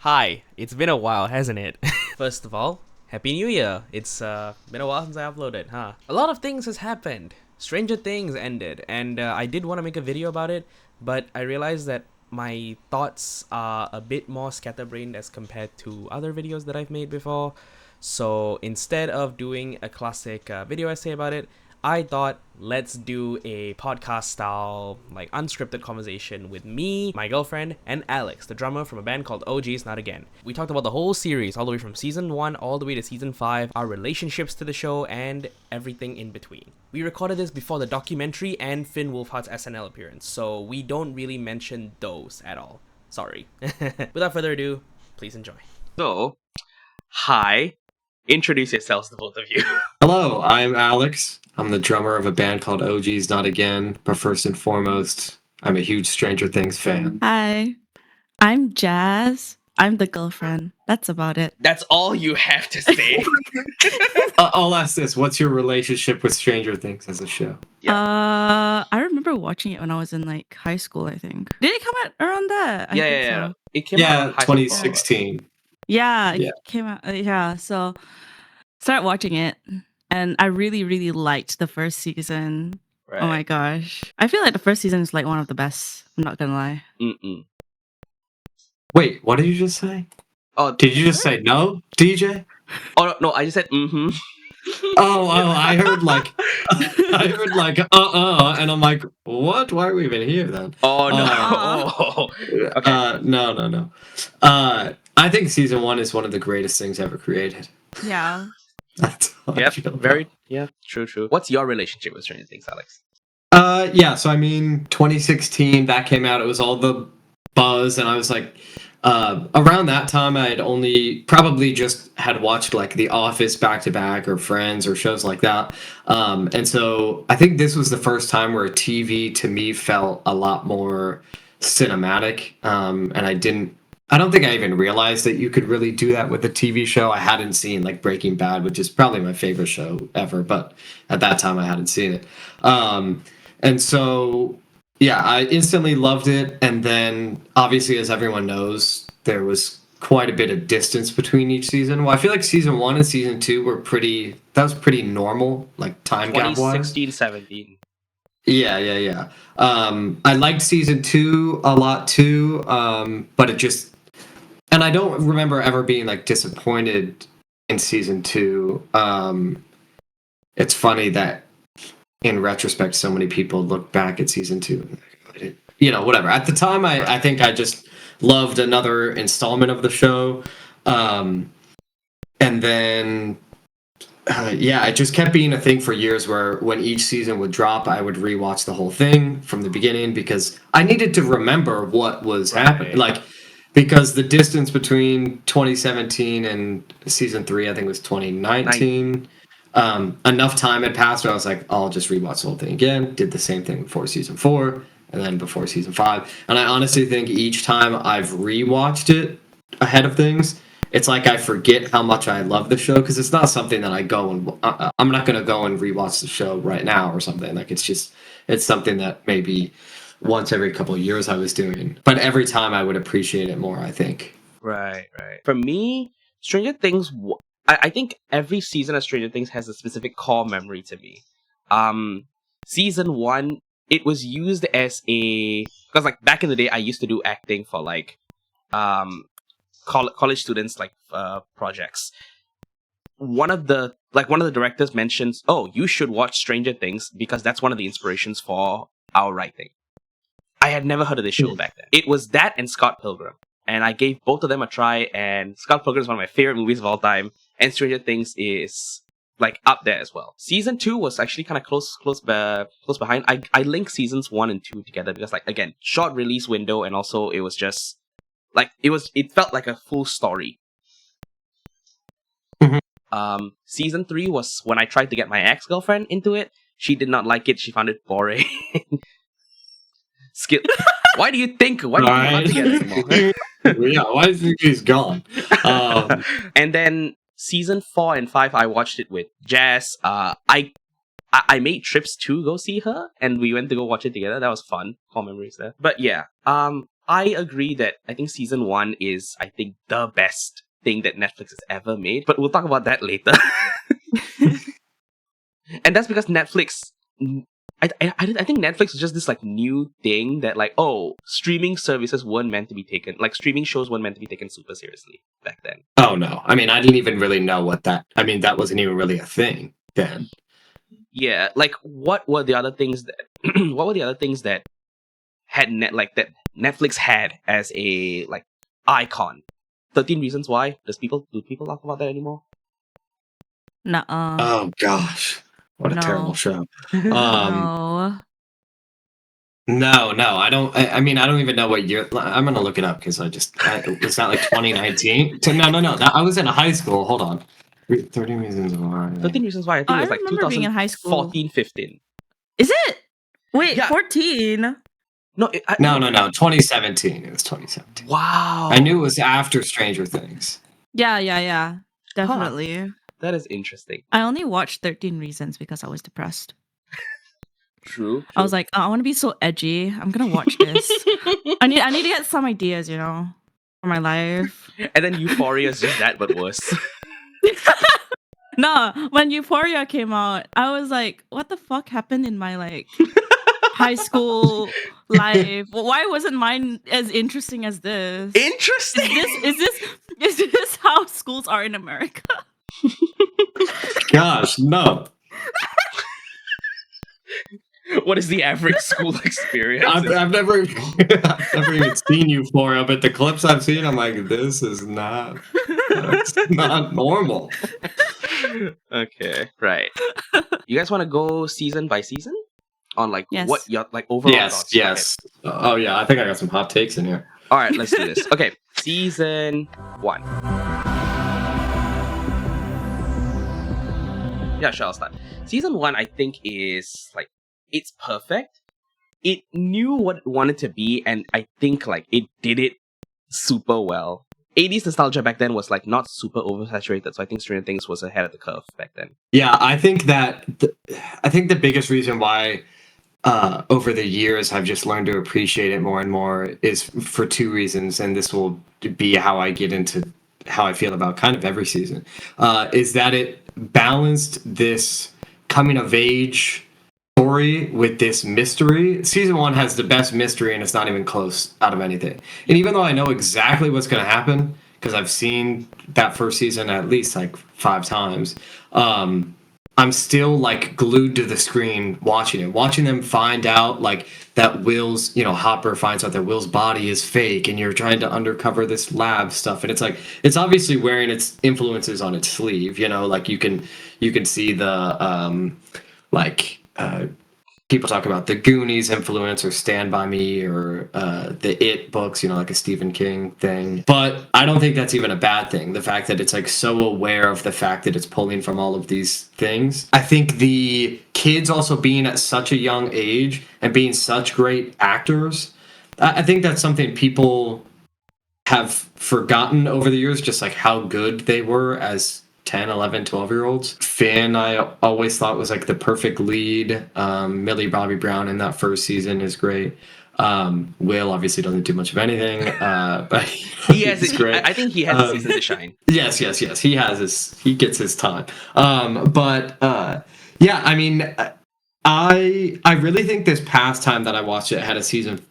Hi, it's been a while, hasn't it? First of all, Happy New Year. It's been a while since I uploaded, huh? A lot of things has happened. Stranger Things ended, and I did want to make a video about it, but I realized that my thoughts are a bit more scatterbrained as compared to other videos that I've made before. So instead of doing a classic video essay about it, I thought let's do a podcast style, like unscripted conversation with me, my girlfriend, and Alex, the drummer from a band called OG's Not Again. We talked about the whole series, all the way from season 1 all the way to season 5, our relationships to the show, and everything in between. We recorded this before the documentary and Finn Wolfhard's SNL appearance, so we don't really mention those at all. Sorry. Without further ado, please enjoy. So, hi. Introduce yourselves, the both of you. Hello, I'm Alex. I'm the drummer of a band called OG's Not Again, but first and foremost, I'm a huge Stranger Things fan. Hi, I'm Jazz. I'm the girlfriend. That's about it. That's all you have to say. I'll ask this: what's your relationship with Stranger Things as a show? I remember watching it when I was in like high school, I think. Did it come out around that? I think so. It came out in high school. 2016. Yeah, Yeah. it came out. Yeah, so started watching it, and I really, really liked the first season. Right. Oh my gosh, I feel like the first season is like one of the best. I'm not gonna lie. Wait, what did you just say? Oh, did you just say no, DJ? Oh no, I just said mm-hmm. I heard like, and I'm like, what? Why are we even here then? Oh no. Okay. No. I think season 1 is one of the greatest things ever created. Yeah. That's True. What's your relationship with Stranger Things, Alex? So I mean, 2016, that came out, it was all the buzz, and I was like, around that time, I had only probably just had watched like The Office back to back or Friends or shows like that. And so I think this was the first time where TV to me felt a lot more cinematic. And I don't think I even realized that you could really do that with a TV show. I hadn't seen like Breaking Bad, which is probably my favorite show ever, but at that time I hadn't seen it. And so, yeah, I instantly loved it. And then, obviously, as everyone knows, there was quite a bit of distance between each season. Well, I feel like season 1 and season 2 were that was pretty normal, like time gap-wise. 2016, 17. Yeah. I liked season 2 a lot too, but it just... And I don't remember ever being like disappointed in season 2. It's funny that in retrospect, so many people look back at season 2 and, whatever. At the time, I think I just loved another installment of the show. And then, it just kept being a thing for years where when each season would drop, I would rewatch the whole thing from the beginning because I needed to remember what was happening. Like, because the distance between 2017 and season 3, I think, was 2019. Enough time had passed where I was like, I'll just rewatch the whole thing again. Did the same thing before season 4 and then before season 5. And I honestly think each time I've rewatched it ahead of things, it's like I forget how much I love the show because it's not something that I go and I'm not going to go and rewatch the show right now or something. Like it's something that maybe once every couple of years I was doing, but every time I would appreciate it more, I think. Right. For me, Stranger Things, I think every season of Stranger Things has a specific core memory to me. Season 1, it was used as because like back in the day, I used to do acting for like college students, like projects. One of the directors mentions, "Oh, you should watch Stranger Things because that's one of the inspirations for our writing." I had never heard of this show back then. It was that and Scott Pilgrim. And I gave both of them a try, and Scott Pilgrim is one of my favorite movies of all time, and Stranger Things is like up there as well. Season 2 was actually kind of close behind. I linked seasons 1 and 2 together because, like, again, short release window, and also it was just like it felt like a full story. Season 3 was when I tried to get my ex-girlfriend into it. She did not like it. She found it boring. Why do you think? Why do you think not together anymore? Yeah, why do you think he's gone? And then season 4 and 5, I watched it with Jazz. I made trips to go see her, and we went to go watch it together. That was fun. Core memories there. But yeah, I agree that I think season 1 is, I think, the best thing that Netflix has ever made, but we'll talk about that later. And that's because Netflix, I think Netflix is just this like new thing that like, oh, streaming services weren't meant to be taken, like streaming shows weren't meant to be taken super seriously back then. Oh no, I mean I didn't even really know what that. I mean that wasn't even really a thing then. Yeah, like what were the other things that what were the other things that had that Netflix had as a like icon? 13 Reasons Why. Do people talk about that anymore? Nuh-uh. Oh gosh, what a No. terrible show. No. No, I don't. I mean, I don't even know what year. I'm gonna look it up because it's not like 2019. No. I was in high school. Hold on. 30 Reasons Why. 13 Reasons Why, I think I it was like remember being in high school. 2014, 15. Is it? Wait, Yeah. 14? No. 2017. It was 2017. Wow. I knew it was after Stranger Things. Yeah. Definitely. That is interesting. I only watched 13 Reasons because I was depressed. True. I was like, oh, I want to be so edgy. I'm gonna watch this. I need to get some ideas, for my life. And then Euphoria is just that, but worse. No, when Euphoria came out, I was like, what the fuck happened in my like high school life? Why wasn't mine as interesting as this? Interesting. Is this how schools are in America? Gosh, no. What is the average school experience? I've never even seen Euphoria, but the clips I've seen, I'm like, this is not. That's not normal. Okay, right. You guys want to go season by season on like Yes. what your like overall thoughts? Yes. Oh yeah, I think I got some hot takes in here. All right, let's do this. Okay, season 1. Yeah, sure, I'll start. Season 1, I think, is like it's perfect. It knew what it wanted to be, and I think like it did it super well. 80s nostalgia back then was like not super oversaturated, so I think Stranger Things was ahead of the curve back then. Yeah, I think that I think the biggest reason why over the years I've just learned to appreciate it more and more is for 2 reasons, and this will be how I get into how I feel about kind of every season. Is that it balanced this coming of age story with this mystery. Season 1 has the best mystery, and it's not even close out of anything. And even though I know exactly what's going to happen because I've seen that first season at least like 5 times, I'm still like glued to the screen watching them find out like that Will's, Hopper finds out that Will's body is fake, and you're trying to undercover this lab stuff, and it's like it's obviously wearing its influences on its sleeve, like you can see the people talk about the Goonies influence or Stand By Me or the It books, like a Stephen King thing. But I don't think that's even a bad thing. The fact that it's like so aware of the fact that it's pulling from all of these things. I think the kids also being at such a young age and being such great actors, I think that's something people have forgotten over the years, just like how good they were as 10, 11, 12-year-olds. Finn, I always thought was like the perfect lead. Millie Bobby Brown in that first season is great. Will obviously doesn't do much of anything, but he's great. I think he has a season to shine. Yes. He gets his time. Yeah, I mean, I really think this past time that I watched it ahead of season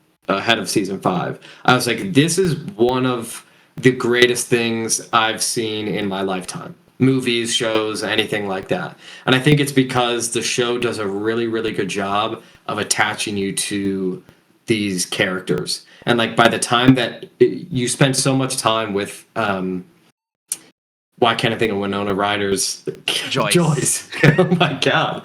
5, I was like, this is one of the greatest things I've seen in my lifetime. Movies, shows, anything like that. And I think it's because the show does a really, really good job of attaching you to these characters. And like by the time that you spend so much time with why can't I think of Winona Ryder's Joyce? Oh my god!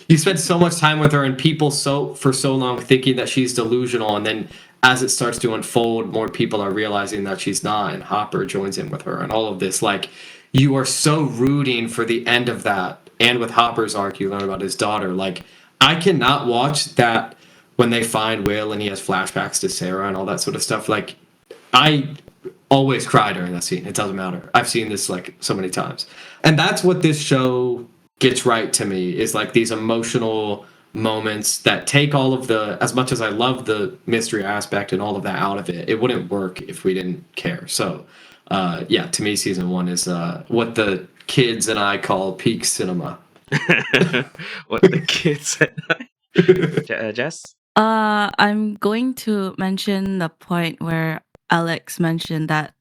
You spend so much time with her, and people for so long thinking that she's delusional, and then as it starts to unfold, more people are realizing that she's not, and Hopper joins in with her, and all of this. Like, you are so rooting for the end of that, and with Hopper's arc, you learn about his daughter. Like, I cannot watch that when they find Will and he has flashbacks to Sarah and all that sort of stuff. Like, I always cry during that scene. It doesn't matter. I've seen this like so many times. And that's what this show gets right to me, is like these emotional moments that take all of the, as much as I love the mystery aspect and all of that out of it, it wouldn't work if we didn't care. So yeah, to me season 1 is what the kids and I call peak cinema. What the kids said. Jess? I'm going to mention the point where Alex mentioned that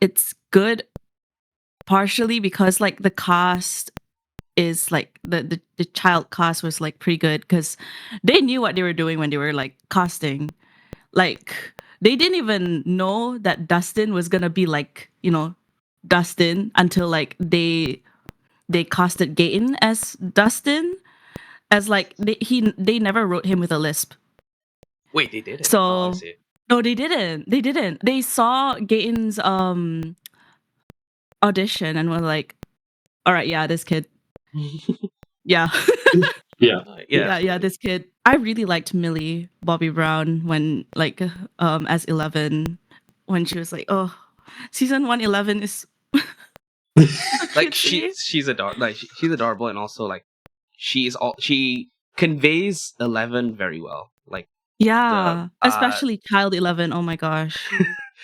it's good partially because like the cast is like the child cast was like pretty good because they knew what they were doing when they were like casting. Like they didn't even know that Dustin was gonna be like, you know, Dustin until like they casted Gaten as Dustin, as like they never wrote him with a lisp. Wait, they did it. So I see. no, they didn't. They didn't. They saw Gaten's audition and were like, all right, yeah, this kid. Yeah. Yeah. Yeah, this kid. I really liked Millie Bobby Brown when like as 11, when she was like, oh, season 1 11 is Like cutesy. she's adorable. Like she's adorable, and also like she conveys 11 very well. Like Yeah, the especially child 11. Oh my gosh.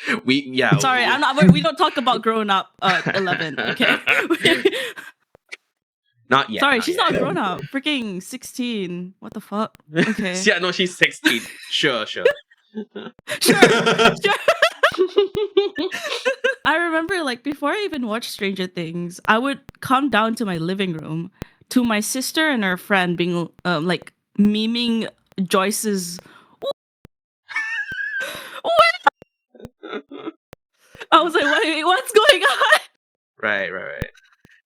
Sorry, we, I'm not. We don't talk about grown up 11. Okay. not yet. Sorry, not she's yet. not grown up. Freaking 16. What the fuck? Okay. Yeah, no, she's 16. Sure. Sure. I remember like before I even watched Stranger Things, I would come down to my living room to my sister and her friend being like memeing Joyce's. I was like, wait, what's going on? Right.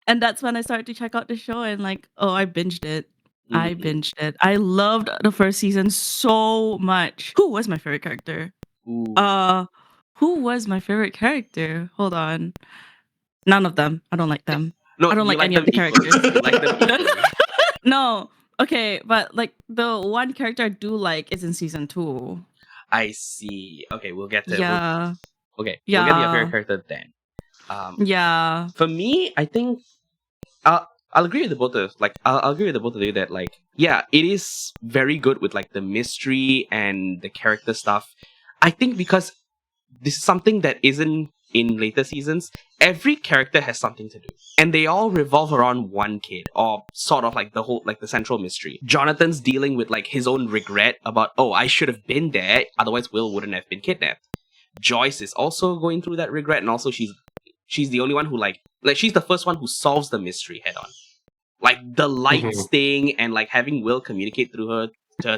And that's when I started to check out the show and like, oh, I binged it. I Mhm. binged it. I loved the first season so much. Who was my favorite character? Ooh. Who was my favorite character? Hold on. None of them. I don't like them. No, I don't you like any them of the equally. characters. You like them equally. No. Okay, but like the one character I do like is in season 2. I see. Okay, we'll get to Yeah. we'll get to your favorite Yeah. character then. Yeah. For me, I think I'll agree with the both of I'll agree with the both of you that like yeah, it is very good with like the mystery and the character stuff. I think because this is something that isn't in later seasons. Every character has something to do, and they all revolve around one kid, or sort of like the whole like the central mystery. Jonathan's dealing with like his own regret about, oh, I should have been there, otherwise Will wouldn't have been kidnapped. Joyce is also going through that regret, and also she's the only one who like she's the first one who solves the mystery head on. Like the lights thing and like having Will communicate through her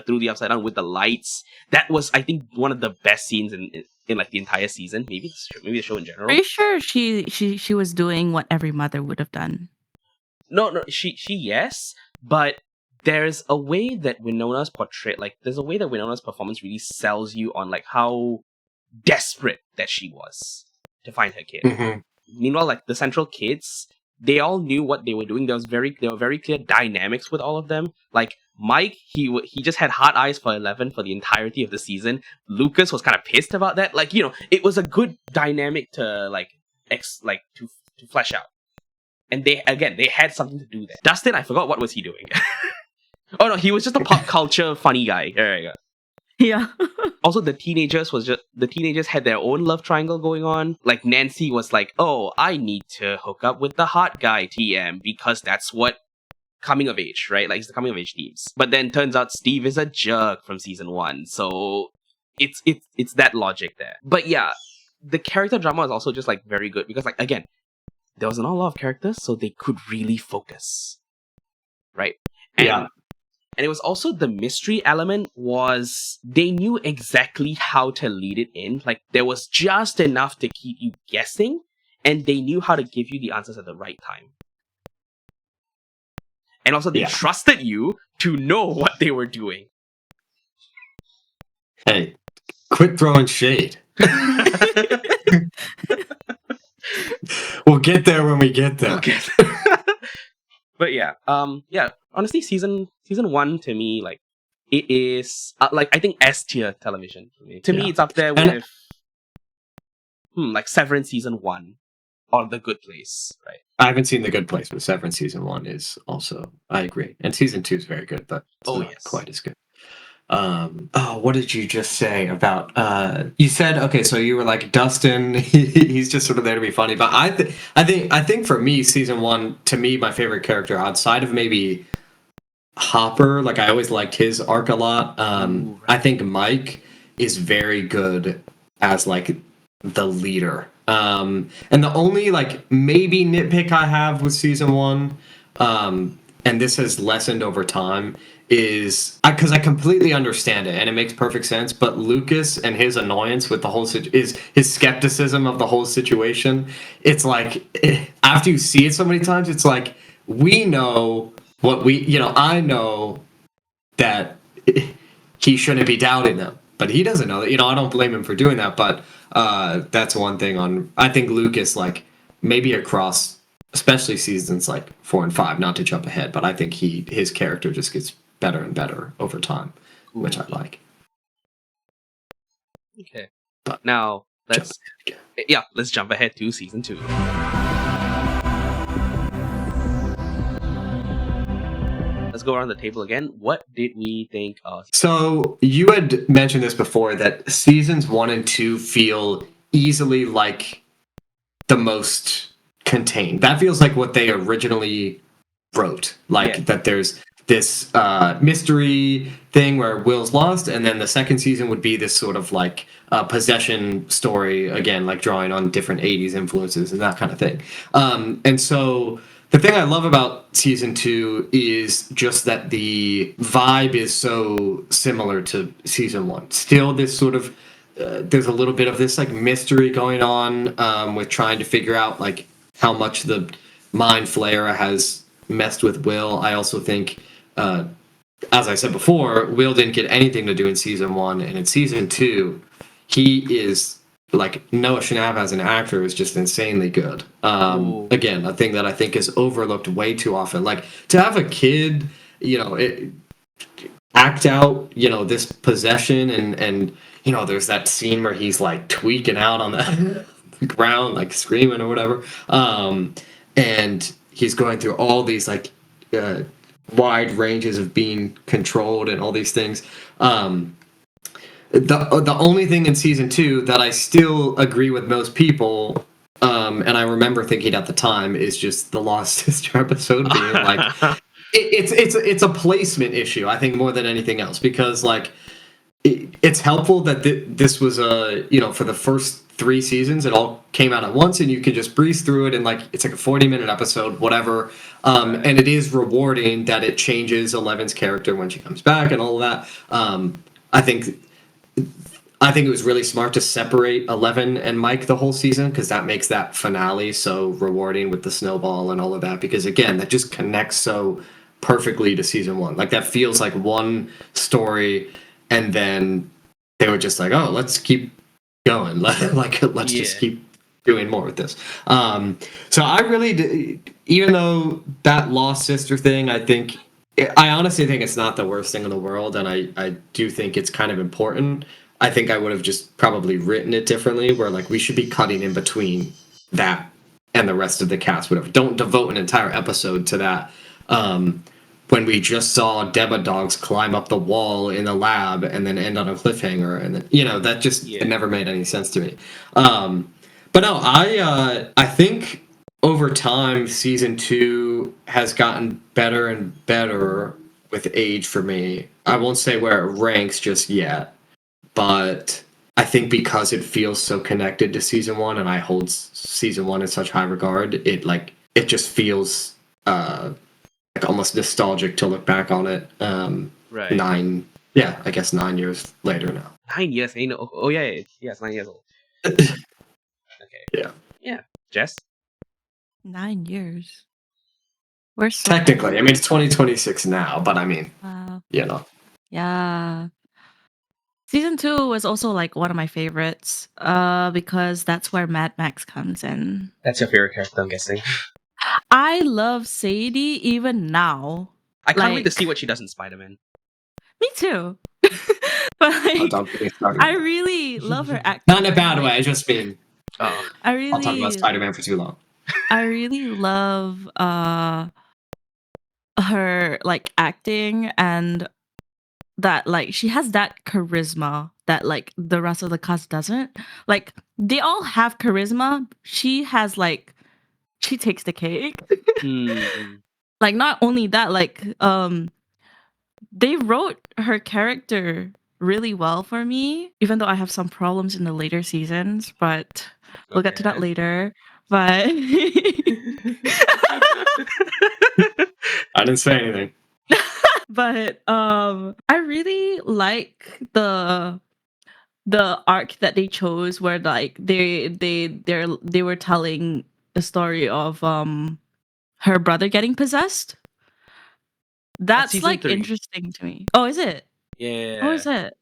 through the upside down with the lights. That was, I think, one of the best scenes in like the entire season. Maybe the show in general. Pretty sure she was doing what every mother would have done. No, she yes, but there's a way that Winona's portray there's a way that Winona's performance really sells you on like how desperate that she was to find her kid. Mhm. Meanwhile, like the central kids, they all knew what they were doing. There were very clear dynamics with all of them. Like Mike, he just had hard eyes for 11 for the entirety of the season. Lucas was kind of pissed about that. Like, you know, it was a good dynamic to to flesh out. And they had something to do there. Dustin, I forgot what was he doing. Oh no, he was just a pop culture funny guy. There you go. Yeah. Also, the teenagers had their own love triangle going on. Like Nancy was like, "Oh, I need to hook up with the hot guy TM because that's what coming of age, right? Like it's the coming of age themes." But then turns out Steve is a jerk from season 1, so it's that logic there. But yeah, the character drama is also just like very good because like again, there was not a lot of characters, so they could really focus, right? And it was also the mystery element was they knew exactly how to lead it in. Like there was just enough to keep you guessing, and they knew how to give you the answers at the right time. And also they trusted you to know what they were doing. Hey, quit throwing shade. We'll get there when we get there. Okay. But yeah, honestly, season 1 to me, like, it is like I think S tier television for me. To me, it's up there with like Severance season 1. or The Good Place, right? I haven't seen The Good Place, but Severance season 1 is also, I agree. And season 2 is very good, but it's Oh, not yes. quite as good. What did you just say about you said, okay, so you were like Dustin, he's just sort of there to be funny, but I think for me season 1, to me, my favorite character outside of maybe Hopper, like I always liked his arc a lot. Ooh, I right. think Mike is very good as like the leader. And the only like maybe nitpick I have with season 1, and this has lessened over time, is because I completely understand it and it makes perfect sense. But Lucas and his annoyance with the whole is his skepticism of the whole situation. It's like after you see it so many times, it's like we know what I know that he shouldn't be doubting them, but he doesn't know that. I don't blame him for doing that, but that's one thing on. I think Lucas, like maybe across, especially seasons like 4 and 5, not to jump ahead, but I think his character just gets better and better over time, which I like. Okay. But Now let's jump ahead to season 2. Let's go around the table again. What did we think of? So you had mentioned this before that seasons 1 and 2 feel easily like the most contained. That feels like what they originally wrote. Like that there's this mystery thing where Will's lost, and then the second season would be this sort of like possession story, again, like drawing on different 80s influences and that kind of thing. And so the thing I love about season 2 is just that the vibe is so similar to season 1. Still this sort of there's a little bit of this like mystery going on with trying to figure out like how much the mind flayer has messed with Will. I also think, as I said before, Will didn't get anything to do in season 1, and in season 2, he is like Noah Schnapp as an actor is just insanely good. Again, a thing that I think is overlooked way too often. Like to have a kid, act out, this possession and there's that scene where he's like tweaking out on the ground, like screaming or whatever. And he's going through all these like wide ranges of being controlled and all these things. The only thing in season 2 that I still agree with most people, and I remember thinking at the time, is just the Lost Sister episode being like it's a placement issue, I think, more than anything else, because like it's helpful that this was for the first 3 seasons it all came out at once and you can just breeze through it, and like it's like a 40-minute episode, whatever. And it is rewarding that it changes Eleven's character when she comes back and all of that. I think it was really smart to separate Eleven and Mike the whole season, because that makes that finale so rewarding with the snowball and all of that, because again that just connects so perfectly to season 1. Like that feels like one story, and then they were just like, oh, let's keep going. Let's just keep doing more with this. So I really even though that Lost Sister thing, I honestly think it's not the worst thing in the world, and I do think it's kind of important. I think I would have just probably written it differently, where like we should be cutting in between that and the rest of the cast, whatever. Don't devote an entire episode to that. When we just saw Deba Dogs climb up the wall in the lab and then end on a cliffhanger, and then, that just it never made any sense to me. But no, I think over time season 2 has gotten better and better with age for me. I won't say where it ranks just yet, but I think because it feels so connected to season 1 and I hold season 1 in such high regard, it just feels like almost nostalgic to look back on it. Right. 9 years later now. 9 years, oh yeah, it's 9 years old. Okay. Yeah. Jess? 9 years. We're so technically, I mean, it's 2026 now, but I mean, Yeah. Season 2 was also like one of my favorites, because that's where Mad Max comes in. That's your favorite character, I'm guessing. I love Sadie even now. I can't wait to see what she does in Spider-Man. Me too. But like, don't get me started. I really love her acting. Not in a bad way. I just mean Oh, I I'll talk about really, Spider-Man for too long. I really love her like acting, and that like she has that charisma that like the rest of the cast doesn't. Like they all have charisma. She has like she takes the cake. mm, Like not only that, like they wrote her character really well for me, even though I have some problems in the later seasons, but go we'll get to that ahead. later. But I didn't say anything. but I really like the arc that they chose, where like they were telling the story of her brother getting possessed. That's That's season like 3. interesting to me. Oh, is it? Oh, Yeah. is it?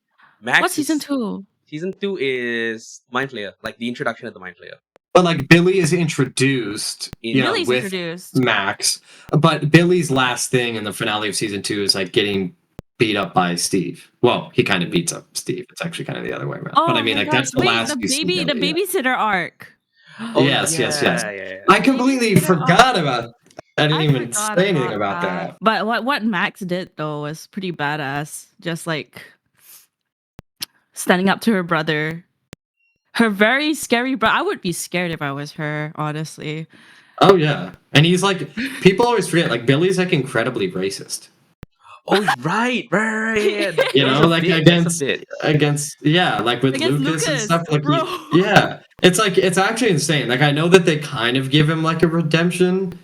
What's Max season is 2? season 2 is Mind Flayer, like the introduction of the Mind Flayer. But like Billy is introduced, In Billy's with introduced. Max. But Billy's last thing in the finale of season 2 is like getting beat up by Steve. Well, he kind of beats up Steve. It's actually kind of the other way around. But I Oh mean, my like gosh! that's the Wait, last you see the Billy. Yeah. babysitter arc. Oh Yes, yes, yes. yeah, yeah, yeah. I The completely babysitter arc. forgot about. I didn't I even forgot say anything about about that. that. But what Max did though was pretty badass. Just like standing up to her brother. Her very scary brother. I would be scared if I was her, honestly. Oh yeah, and he's like, people always forget, like Billy's like incredibly racist. Oh right, yeah. You There was know, a like bit. There's a bit. yeah, like with Against Lucas and Lucas, stuff. Like bro. yeah, it's like it's actually insane. Like I know that they kind of give him like a redemption,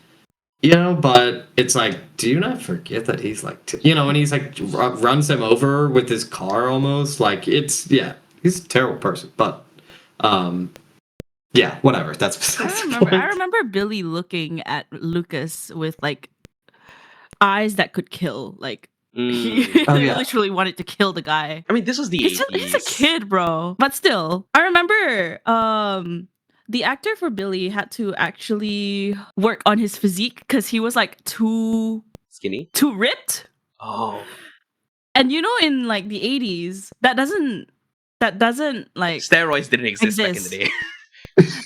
you know, but it's like, do you not forget that he's like, when he's like runs him over with his car almost, like it's yeah, he's a terrible person. But um, yeah, whatever. That's besides the I point. remember Billy looking at Lucas with like eyes that could kill. Like he Mm. Oh he yeah. literally wanted to kill the guy. I mean, this was the He's a 80s. kid, bro. But still, I remember the actor for Billy had to actually work on his physique because he was like Skinny. too ripped. Oh, And you know, in like the 80s, that doesn't like steroids didn't exist back in the exist. day.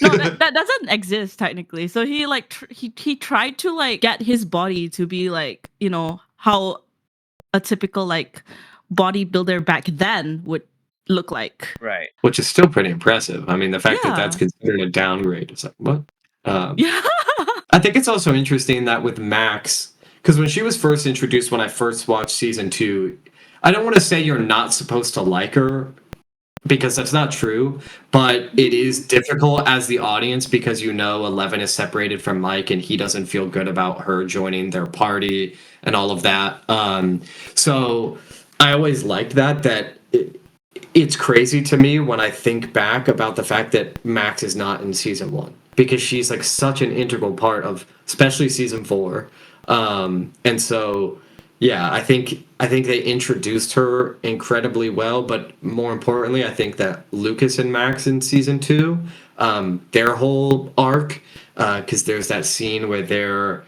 No, that doesn't exist technically. So he like he tried to like get his body to be like, you know, how a typical like bodybuilder back then would look like. Right. Which is still pretty impressive. I mean, the fact that that's Yeah. considered a downgrade is like what? Yeah. I think it's also interesting that with Max, because when she was first introduced, when I first watched season 2, I don't want to say you're not supposed to like her because that's not true, but it is difficult as the audience because 11 is separated from Mike and he doesn't feel good about her joining their party and all of that. So I always liked it's crazy to me when I think back about the fact that Max is not in season 1 because she's like such an integral part of especially season 4. And so yeah, I think they introduced her incredibly well, but more importantly, I think that Lucas and Max in season 2, their whole arc, because there's that scene where they're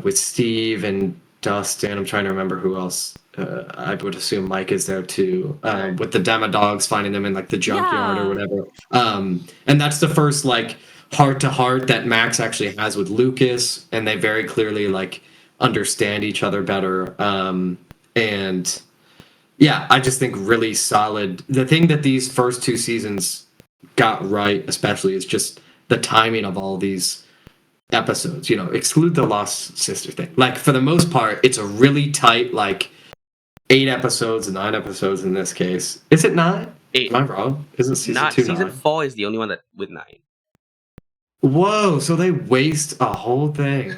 with Steve and Dustin. I'm trying to remember who else. I would assume Mike is there too, Right. with the demo dogs finding them in like the junkyard or Yeah. whatever. And that's the first like heart to heart that Max actually has with Lucas, and they very clearly like understand each other better. And yeah, I just think really solid. The thing that these first 2 seasons got right, especially, is just the timing of all these episodes. Exclude the Lost Sister thing. Like for the most part, it's a really tight, like 8 episodes, 9 episodes in this case. Is it 9? Am I wrong? Isn't season Not 2 season 9? 4 is the only one that with 9. Whoa! So they waste a whole thing.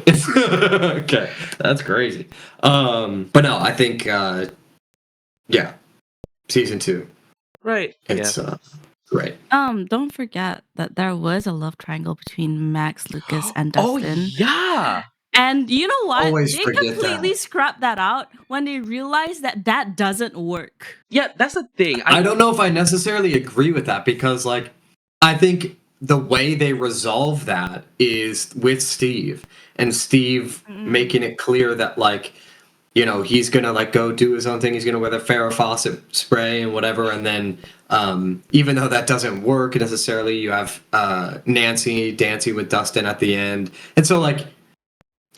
Okay, that's crazy. But no, I think yeah, season 2. Right. It's Yeah. great. Don't forget that there was a love triangle between Max, Lucas, and Oh Dustin. yeah. And you know what? Always They forget completely that. scrapped that out when they realized that that doesn't work. Yeah, that's the thing. I don't know if I necessarily agree with that because, like, I think the way they resolve that is with Steve and Steve Mm. making it clear that, like, you know, he's gonna like go do his own thing. He's gonna wear the Farrah Fawcett spray and whatever, and then even though that doesn't work necessarily, you have Nancy dancing with Dustin at the end, and so like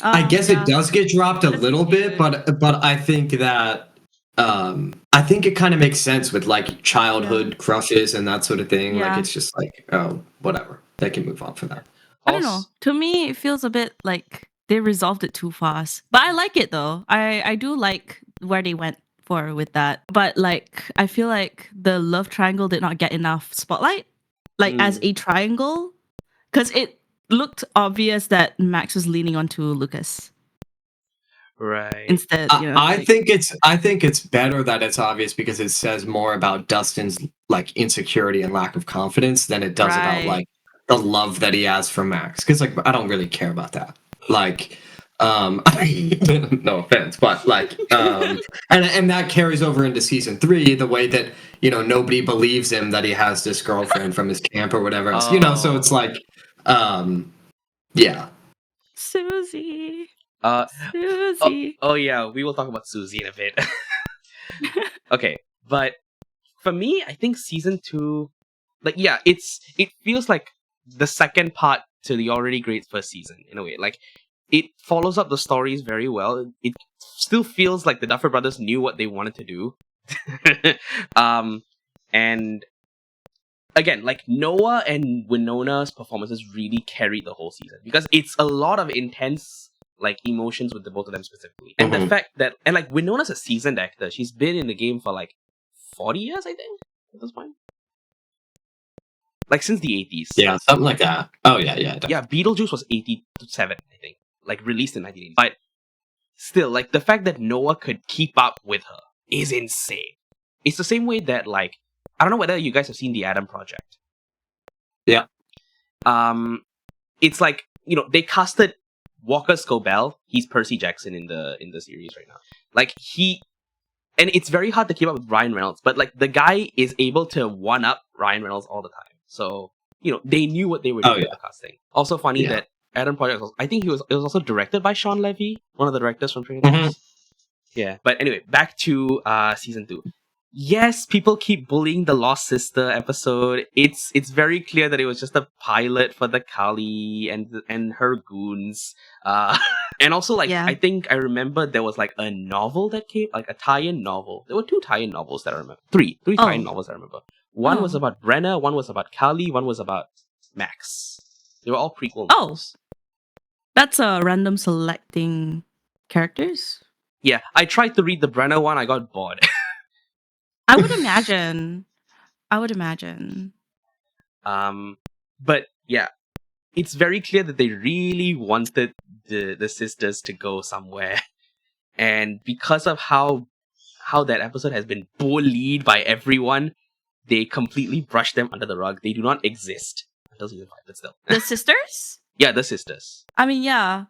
I guess it does get dropped a little bit, but I think that I think it kind of makes sense with like childhood crushes and that sort of thing. Like it's just like, oh, whatever, they can move on for that. I don't know. To me, it feels a bit like they resolved it too fast. But I like it though. I do like where they went for with that. But like I feel like the love triangle did not get enough spotlight, like as a triangle, because it looked obvious that Max was leaning onto Lucas. Right. Instead, you know, I think it's better that it's obvious because it says more about Dustin's like insecurity and lack of confidence than it does about like the love that he has for Max. Because like I don't really care about that. Like, no offense, but like, and that carries over into season 3. The way that, you know, nobody believes him that he has this girlfriend from his camp or whatever else. You know, so it's like, yeah. Susie. Susie. Oh yeah, we will talk about Susie in a bit. Okay, but for me, I think season 2, like it feels like the second part to the already great first season in a way. Like it follows up the stories very well. It still feels like the Duffer Brothers knew what they wanted to do. And again, like Noah and Winona's performances really carried the whole season because it's a lot of intense like emotions with the both of them specifically. And the fact that, and like Winona's a seasoned actor. She's been in the game for like 40 years, I think, at this point. Like since the 80s. Yeah, something like that. Oh yeah, yeah. Definitely. Yeah, Beetlejuice was 87, I think. Like released in 1980. But still, like the fact that Noah could keep up with her is insane. It's the same way that like, I don't know whether you guys have seen The Adam Project. Yeah. It's like, you know, they casted Walker Scobell. He's Percy Jackson in the series right now. Like and it's very hard to keep up with Ryan Reynolds, but like the guy is able to one up Ryan Reynolds all the time. So, you know, they knew what they were doing with the casting. Also funny that Adam Project, I think it was also directed by Sean Levy, one of the directors from Stranger Things. Yeah, but anyway, back to season 2. Yes, people keep bullying the Lost Sister episode. It's very clear that it was just a pilot for the Kali and her goons. And also like I think I remember there was like a novel that came, like a tie-in novel. There were 2 tie-in novels that I remember. Three tie-in novels I remember. One was about Brenna, one was about Kali, one was about Max. They were all prequel novels. That's a random selecting characters? Yeah, I tried to read the Brenna one, I got bored. I would imagine. But yeah, it's very clear that they really wanted the sisters to go somewhere. And because of how that episode has been bullied by everyone, they completely brushed them under the rug. They do not exist until season 5, but still. The sisters? Yeah, the sisters. I mean, yeah.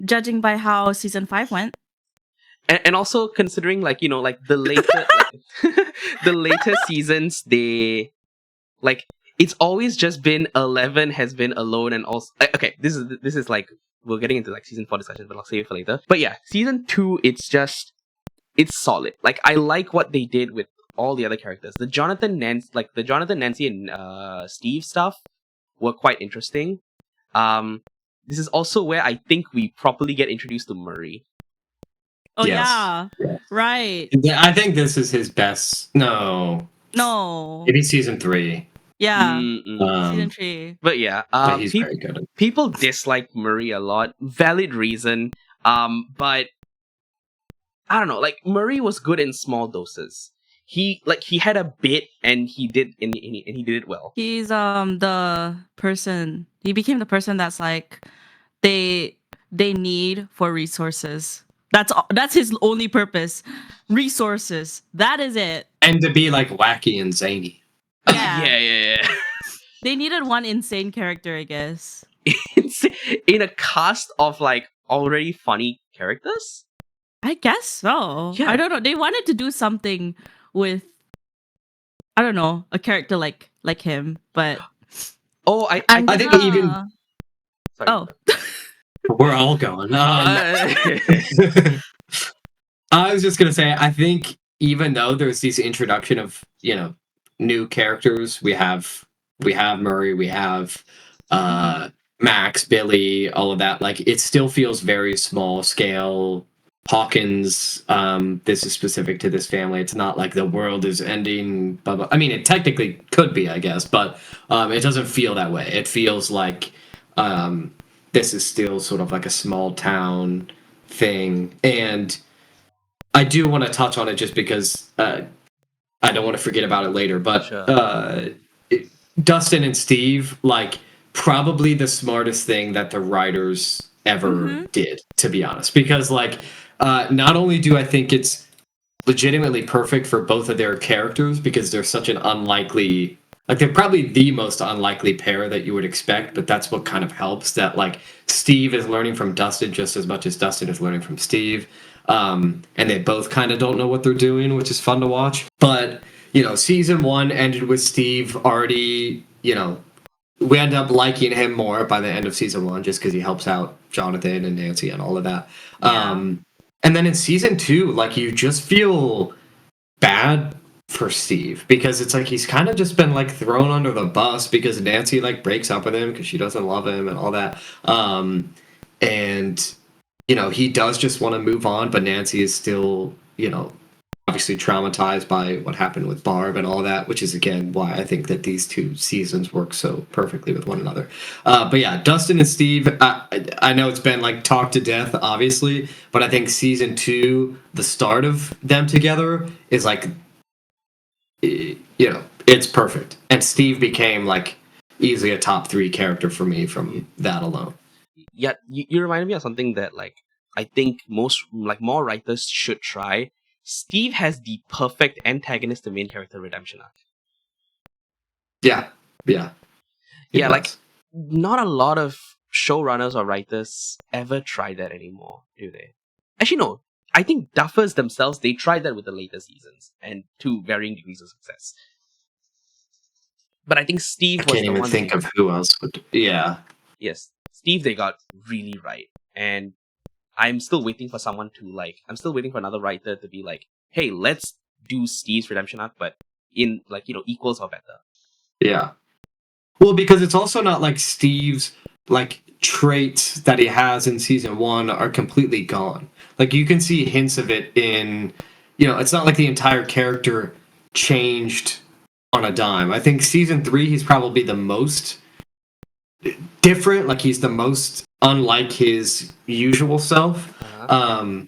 Judging by how season 5 went. And also considering, like, you know, like the later the later seasons, they like it's always just been 11 has been alone, and also okay, this is like we're getting into like season 4 discussion, but I'll save it for later. But yeah, season 2, it's solid. Like I like what they did with all the other characters. The Jonathan, Nancy, and Steve stuff were quite interesting. This is also where I think we properly get introduced to Murray. Oh yeah, right. I think this is his best. No, maybe season 3. Yeah, season 3. But yeah, he's very good. People dislike Murray a lot, valid reason. But I don't know. Like Murray was good in small doses. He had a bit, and he did it well. He's the person. He became the person that's like they need for resources. That's his only purpose. Resources. That is it. And to be like wacky and zany. Yeah. They needed one insane character, I guess. In a cast of like already funny characters? I guess so. Yeah. I don't know. They wanted to do something with, I don't know, a character like him, but I think even sorry. Oh. We're all going. I was just gonna say, I think even though there's this introduction of new characters, we have Murray, we have Mhm. uh, Max, Billy, all of that. Like it still feels very small scale. Hawkins, this is specific to this family. It's not like the world is ending. Blah, blah. I mean, it technically could be, I guess, but it doesn't feel that way. It feels like um, this is still sort of like a small town thing, and I do want to touch on it just because I don't want to forget about it later. But Sure. Dustin and Steve, like, probably the smartest thing that the writers ever Mhm. did, to be honest. Because, like, not only do I think it's legitimately perfect for both of their characters because they're such an unlikely, like, they're probably the most unlikely pair that you would expect, but that's what kind of helps that, like, Steve is learning from Dustin just as much as Dustin is learning from Steve. And they both kind of don't know what they're doing, which is fun to watch. But, season one ended with Steve already, we end up liking him more by the end of season one just because he helps out Jonathan and Nancy and all of that. Yeah. And then in season two, like you just feel bad for Steve because it's like he's kind of just been like thrown under the bus because Nancy like breaks up with him because she doesn't love him and all that. And he does just want to move on, but Nancy is still, obviously traumatized by what happened with Barb and all that, which is again why I think that these two seasons work so perfectly with one another. But yeah, Dustin and Steve, I know it's been like talked to death, obviously, but I think season two, the start of them together, is like, it's perfect. And Steve became like easily a top three character for me from that alone. Yeah, you reminded me of something that like I think more writers should try. Steve has the perfect antagonist to main character redemption arc. Yeah, yeah, he Yeah, like does. not a lot of showrunners or writers ever try that anymore, do they? Actually, no. I think Duffers themselves, they tried that with the later seasons and to varying degrees of success. But I think I Steve was can't the even one think they, of who else would. Yeah, yes, Steve they got really right. And I'm still waiting for someone to like, I'm still waiting for another writer to be like, hey, let's do Steve's redemption arc, but in like, equals or better. yeah. Well, because it's also not like Steve's like traits that he has in season one are completely gone. Like you can see hints of it in, it's not like the entire character changed on a dime. I think season three, he's probably the most different. Like he's the most unlike his usual self. Uh-huh.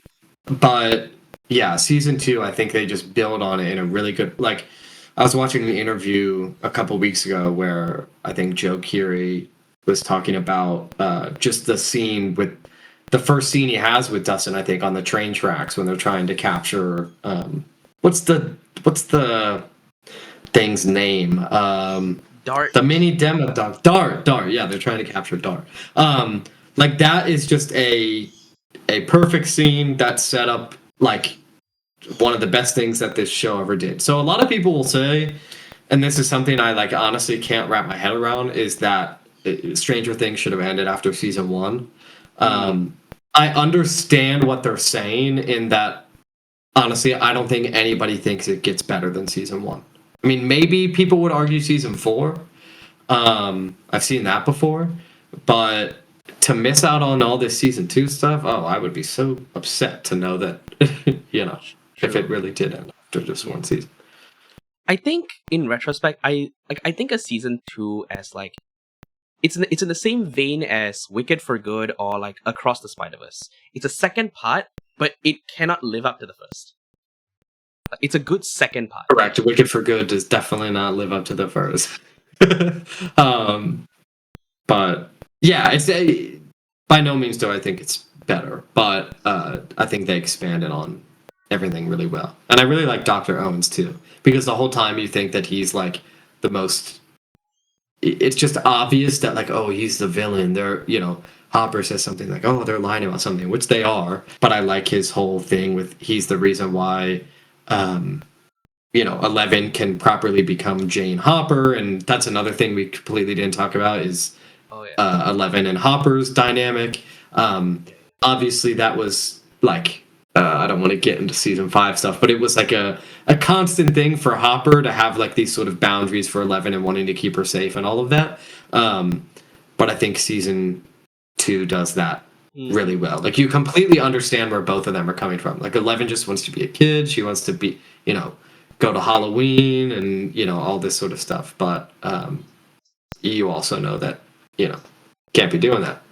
But yeah, season two, I think they just build on it in a really good. Like, I was watching the interview a couple weeks ago where I think Joe Keery was talking about just the scene with the first scene he has with Dustin. I think on the train tracks when they're trying to capture what's the thing's name? Dart. The mini demo dog, Dart. Yeah, they're trying to capture Dart. Like that is just a perfect scene that set up like one of the best things that this show ever did. So a lot of people will say, and this is something I like honestly can't wrap my head around, is that Stranger Things should have ended after season one. Mm, I understand what they're saying in that honestly, I don't think anybody thinks it gets better than season one. I mean, maybe people would argue season four. I've seen that before, but to miss out on all this season two stuff, oh, I would be so upset to know that, if it true. really did end after just Yeah. one season. I think in retrospect, I think a season two as like it's in the same vein as Wicked for Good or like Across the Spider-Verse. It's a second part, but it cannot live up to the first. Like, it's a good second part. Correct. Wicked for Good does definitely not live up to the first. um, but yeah, by no means do I think it's better, but I think they expanded on everything really well, and I really like Dr. Owens too because the whole time you think that he's like the most. It's just obvious that like, oh, he's the villain. Hopper says something like, oh, they're lying about something, which they are, but I like his whole thing with he's the reason why. 11 can properly become Jane Hopper, and that's another thing we completely didn't talk about is Oh yeah. 11 and Hopper's dynamic. Obviously, that was like I don't want to get into season 5 stuff, but it was like a constant thing for Hopper to have like these sort of boundaries for 11 and wanting to keep her safe and all of that. But I think season 2 does that really well. Like, you completely understand where both of them are coming from. Like, 11 just wants to be a kid. She wants to be, go to Halloween and, all this sort of stuff. But you also know that, can't be doing that.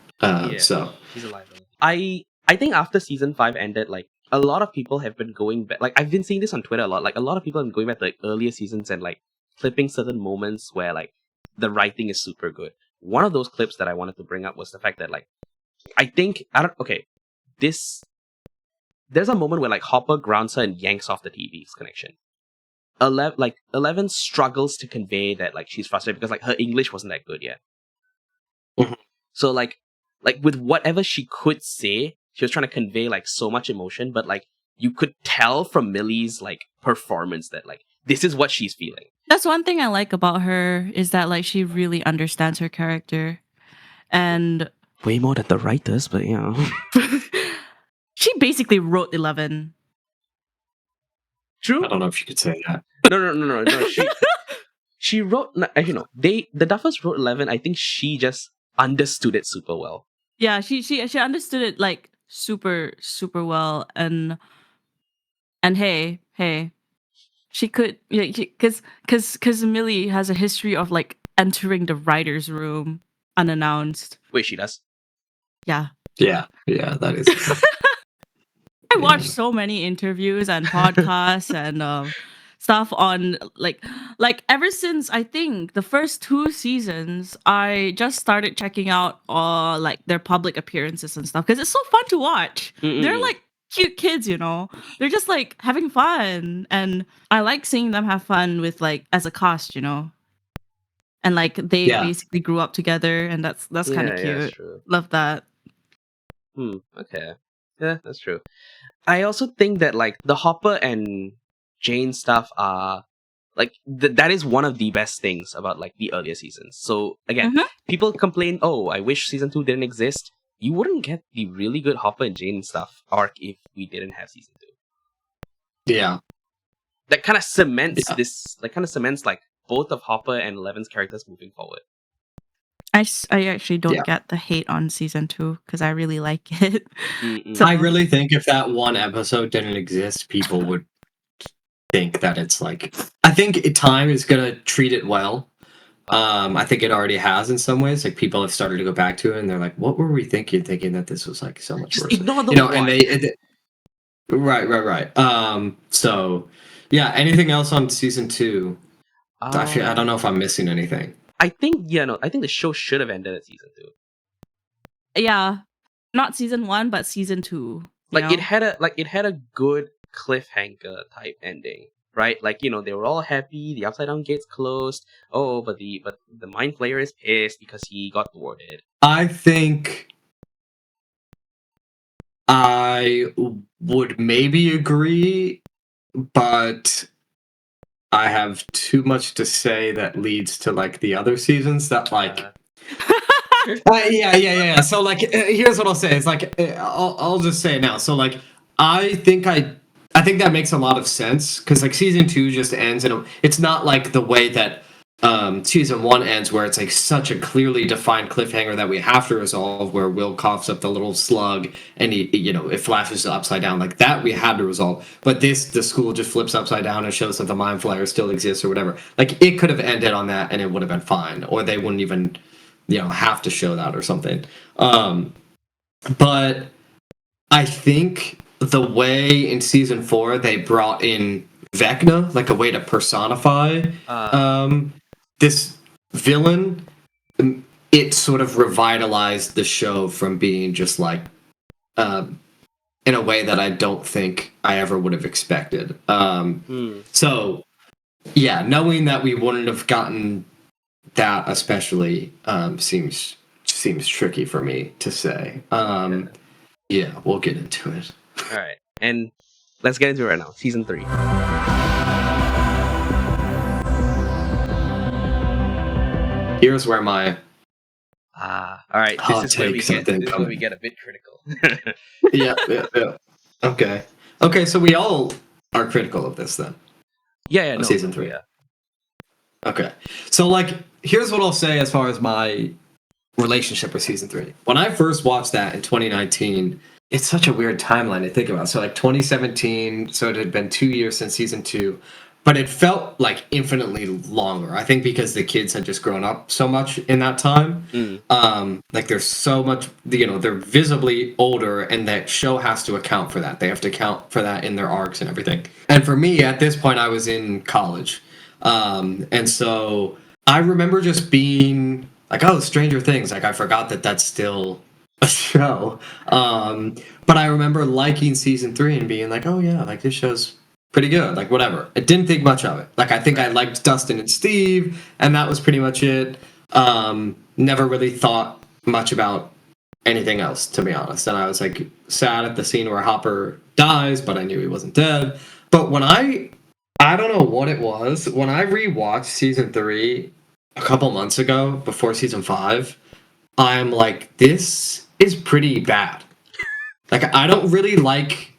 So she's alive. I think after season 5 ended, like, a lot of people have been going back. Like, I've been seeing this on Twitter a lot. Like, a lot of people have been going back to like earlier seasons and like clipping certain moments where like the writing is super good. One of those clips that I wanted to bring up was the fact that like there's a moment where like Hopper grounds her and yanks off the TV's connection. 11 struggles to convey that like she's frustrated because like her English wasn't that good yet. So like with whatever she could say, she was trying to convey like so much emotion, but like you could tell from Millie's like performance that like this is what she's feeling. That's one thing I like about her, is that like she really understands her character. And way more than the writers, but she basically wrote 11. True. I don't know if you could say that. No. She wrote. Actually, no. The Duffers wrote 11. I think she just understood it super well. Yeah, she understood it like super well, and hey, she could, because Millie has a history of like entering the writer's room unannounced. Wait, she does? Yeah. Yeah, that is. I watched so many interviews and podcasts and stuff on like ever since I think the first 2 seasons, I just started checking out like their public appearances and stuff because it's so fun to watch. They're like cute kids, they're just like having fun, and I like seeing them have fun with like as a cast, and like they basically grew up together, and that's kind of cute. True. Love that. Okay. Yeah, that's true. I also think that like the Hopper and Jane stuff are like that is one of the best things about like the earlier seasons. So again, people complain, oh, I wish season 2 didn't exist. You wouldn't get the really good Hopper and Jane stuff arc if we didn't have season 2. Yeah. That kind of cements like both of Hopper and 11's characters moving forward. I actually don't get the hate on season 2 because I really like it. So I really think if that one episode didn't exist, people would think that it's like, I think time is gonna treat it well. I think it already has in some ways. Like, people have started to go back to it and they're like, what were we thinking that this was like so much worse? Ignore the and right. So yeah, anything else on season 2? I don't know if I'm missing anything. I think the show should have ended at season 2. Yeah, not season 1, but season 2. Like, it had a good cliffhanger type ending, right? Like, they were all happy. The Upside Down gates closed. Oh, but the Mind Flayer is pissed because he got thwarted. I think I would maybe agree, but I have too much to say that leads to like the other seasons that like. Yeah. So like, here's what I'll say. It's like, I'll just say it now. So like, I think that makes a lot of sense because like season 2 just ends it's not like the way that season 1 ends, where it's like such a clearly defined cliffhanger that we have to resolve, where Will coughs up the little slug and it flashes upside down. Like, that we had to resolve. But the school just flips upside down and shows that the Mind Flayer still exists or whatever. Like, it could have ended on that and it would have been fine, or they wouldn't even have to show that or something. But I think the way in season 4 they brought in Vecna, like a way to personify this villain, it sort of revitalized the show from being just like in a way that I don't think I ever would have expected. So yeah, knowing that we wouldn't have gotten that especially seems tricky for me to say. Yeah, we'll get into it. All right, and let's get into it right now. Season 3. Here's where my all right. This is where we get a bit critical. Yeah. Okay. Okay, so we all are critical of this then. Yeah, Of no, season 3. yeah. Okay. So like here's what I'll say as far as my relationship with season 3. When I first watched that in 2019, it's such a weird timeline to think about. So like 2017, so it had been 2 years since season 2, but it felt like infinitely longer. I think because the kids had just grown up so much in that time. Like there's so much, they're visibly older, and that show has to account for that. They have to account for that in their arcs and everything. And for me, at this point, I was in college. And so I remember just being like, oh, Stranger Things. Like I forgot that that's still a show. But I remember liking season 3 and being like, oh yeah, like this show's pretty good. Like whatever. I didn't think much of it. Like I think I liked Dustin and Steve, and that was pretty much it. Never really thought much about anything else, to be honest. And I was like sad at the scene where Hopper dies, but I knew he wasn't dead. But when I don't know what it was, when I rewatched season 3 a couple months ago before season 5, I'm like, this is pretty bad. Like I don't really like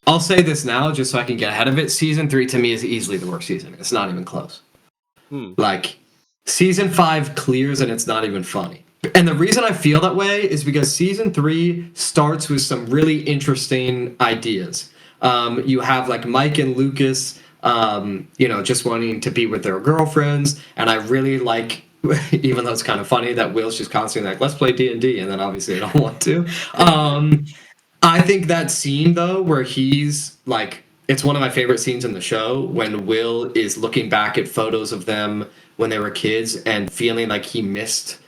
I'll say this now just so I can get ahead of it. Season 3 to me is easily the worst season. It's not even close. Like season 5 clears and it's not even funny. And the reason I feel that way is because season 3 starts with some really interesting ideas. You have like Mike and Lucas, just wanting to be with their girlfriends, and I really like, even though it's kind of funny that Will's just constantly like, let's play D&D, and then obviously I don't want to. I think that scene though, where he's like, it's one of my favorite scenes in the show when Will is looking back at photos of them when they were kids and feeling like he missed,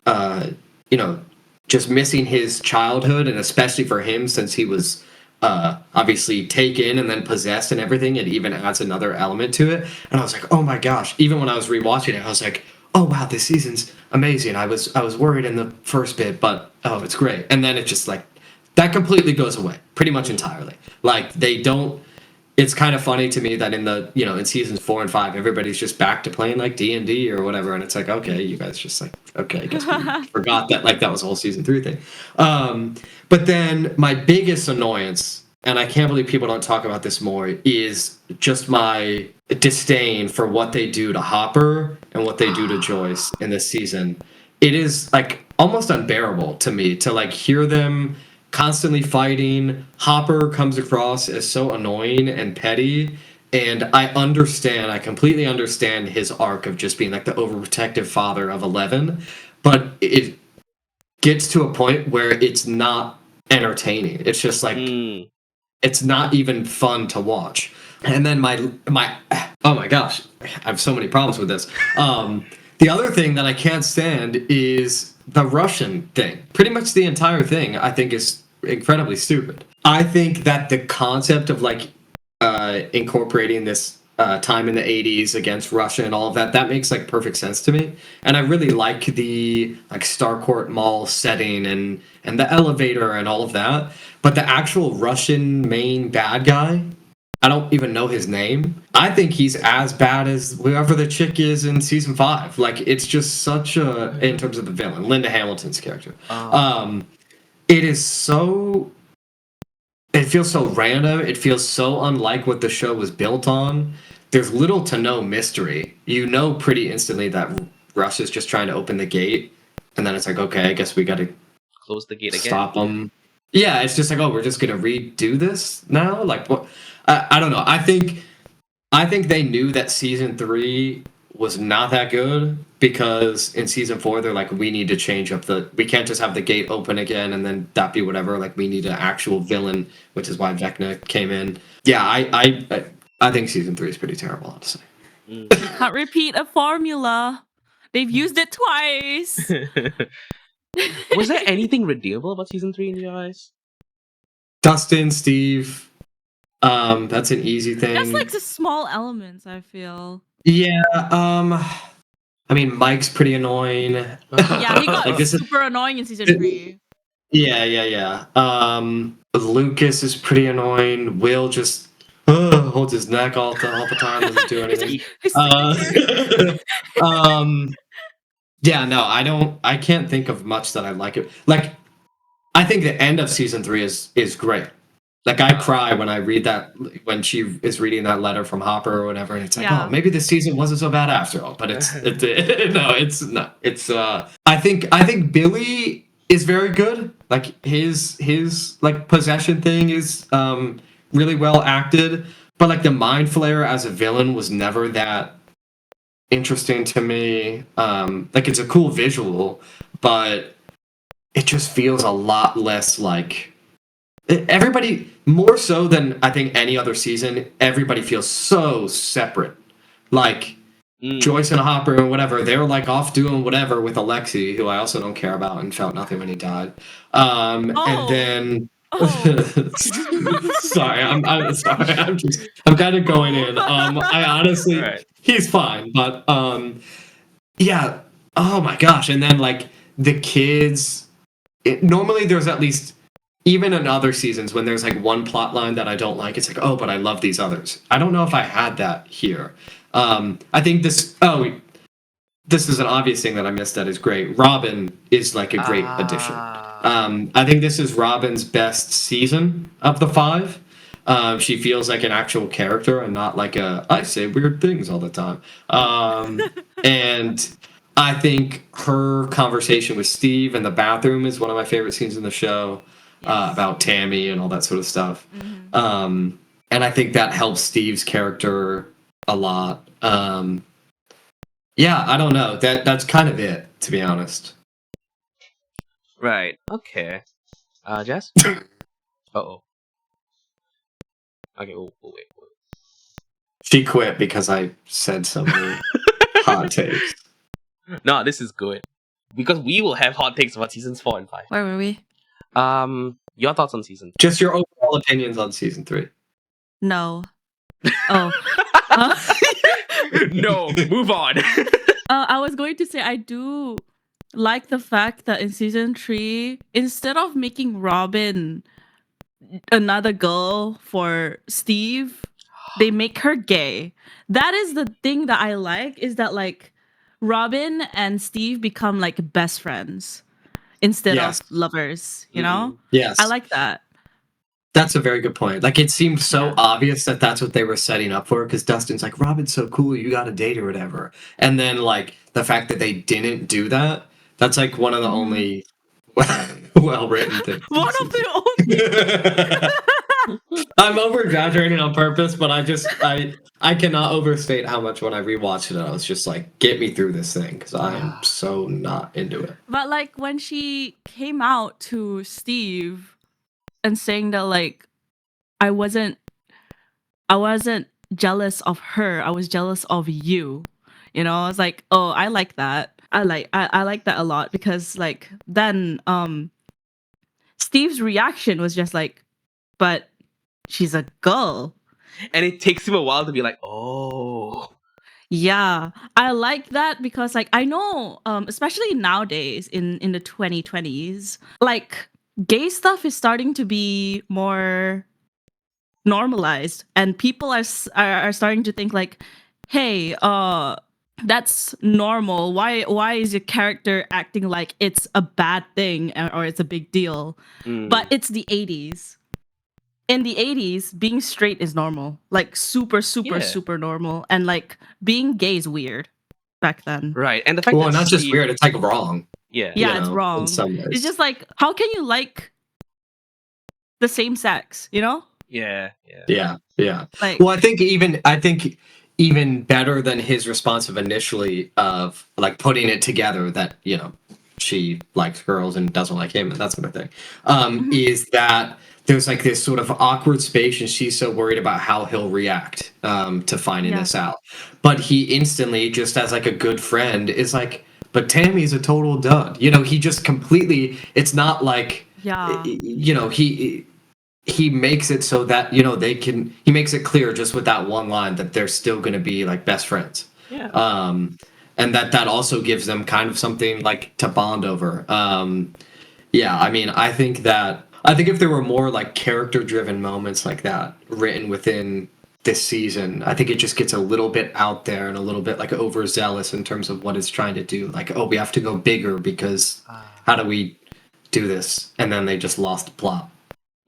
you know, just missing his childhood, and especially for him since he was obviously taken and then possessed and everything, it even adds another element to it. And I was like, oh my gosh! Even when I was rewatching it, I was like, oh wow, this season's amazing. I was worried in the first bit, but oh, it's great. And then it just like that completely goes away, pretty much entirely. Like they don't. It's kind of funny to me that in the in seasons 4 and 5, everybody's just back to playing like D&D or whatever, and it's like, okay, you guys just like, okay, I guess we forgot that like that was a whole season 3 thing. But then my biggest annoyance, and I can't believe people don't talk about this more, is just my disdain for what they do to Hopper and what they do to Joyce in this season. It is like almost unbearable to me to like hear them constantly fighting. Hopper comes across as so annoying and petty, and I completely understand his arc of just being like the overprotective father of 11, but it gets to a point where it's not entertaining. It's just like it's not even fun to watch. And then my oh my gosh, I have so many problems with this. The other thing that I can't stand is the Russian thing. Pretty much the entire thing I think is incredibly stupid. I think that the concept of like incorporating this time in the 80s against Russia and all of that makes like perfect sense to me. And I really like the like Starcourt Mall setting and the elevator and all of that. But the actual Russian main bad guy, I don't even know his name. I think he's as bad as whoever the chick is in season 5. Like it's just such a, in terms of the villain, Linda Hamilton's character. It is so, it feels so random. It feels so unlike what the show was built on. There's little to no mystery. You know pretty instantly that Russ is just trying to open the gate, and then it's like, okay, I guess we got to Close the gate again. Stop them. Yeah, it's just like, oh, we're just gonna redo this now. Like, what? I don't know. I think they knew that season 3 was not that good, because in season 4 they're like, we need to change up we can't just have the gate open again and then that be whatever. Like we need an actual villain, which is why Vecna came in. Yeah, I think season 3 is pretty terrible, honestly. Can't repeat a formula. They've used it twice. Was there anything redeemable about season 3 in your eyes? Dustin, Steve, that's an easy thing. That's like the small elements, I feel. Yeah, I mean, Mike's pretty annoying. Yeah, he got like, super annoying in season 3. Yeah. Lucas is pretty annoying. Will just holds his neck all the time, doesn't do anything. Yeah, no, I can't think of much that I like it. Like, I think the end of season 3 is great. Like I cry when I read that, when she is reading that letter from Hopper or whatever, and it's like, Yeah. oh, maybe this season wasn't so bad after all. But no, it's not. It's I think Billy is very good. Like his like possession thing is really well acted. But like the Mind Flayer as a villain was never that interesting to me. Like it's a cool visual, but it just feels a lot less like everybody, more so than I think any other season, everybody feels so separate. Like Joyce and Hopper and whatever, they're like off doing whatever with Alexei, who I also don't care about and felt nothing when he died. And then sorry, I'm sorry. I'm kind of going in. I honestly, Right. he's fine, but yeah. Oh my gosh! And then like the kids. Normally, there's at least, even in other seasons, when there's like one plot line that I don't like, it's like, oh, but I love these others. I don't know if I had that here. I think this. Oh, this is an obvious thing that I missed that is great. Robin is like a great addition. I think this is Robin's best season of the 5. She feels like an actual character and not like a I say weird things all the time. And I think her conversation with Steve in the bathroom is one of my favorite scenes in the show, about Tammy and all that sort of stuff. And I think that helps Steve's character a lot. Yeah, I don't know. That's kind of it, to be honest. Right. Okay. Jess? Uh-oh. Okay, wait. She quit because I said so many hot takes. No, this is good. Because we will have hot takes about seasons 4 and 5. Where were we? Your thoughts on season 3? Just your overall opinions on season 3. No. Oh. No, move on. I was going to say I do like the fact that in season 3, instead of making Robin another girl for Steve, they make her gay. That is the thing that I like, is that like Robin and Steve become like best friends instead Yes. of lovers, you know? Yes. I like that. That's a very good point. Like, it seemed so Yeah. obvious that that's what they were setting up for, because Dustin's like, Robin's so cool, you got a date or whatever. And then, like, the fact that they didn't do that, that's, like, one of the only well-written things. One of the only. I'm over-exaggerating on purpose, but I cannot overstate how much when I rewatched it, I was just like, get me through this thing, because I am so not into it. But, like, when she came out to Steve and saying that, like, I wasn't jealous of her, I was jealous of you. You know, I was like, oh, I like that. I like that a lot, because like then Steve's reaction was just like, but she's a girl. And it takes him a while to be like, oh. Yeah, I like that, because like I know, especially nowadays in the 2020s, like gay stuff is starting to be more normalized, and people are starting to think like, hey, that's normal. Why is your character acting like it's a bad thing or it's a big deal? But it's the 80s. In the 80s, being straight is normal, like super normal, and like being gay is weird back then. Right, and the fact Well, that not just Steve- weird, it's like wrong. Yeah, Yeah, it's in wrong. some ways. It's just like, how can you like the same sex, you know? yeah. Yeah. Like, Well, I think even better than his response of initially of like putting it together that, you know, she likes girls and doesn't like him and that sort of thing, is that there's like this sort of awkward space and she's so worried about how he'll react to finding this out. But he instantly, just as like a good friend, is like, but Tammy's a total dud. You know, he just completely, it's not like, you know, he makes it so that, you know, he makes it clear just with that one line that they're still going to be like best friends. Yeah. And that also gives them kind of something like to bond over. Yeah, I mean, I think if there were more like character driven moments like that written within this season, I think it just gets a little bit out there and a little bit like overzealous in terms of what it's trying to do. Like, oh, we have to go bigger because how do we do this? And then they just lost the plot.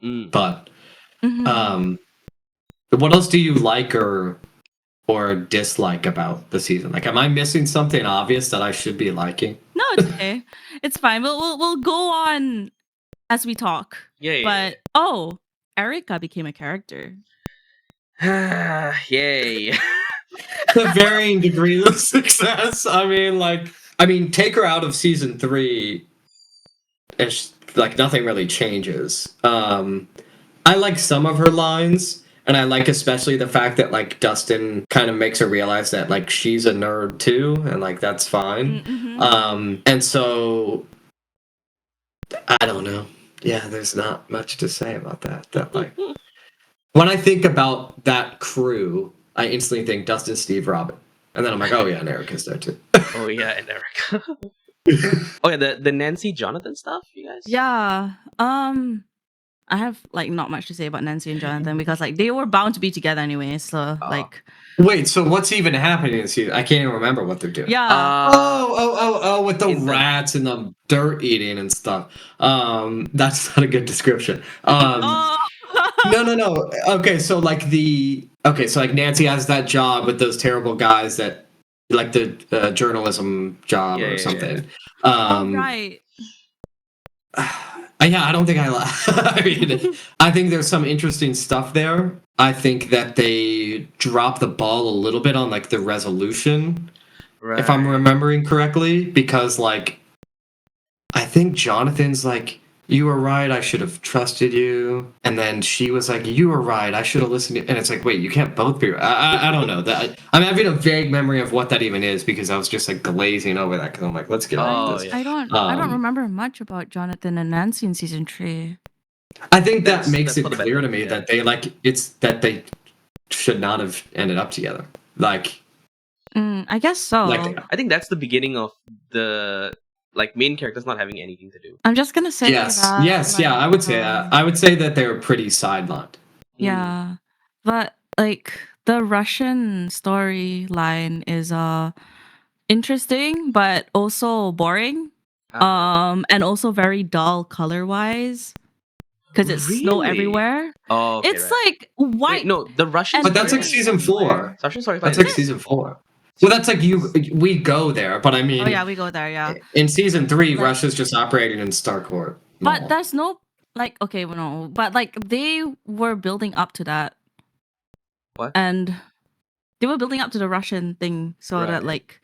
But Um, what else do you like or dislike about the season? Like, am I missing something obvious that I should be liking? No, it's okay. It's fine. We'll go on as we talk. Yeah. But oh, Erica became a character. Yay. To varying degrees of success. I mean, take her out of season 3, and like nothing really changes. I like some of her lines, and I like especially the fact that like Dustin kind of makes her realize that like she's a nerd too, and like that's fine. And so I don't know. Yeah, there's not much to say about that. That like when I think about that crew, I instantly think Dustin, Steve, Robin, and then I'm like, oh yeah, and Erica's there too. Oh yeah, and Eric. Oh yeah, the Nancy Jonathan stuff, you guys. Yeah. I have like not much to say about Nancy and Jonathan because like they were bound to be together anyway. So like, Wait, so what's even happening in season? I can't even remember what they're doing. yeah. With the rats and the dirt eating and stuff. That's not a good description. Oh. No. Okay, so like Nancy has that job with those terrible guys that like the journalism job or something. Right. Yeah, I don't think I mean, I think there's some interesting stuff there. I think that they drop the ball a little bit on like the resolution, if I'm remembering correctly, because like I think Jonathan's like, you were right, I should have trusted you, and then she was like, you were right, I should have listened to, and it's like, wait, you can't both be right. I don't know that. I'm having a vague memory of what that even is because I was just like glazing over that because I'm like, let's get on this. I don't remember much about Jonathan and Nancy in season 3. I think that makes it clear to me that they like that they should not have ended up together. Like, I guess so. Like, I think that's the beginning of the like main characters not having anything to do. I'm just gonna say yes, that, yeah, I would say that. I would say that they're pretty sidelined. Yeah, but like the Russian storyline is interesting, but also boring. And also very dull color wise. Because it's snow everywhere. Oh, okay, it's like white. Wait, no, the Russian. But that's like season 4. Sorry, that's like season 4. Well, that's like we go there, but I mean. Oh yeah, we go there. Yeah. In season 3, like, Russia's just operating in Starcourt. But there's no like no, but like they were building up to that. What? And they were building up to the Russian thing, so that like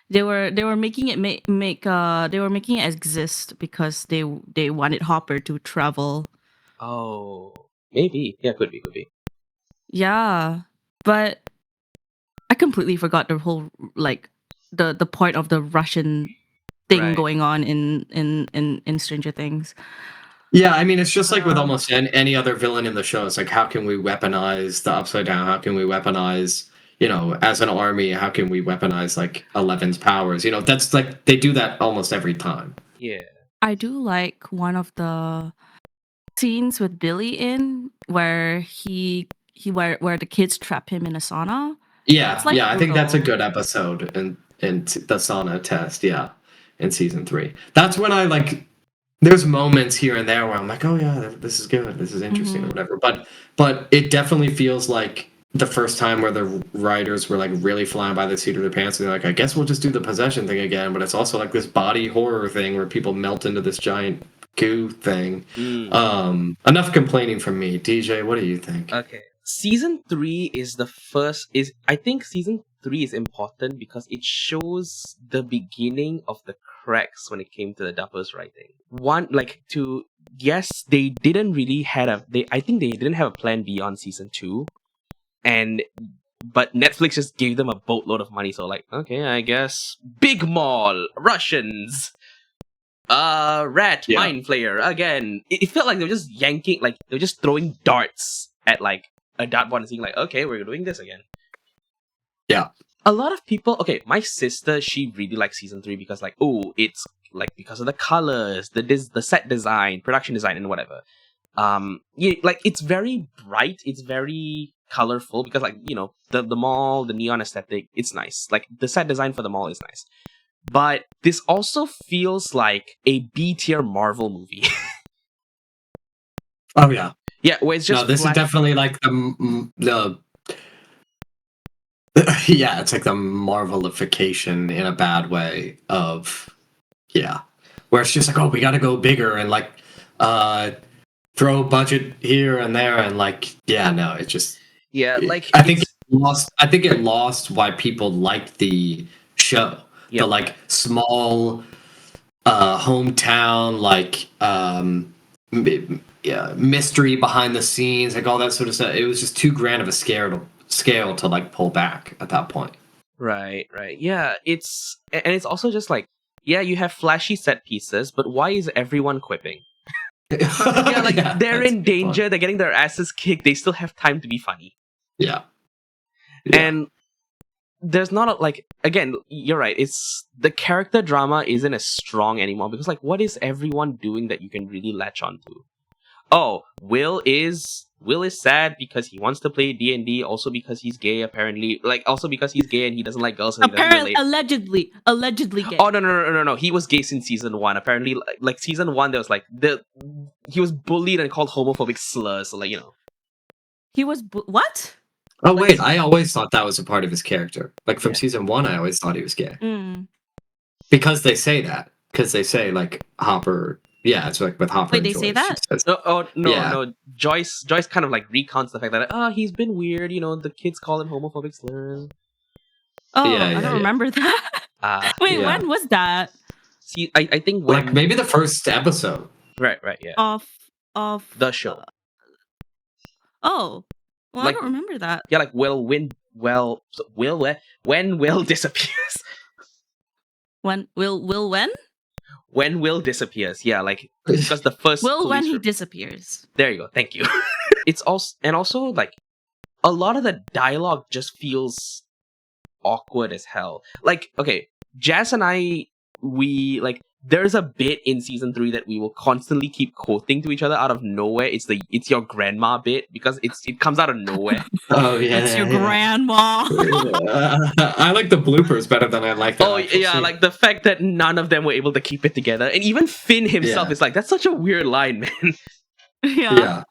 they were making it they were making it exist because they wanted Hopper to travel. Oh, maybe. Yeah, could be. Yeah, but I completely forgot the whole like the point of the Russian thing going on in Stranger Things. Yeah, I mean, it's just like with almost any other villain in the show. It's like, how can we weaponize the Upside Down? How can we weaponize, as an army, how can we weaponize like Eleven's powers? That's like they do that almost every time. Yeah, I do like one of the scenes with Billy in where where the kids trap him in a sauna. Yeah, like I think that's a good episode in the sauna test. Yeah, in season 3. That's when I like. There's moments here and there where I'm like, oh yeah, this is good, this is interesting, or whatever. But it definitely feels like the first time where the writers were like really flying by the seat of their pants, and they're like, I guess we'll just do the possession thing again. But it's also like this body horror thing where people melt into this giant goo thing. Enough complaining from me. DJ, what do you think? Okay, season 3 is the first. I think season 3 is important because it shows the beginning of the cracks when it came to the Duffers writing. One, like, yes, they didn't really I think they didn't have a plan B on season 2, but Netflix just gave them a boatload of money, so like, okay, I guess big mall, Russians, rat, mind flayer again. It felt like they were just yanking, like they were just throwing darts at like a dartboard and saying like, okay, we're doing this again. Yeah. A lot of people, okay, my sister, she really likes season 3 because like, oh, it's like because of the colors, the set design, production design, and whatever. Yeah, like it's very bright, it's very colorful because like, the mall, the neon aesthetic, it's nice. Like the set design for the mall is nice. But this also feels like a B-tier Marvel movie. Oh yeah. Yeah, where it's just No, this is flash. definitely like the yeah, it's like the Marvelification in a bad way of where it's just like, oh, we got to go bigger and like throw budget here and there and like no, it just Yeah, like I think it's I think it lost why people liked the show. The Yep. like small hometown like mystery behind the scenes, like all that sort of stuff. It was just too grand of a scale to like pull back at that point. right. Yeah, it's also just like, yeah, you have flashy set pieces, but why is everyone quipping? Yeah, like they're in danger, they're getting their asses kicked, they still have time to be funny. Yeah. And there's not like, again, you're right, it's the character drama isn't as strong anymore because like, what is everyone doing that you can really latch onto? Oh, Will is sad because he wants to play D&D, also because he's gay apparently, like also because he's gay and he doesn't like girls and he doesn't Apparently, relate. allegedly gay. Oh no! He was gay since season 1. Apparently, like season 1, there was like he was bullied and called homophobic slurs. So like He was what? Oh wait, I always thought that was a part of his character. Like from season 1, I always thought he was gay because they say that. Because they say like Hopper. Yeah, it's like with Hopper. Wait, they say that? Says, no. Joyce kind of like recounts the fact that he's been weird. The kids call him homophobic slurs. Oh, I don't remember that. Wait, when was that? See, I think when, like maybe the first episode. Right, yeah. Of the show. Oh, well, Like, I don't remember that. Yeah, like when Will disappears. When Will disappears, yeah, like because the first when he disappears. There you go. Thank you. It's also like a lot of the dialogue just feels awkward as hell. Like, okay, Jazz and I, we like, there's a bit in season 3 that we will constantly keep quoting to each other out of nowhere. It's your grandma bit because it comes out of nowhere. Oh yeah, it's your grandma. I like the bloopers better than I like that. Oh yeah, scene. like the fact that none of them were able to keep it together, and even Finn himself is like, that's such a weird line, man. Yeah.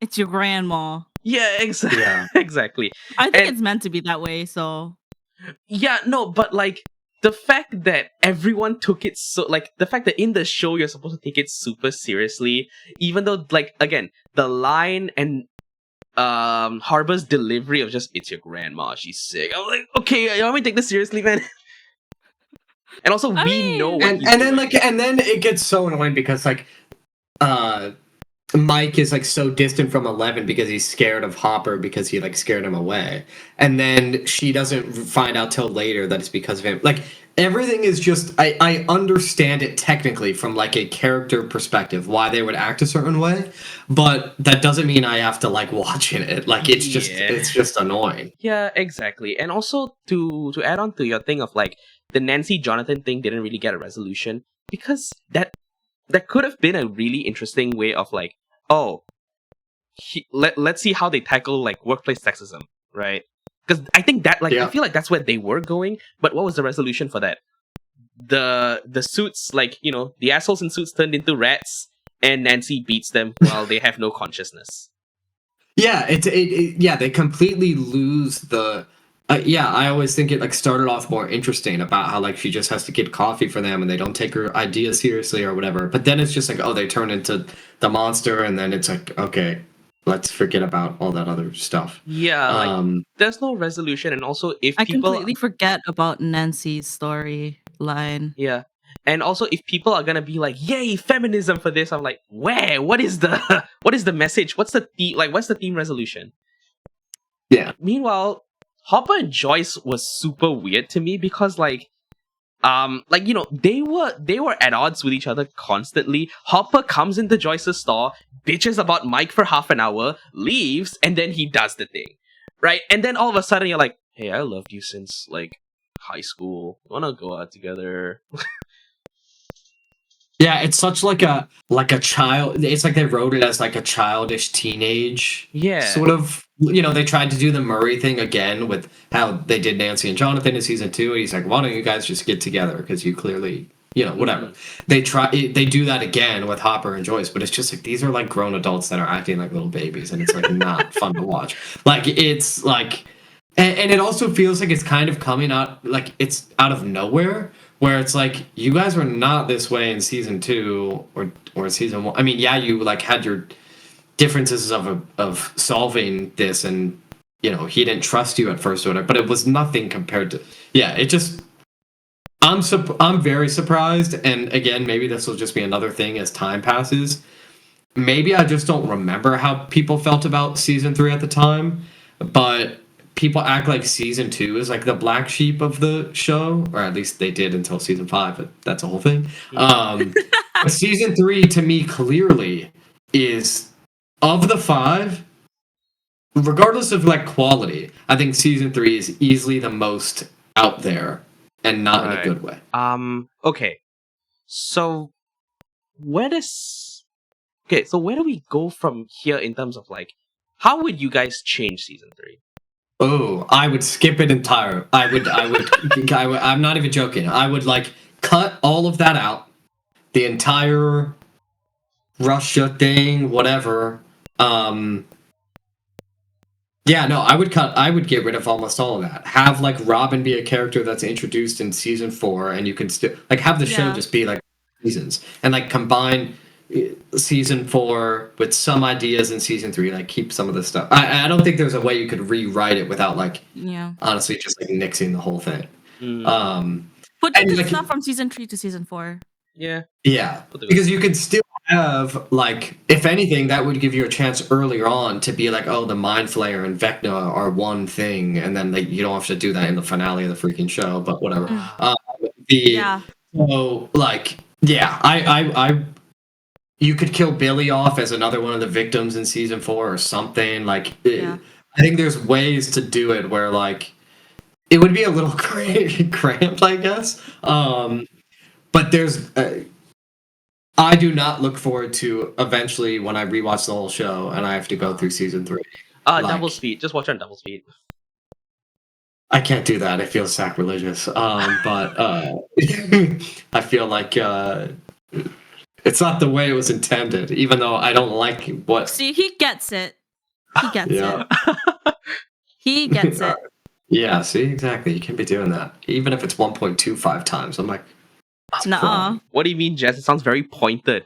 It's your grandma. Yeah, exactly. Yeah. Exactly. I think it's meant to be that way, so. Yeah, no, but like the fact that everyone took it so, like the fact that in the show you're supposed to take it super seriously, even though like again the line and Harbor's delivery of just, it's your grandma, she's sick. I'm like, okay, you want me to take this seriously, man? And also we know what and then like and then it gets so annoying because like Mike is like so distant from 11 because he's scared of Hopper because he like scared him away, and then she doesn't find out till later that it's because of him. Like everything is just I understand it technically from like a character perspective why they would act a certain way, but that doesn't mean I have to like watching it. Like it's just annoying. Yeah, exactly. And also to add on to your thing of like the Nancy Jonathan thing didn't really get a resolution because that could have been a really interesting way of like, let's see how they tackle like workplace sexism, right? Because I think that I feel like that's where they were going, but what was the resolution for that? The suits, like, the assholes in suits turned into rats and Nancy beats them while they have no consciousness. Yeah, they completely lose the I always think it like started off more interesting about how like she just has to get coffee for them and they don't take her ideas seriously or whatever. But then it's just like, they turn into the monster, and then it's like, okay, let's forget about all that other stuff. Yeah, there's no resolution, and also if I completely forget about Nancy's storyline. Yeah. And also if people are gonna be like, yay, feminism for this, I'm like, where? What is the message? What's the theme resolution? Yeah. Meanwhile, Hopper and Joyce was super weird to me because they were at odds with each other constantly. Hopper comes into Joyce's store, bitches about Mike for half an hour, leaves, and then he does the thing, right? And then all of a sudden you're like, hey, I loved you since like high school. Wanna go out together? Yeah, it's such like a child. It's like they wrote it as like a childish teenage sort of. They tried to do the Murray thing again with how they did Nancy and Jonathan in season 2, and he's like, why don't you guys just get together because you clearly whatever. They do that again with Hopper and Joyce, but it's just like these are like grown adults that are acting like little babies, and it's like not fun to watch. Like it's like, and it also feels like it's kind of coming out like it's out of nowhere, where it's like you guys were not this way in season 2 or season 1. I mean, yeah, you like had your differences of solving this, and he didn't trust you at first or whatever, but it was nothing compared to it just I'm very surprised, and again, maybe this will just be another thing as time passes. Maybe I just don't remember how people felt about season 3 at the time, but people act like season 2 is like the black sheep of the show, or at least they did until season 5, but that's a whole thing. But season 3 to me clearly is, of the 5, regardless of like quality, I think season 3 is easily the most out there, and not in a good way. Okay. So where do we go from here in terms of like how would you guys change season 3? Oh, I would skip it entire. I would I'm not even joking. I would like cut all of that out. The entire Russia thing, whatever. Yeah, no, I would get rid of almost all of that. Have like Robin be a character that's introduced in season 4, and you can still like have the show just be like seasons, and like combine season 4 with some ideas in season 3, like keep some of the stuff. I don't think there's a way you could rewrite it without like honestly just like nixing the whole thing. Put the good stuff from season 3 to season 4. Yeah, because you could still have like, if anything, that would give you a chance earlier on to be like, oh, the Mind Flayer and Vecna are one thing, and then like you don't have to do that in the finale of the freaking show, but whatever. So like I you could kill Billy off as another one of the victims in season 4 or something. Like I think there's ways to do it where like it would be a little cramped, I guess. But there's I do not look forward to eventually when I rewatch the whole show and I have to go through season 3. Double speed. Just watch on double speed. I can't do that. It feels sacrilegious. But I feel like it's not the way it was intended, even though I don't like what. See, he gets it. He gets it. He gets it. Yeah, see, exactly. You can't be doing that. Even if it's 1.25 times. I'm like, nuh-uh. What do you mean, Jess? It sounds very pointed.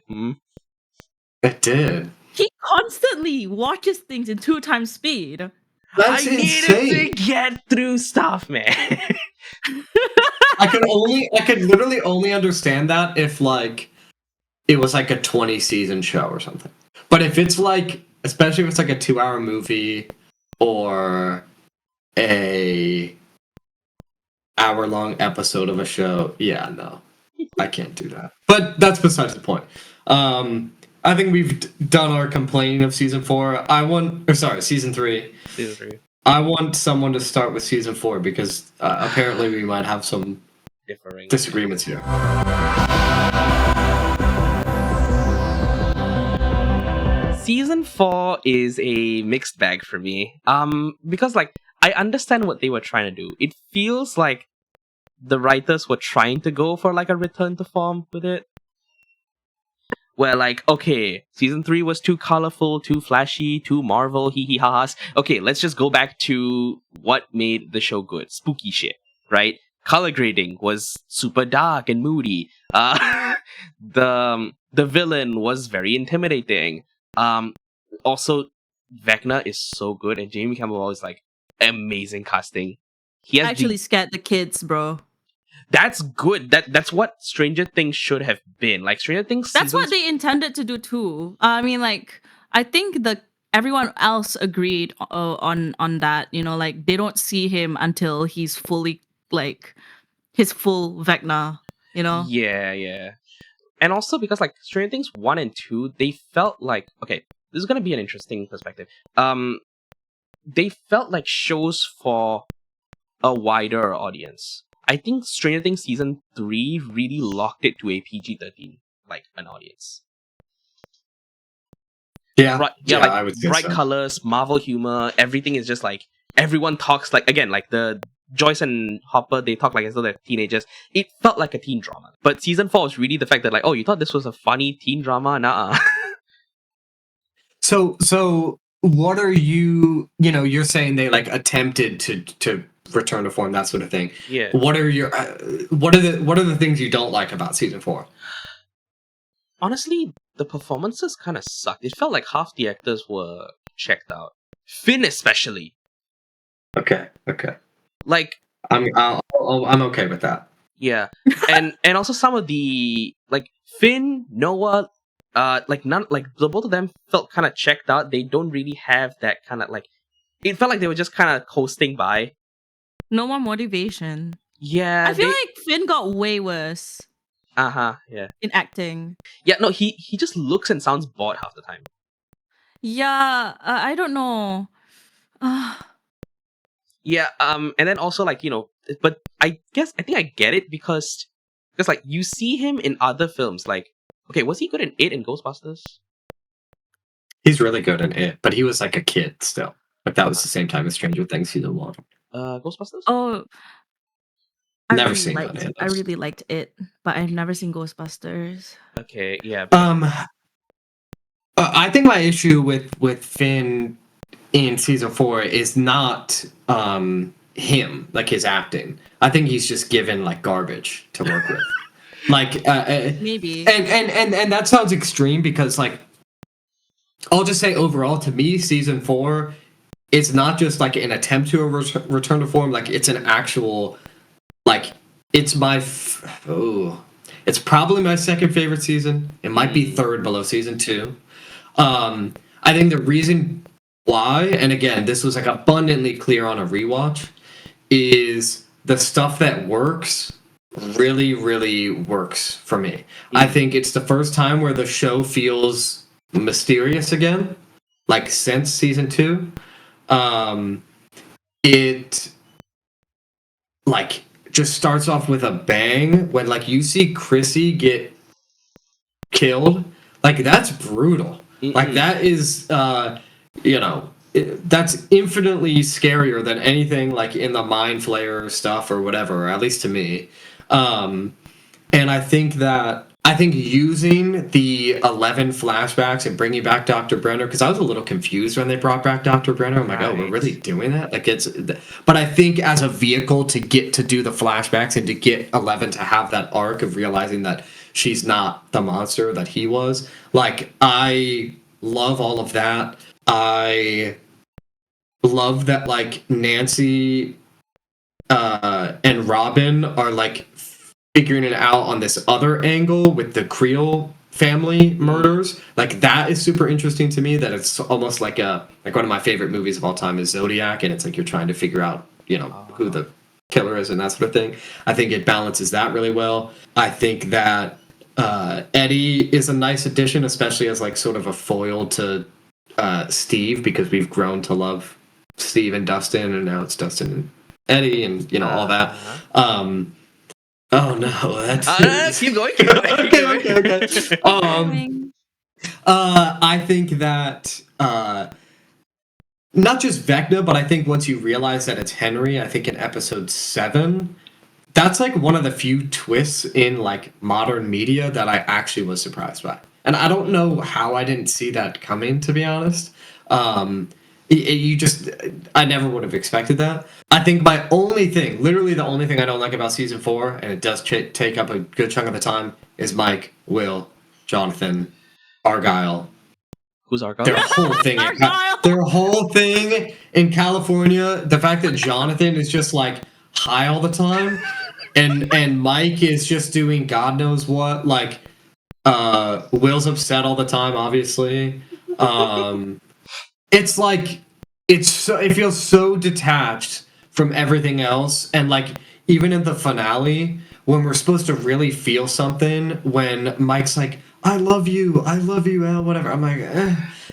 It did. He constantly watches things in 2 times speed. That's insane. Needed to get through stuff, man. I could literally only understand that if like it was like a 20 season show or something. But if it's like, especially if it's like a 2-hour movie or a hour-long episode of a show, no, I can't do that. But that's besides the point. I think we've done our complaining of season 4. Season 3. Season 3. I want someone to start with season 4 because apparently we might have some disagreements here. Season 4 is a mixed bag for me. Because like I understand what they were trying to do. It feels like the writers were trying to go for like a return to form with it. Where like, okay, season 3 was too colorful, too flashy, too Marvel, hee hee ha ha's. Okay, let's just go back to what made the show good. Spooky shit, right? Color grading was super dark and moody. The villain was very intimidating. Also, Vecna is so good, and Jamie Campbell is like amazing casting. He has actually scared the kids, bro. That's good. That's what Stranger Things should have been. Like Stranger Things. That's what they intended to do too. I mean, like I think everyone else agreed on that. You know, like they don't see him until he's fully like his full Vecna. You know. Yeah. And also because like Stranger Things 1 and 2, they felt like, okay, this is gonna be an interesting perspective. They felt like shows for a wider audience. I think Stranger Things season 3 really locked it to a PG-13 like an audience. Yeah, like I would say bright so. colors, Marvel humor, everything is just like everyone talks like again like the Joyce and Hopper, they talk like as though they're teenagers. It felt like a teen drama. But season 4 was really the fact that like, oh, you thought this was a funny teen drama? Nuh-uh. So what are you you're saying they like attempted to return to form, that sort of thing. Yeah. What are the things you don't like about season 4? Honestly, the performances kind of sucked. It felt like half the actors were checked out. Finn especially. Okay. Like, I'm okay with that. yeah. and also some of the like Finn, Noah, the both of them felt kind of checked out. They don't really have that kind of like, it felt like they were just kind of coasting by. No more motivation. Yeah. I feel like Finn got way worse Yeah. in acting. Yeah, no, he just looks and sounds bored half the time. Yeah, I don't know. Yeah, and then also like, but I think I get it because like you see him in other films. Like, okay, was he good in It and Ghostbusters? He's really good in It, but he was like a kid still. Like that was the same time as Stranger Things season 1. Ghostbusters? Oh, Never seen that. I really liked it, but I've never seen Ghostbusters. Okay, yeah. I think my issue with Finn in season 4 is not him, like his acting. I think he's just given like garbage to work with. Like maybe. And that sounds extreme because like I'll just say overall to me season 4, it's not just like an attempt to return to form, like it's an actual like it's it's probably my second favorite season. It might be third below season 2. I think the reason why, and again, this was like abundantly clear on a rewatch, is the stuff that works really, really works for me. I think it's the first time where the show feels mysterious again, like since season 2. It like just starts off with a bang when like you see Chrissy get killed. Like that's brutal. Like that is that's infinitely scarier than anything like in the Mind Flayer stuff or whatever, or at least to me. And I think using the 11 flashbacks and bringing back Dr. Brenner, because I was a little confused when they brought back Dr. Brenner. I'm like, oh, we're really doing that? Like but I think as a vehicle to get to do the flashbacks and to get 11 to have that arc of realizing that she's not the monster that he was, like I love all of that. I love that like Nancy and Robin are like figuring it out on this other angle with the Creel family murders. Like that is super interesting to me, that it's almost like one of my favorite movies of all time is Zodiac, and it's like you're trying to figure out who the killer is and that sort of thing. I think it balances that really well. I think that Eddie is a nice addition, especially as like sort of a foil to Steve, because we've grown to love Steve and Dustin, and now it's Dustin and Eddie, and all that. Oh no, that's keep going. Okay. I think that not just Vecna, but I think once you realize that it's Henry, I think in episode 7, that's like one of the few twists in like modern media that I actually was surprised by. And I don't know how I didn't see that coming, to be honest. I never would have expected that. I think my only thing, literally the only thing I don't like about season 4, and it does take up a good chunk of the time, is Mike, Will, Jonathan, Argyle. Who's Argyle? Their whole thing in California. The fact that Jonathan is just like high all the time, and Mike is just doing God knows what. Like, Will's upset all the time, obviously. It's like it feels so detached from everything else, and like even in the finale when we're supposed to really feel something, when Mike's like, I love you, Al, whatever. I'm like,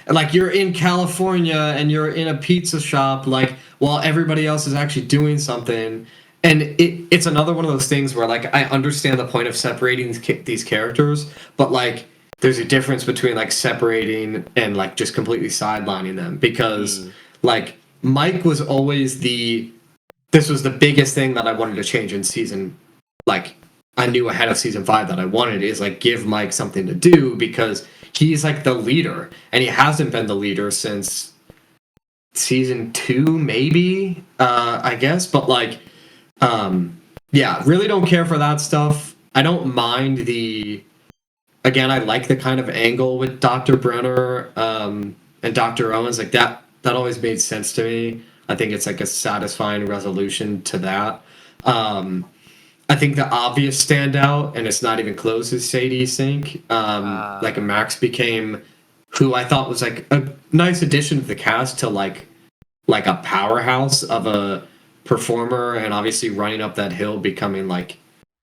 like you're in California and you're in a pizza shop, like while everybody else is actually doing something. And it's another one of those things where like I understand the point of separating these characters, but like there's a difference between like separating and like just completely sidelining them, because like Mike was always the this was the biggest thing that I wanted to change in season, like I knew ahead of season 5 that I wanted, is like give Mike something to do, because he's like the leader, and he hasn't been the leader since season 2 maybe, I guess. But like yeah, really don't care for that stuff. I don't mind again, I like the kind of angle with Dr. Brenner and Dr. Owens, like that always made sense to me. I think it's like a satisfying resolution to that. I think the obvious standout, and it's not even close, is Sadie Sink. Like Max became who I thought was like a nice addition to the cast, to like a powerhouse of a performer, and obviously running up that hill, becoming like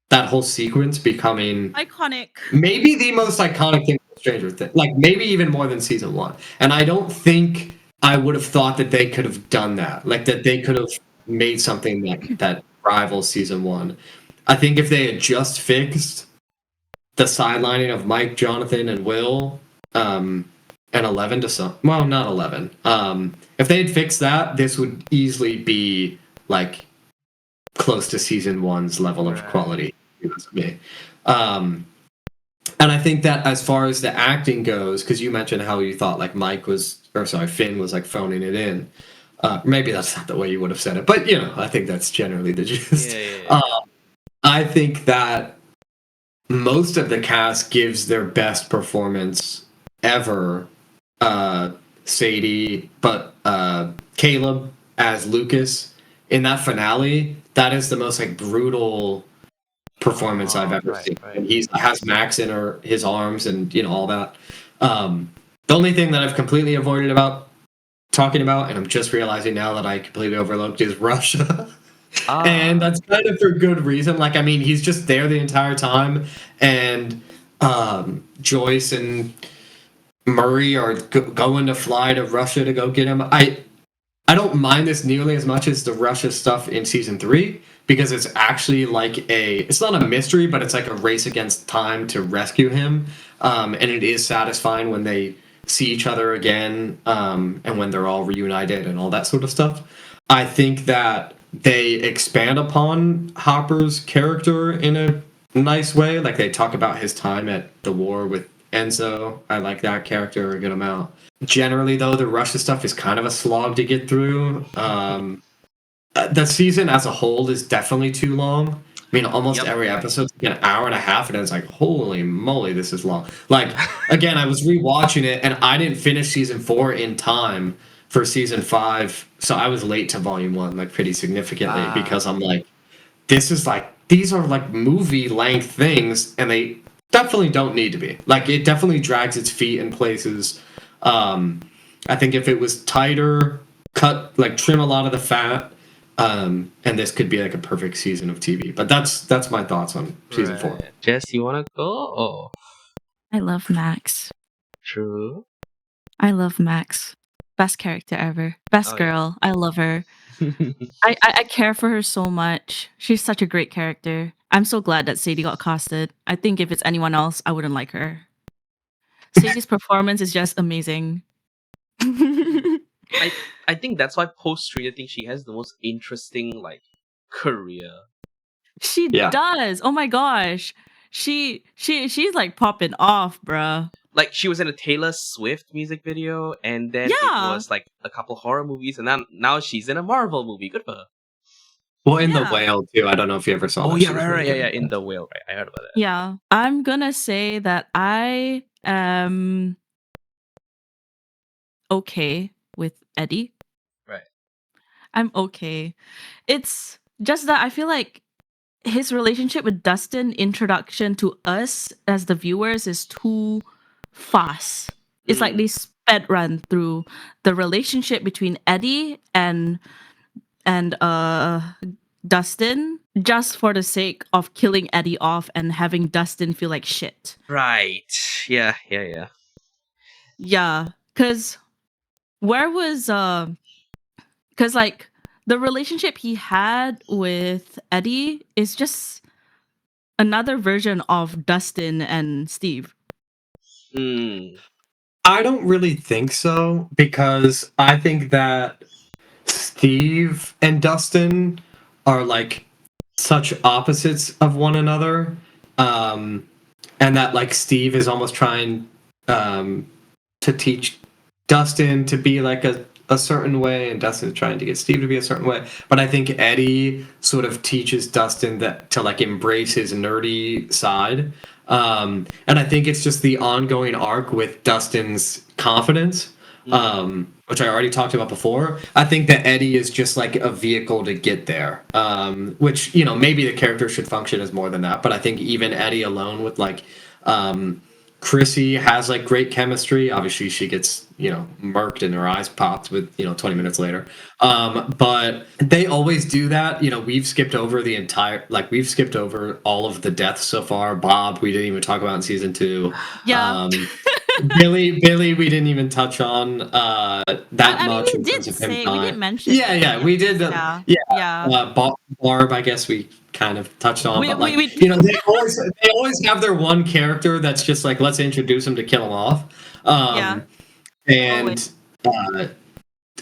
that whole sequence becoming Iconic. maybe the most iconic thing of Stranger Things, like maybe even more than season 1. And I don't think I would have thought that they could have done that, like that they could have made something that rivals season 1. I think if they had just fixed the sidelining of Mike, Jonathan, and Will, and 11 to some, well, not 11. If they had fixed that, this would easily be like close to season 1's level of quality. Me. And I think that as far as the acting goes, because you mentioned how you thought like Finn was like phoning it in. Maybe that's not the way you would have said it, but I think that's generally the gist. Yeah. I think that most of the cast gives their best performance ever. Sadie, but Caleb as Lucas in that finale, that is the most like brutal performance I've ever seen. Right. And he has Max in his arms, and all that. The only thing that I've completely avoided about talking about, and I'm just realizing now that I completely overlooked, is Russia. And that's kind of for good reason. Like, I mean, he's just there the entire time, and Joyce and Murray are going to fly to Russia to go get him. I don't mind this nearly as much as the Russia stuff in season 3, because it's actually like it's not a mystery, but it's like a race against time to rescue him. And it is satisfying when they see each other again, and when they're all reunited and all that sort of stuff. I think that they expand upon Hopper's character in a nice way. Like, they talk about his time at the war with Enzo. I like that character a good amount. Generally, though, the Russia stuff is kind of a slog to get through. The season as a whole is definitely too long. I mean, almost every episode's like an hour and a half, and it's like, holy moly, this is long. Like, again, I was rewatching it, and I didn't finish season 4 in time for season 5, so I was late to volume 1, like, pretty significantly, because I'm like, these are like movie length things, and they definitely don't need to be. Like, it definitely drags its feet in places. I think if it was tighter, trim a lot of the fat, and this could be like a perfect season of TV. But that's my thoughts on season 4. Jess, you wanna go? Oh, I love Max. true. I love Max. Best character ever. Best girl. I love her. I care for her so much. She's such a great character. I'm so glad that Sadie got casted. I think if it's anyone else, I wouldn't like her. Sadie's performance is just amazing. I think that's why post Stranger Things she has the most interesting like career. She does. Oh my gosh. She's like popping off, bruh. Like, she was in a Taylor Swift music video, and then it was like a couple horror movies, and now she's in a Marvel movie. Good for her. Well, in The Whale too. I don't know if you ever saw that. Oh yeah, right. Yeah, in The Whale, right. I heard about that. Yeah. I'm gonna say that I am okay with Eddie. Right. I'm okay. It's just that I feel like his relationship with Dustin, introduction to us as the viewers, is too fast. It's like they sped run through the relationship between Eddie and Dustin, just for the sake of killing Eddie off and having Dustin feel like shit. Right. Yeah. Yeah, cuz where was cuz like the relationship he had with Eddie is just another version of Dustin and Steve. I don't really think so, because I think that Steve and Dustin are like such opposites of one another, and that like Steve is almost trying to teach Dustin to be like a certain way, and Dustin's trying to get Steve to be a certain way. But I think Eddie sort of teaches Dustin that to like embrace his nerdy side. And I think it's just the ongoing arc with Dustin's confidence, which I already talked about before. I think that Eddie is just like a vehicle to get there, which, you know, maybe the character should function as more than that. But I think even Eddie alone with like Chrissy has like great chemistry. Obviously, she gets, you know, murked and her eyes popped with, you know, 20 minutes later. But they always do that. You know, we've skipped over we've skipped over all of the deaths so far. Bob, we didn't even talk about in season 2. Yeah. Billy, we didn't even touch on that I mean, much we in did terms of him say, we dying. did mention. Yeah, we did. Yeah. Barb, I guess we kind of touched on, but like, we you know, they always have their one character that's just like, let's introduce him to kill him off. Yeah. And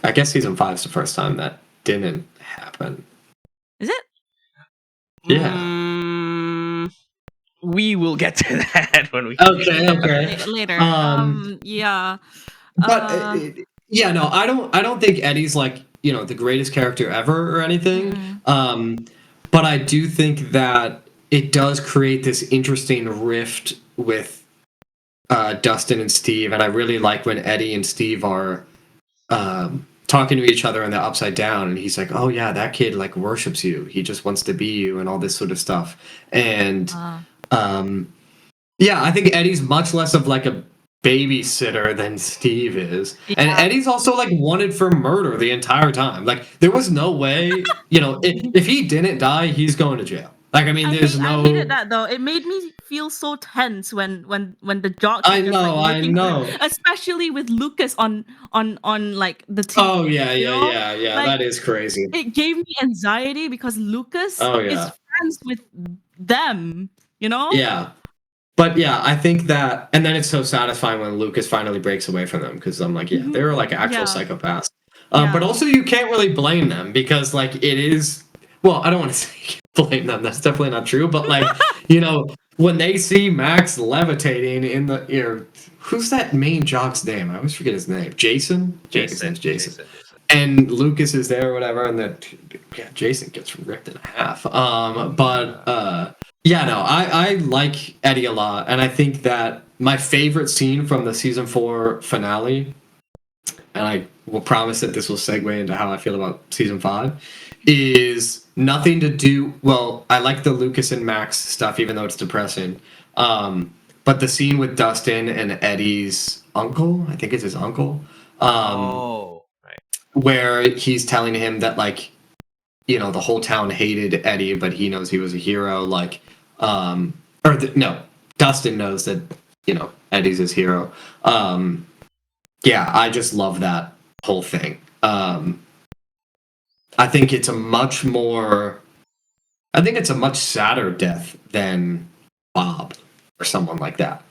I guess season 5 is the first time that didn't happen. Is it? Yeah. We will get to that when we Okay. Later. Yeah. But yeah, no, I don't think Eddie's like, you know, the greatest character ever or anything. But I do think that it does create this interesting rift with Dustin and Steve, and I really like when Eddie and Steve are talking to each other in the Upside Down, and he's like, "Oh yeah, that kid like worships you. He just wants to be you," and all this sort of stuff. And yeah, I think Eddie's much less of like a babysitter than Steve is. And Eddie's also like wanted for murder the entire time. Like there was no way, you know, if he didn't die, he's going to jail. Like I mean, I hated that though. It made me feel so tense when the jocks. I know. Especially with Lucas on like the team. Oh yeah. Like, that is crazy. It gave me anxiety because Lucas is friends with them. You know. Yeah. But yeah, I think that, and then it's so satisfying when Lucas finally breaks away from them, because I'm like, yeah, they were like actual psychopaths. But also you can't really blame them, because like it is, well, I don't want to say blame them, that's definitely not true, but like, you know, when they see Max levitating in the, you know, who's that main jock's name? I always forget his name. Jason. And Lucas is there or whatever, and then Jason gets ripped in half. Yeah, no, I like Eddie a lot, and I think that my favorite scene from the season 4 finale, and I will promise that this will segue into how I feel about season 5, is nothing to do. Well, I like the Lucas and Max stuff, even though it's depressing. But the scene with Dustin and Eddie's uncle, I think it's his uncle, where he's telling him that like, you know, the whole town hated Eddie, but he knows he was a hero. Like, Dustin knows that, you know, Eddie's his hero. Yeah, I just love that whole thing. I think it's a much sadder death than Bob or someone like that.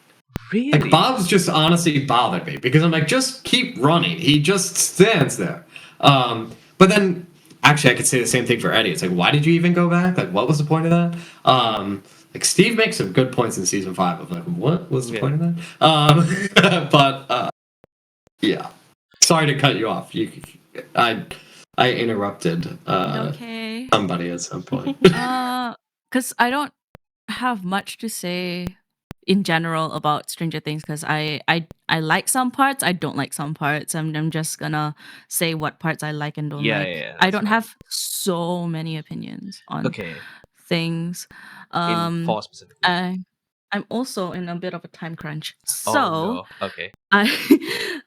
Really? Like Bob's just honestly bothered me, because I'm like, just keep running. He just stands there. But then actually, I could say the same thing for Eddie. It's like, why did you even go back? Like, what was the point of that? Like, Steve makes some good points in season 5 of like, what was the point of that? But yeah, sorry to cut you off. I interrupted somebody at some point. Because I don't have much to say in general about Stranger Things, because I like some parts, I don't like some parts. I'm just gonna say what parts I like and don't like. I don't have so many opinions on things. In 4 specifically. I'm also in a bit of a time crunch, so okay. I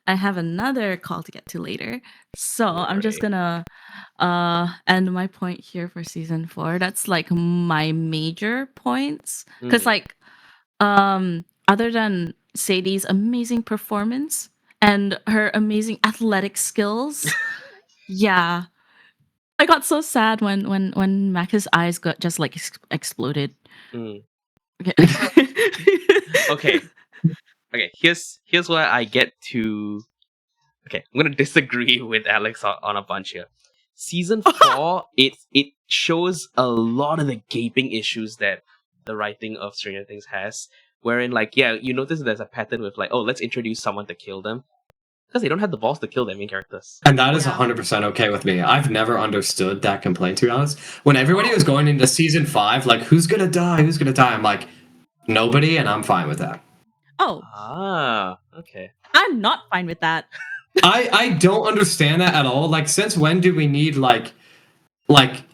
have another call to get to later. So I'm just gonna end my point here for season 4. That's like my major points, because like other than Sadie's amazing performance and her amazing athletic skills, yeah, I got so sad when Max's eyes got just like exploded. Okay. Here's where I get to. Okay, I'm gonna disagree with Alex on a bunch here. season 4, it shows a lot of the gaping issues that the writing of Stranger Things has. Wherein, like, yeah, you notice there's a pattern with, like, oh, let's introduce someone to kill them. Because they don't have the balls to kill their main characters. And that is Yeah. 100% okay with me. I've never understood that complaint, to be honest. When everybody was going into season 5, like, who's gonna die? Who's gonna die? I'm like, nobody, and I'm fine with that. Oh, Ah, okay. I'm not fine with that. I don't understand that at all. Like, since when do we need, like,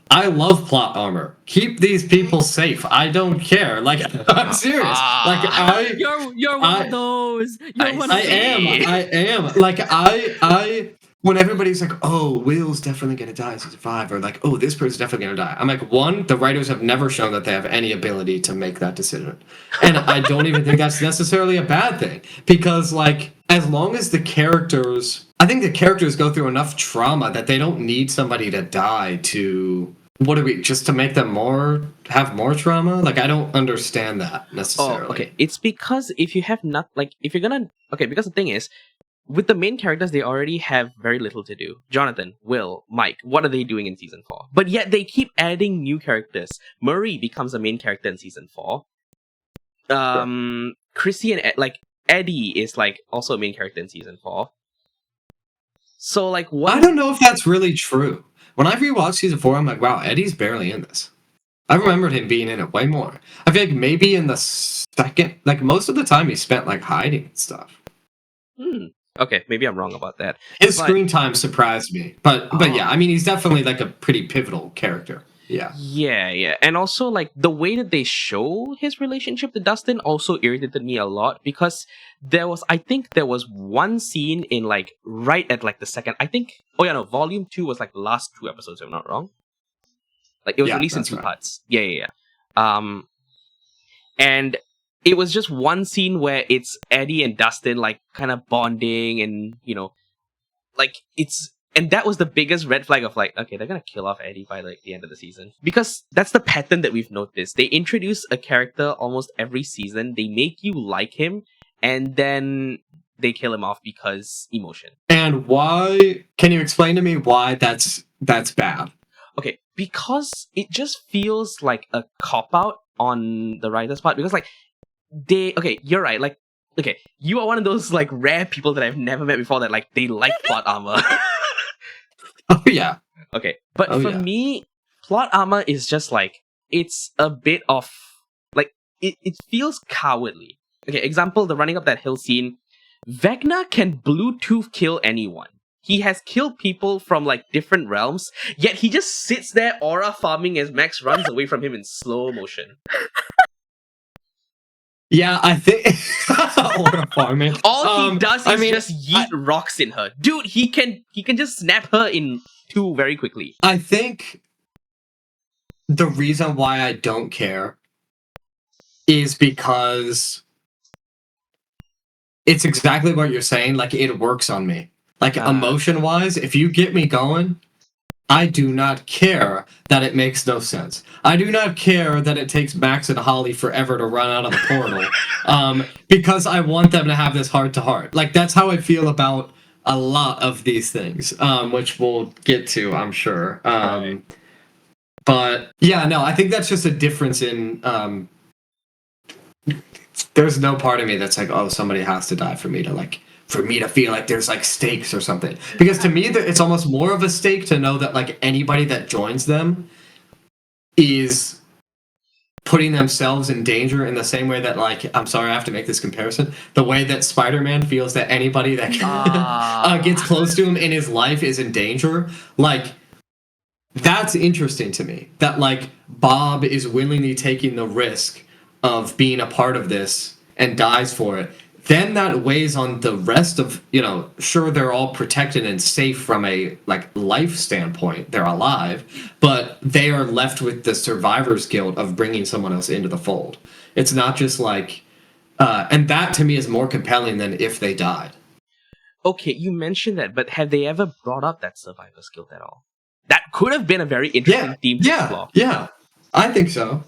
I love plot armor. Keep these people safe. I don't care. Like, I'm serious. Like, You're one of those. You're one of I those. am. Like, when everybody's like, oh, Will's definitely gonna die in season 5, or like, oh, this person's definitely gonna die. I'm like, one, the writers have never shown that they have any ability to make that decision. And I don't even think that's necessarily a bad thing. Because, like, as long as I think the characters go through enough trauma that they don't need somebody to die to just to make them have more trauma? Like, I don't understand that necessarily. Oh, okay. It's because if you have not, like, if you're gonna, okay, because the thing is, with the main characters, they already have very little to do. Jonathan, Will, Mike, what are they doing in season 4? But yet they keep adding new characters. Murray becomes a main character in season 4. Chrissy and, like, Eddie is, like, also a main character in season 4. So, like, what? I don't know if that's really true. When I rewatched season 4, I'm like, wow, Eddie's barely in this. I remembered him being in it way more. I feel like maybe in the second, like, most of the time he spent, like, hiding and stuff. Okay, maybe I'm wrong about that. His screen time surprised me. But yeah, I mean, he's definitely, like, a pretty pivotal character. Yeah. Yeah. And also, like, the way that they show his relationship to Dustin also irritated me a lot, because I think there was one scene in, like, right at, like, the second, volume 2 was, like, the last 2 episodes, if I'm not wrong. Like, it was released in 2 parts. Yeah. And it was just one scene where it's Eddie and Dustin, like, kind of bonding, and, you know, like, and that was the biggest red flag of, like, okay, they're gonna kill off Eddie by, like, the end of the season. Because that's the pattern that we've noticed. They introduce a character almost every season, they make you like him, and then they kill him off because emotion. And why? Can you explain to me why that's bad? Okay, because it just feels like a cop-out on the writer's part, because, like, you're right, like, okay, you are one of those, like, rare people that I've never met before that, like, they like plot armor. Oh, yeah. Okay, but for me, plot armor is just, like, it's a bit of, like, it feels cowardly. Okay, example, the running up that hill scene, Vecna can Bluetooth kill anyone. He has killed people from, like, different realms, yet he just sits there aura farming as Max runs away from him in slow motion. Yeah, I think aura farming. All he does is just yeet rocks in her. Dude, he can just snap her in 2 very quickly. I think the reason why I don't care is because it's exactly what you're saying. Like, it works on me. Like, emotion-wise, if you get me going, I do not care that it makes no sense. I do not care that it takes Max and Holly forever to run out of the portal, because I want them to have this heart-to-heart. Like, that's how I feel about a lot of these things, which we'll get to, I'm sure. Right. But, yeah, no, I think that's just a difference in... there's no part of me that's like, oh, somebody has to die for me to feel like there's, like, stakes or something. Because to me, it's almost more of a stake to know that, like, anybody that joins them is putting themselves in danger in the same way that, like, I'm sorry I have to make this comparison, the way that Spider-Man feels that anybody that gets close to him in his life is in danger. Like, that's interesting to me. That, like, Bob is willingly taking the risk of being a part of this and dies for it. Then that weighs on the rest of, you know, sure, they're all protected and safe from a, like, life standpoint. They're alive, but they are left with the survivor's guilt of bringing someone else into the fold. It's not just like, and that to me is more compelling than if they died. Okay, you mentioned that, but have they ever brought up that survivor's guilt at all? That could have been a very interesting theme to explore. Yeah, I think so.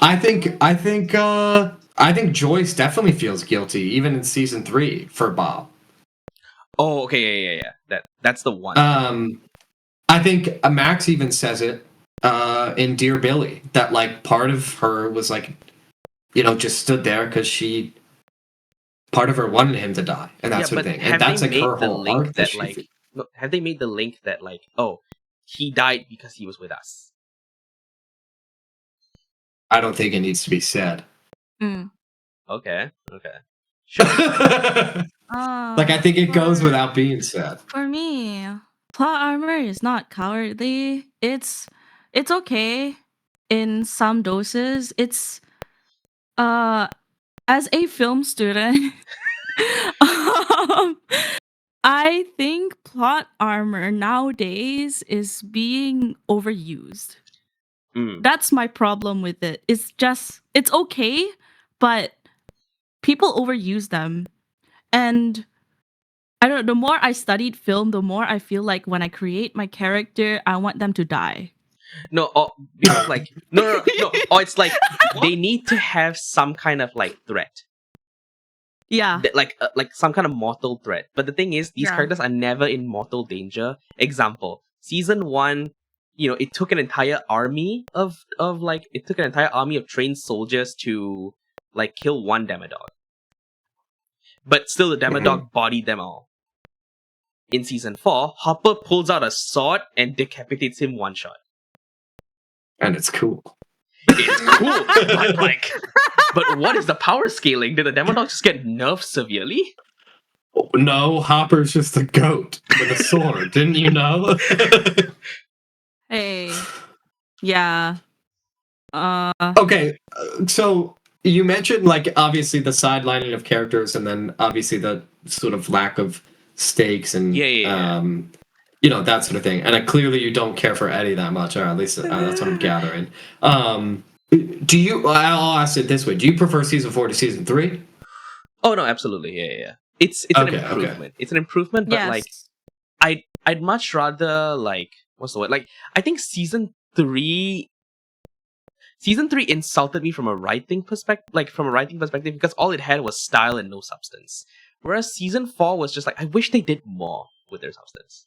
I think Joyce definitely feels guilty, even in season 3, for Bob. Oh, okay, yeah. That's the one. I think Max even says it in Dear Billy that like part of her was like, just stood there because part of her wanted him to die and that Yeah, sort of but thing, and have they that's like made her the whole link arc that that she. like no, have they made the link that like, oh, he died because he was with us? I don't think it needs to be said. Mm. Okay. Sure. Like I think it goes For- without being said. For me, plot armor is not cowardly. It's okay in some doses. It's as a film student, um, I think plot armor nowadays is being overused. Mm. That's my problem with it. It's okay, but people overuse them. And I don't know, the more I studied film, the more I feel like when I create my character, I want them to die. No, because like no. Or it's like they need to have some kind of like threat. Yeah. Like some kind of mortal threat. But the thing is, these Yeah. characters are never in mortal danger. Example, season 1, it took an entire army of trained soldiers to like kill one Demodog. But still the Demodog bodied them all. In season 4, Hopper pulls out a sword and decapitates him one shot. And it's cool. It's cool, but what is the power scaling? Did the Demodog just get nerfed severely? No, Hopper's just a goat with a sword. Didn't you know? Hey. Yeah. Okay, so you mentioned like obviously the sidelining of characters, and then obviously the sort of lack of stakes and Yeah. that sort of thing. And clearly you don't care for Eddie that much, or at least that's what I'm gathering. Do you? I'll ask it this way: do you prefer season 4 to season 3? Oh no, absolutely. Yeah. It's an improvement. Okay. It's an improvement, but Yes. like I'd much rather like what's the word? Like I think season 3 insulted me from a writing perspective, because all it had was style and no substance. Whereas season 4 was just like I wish they did more with their substance.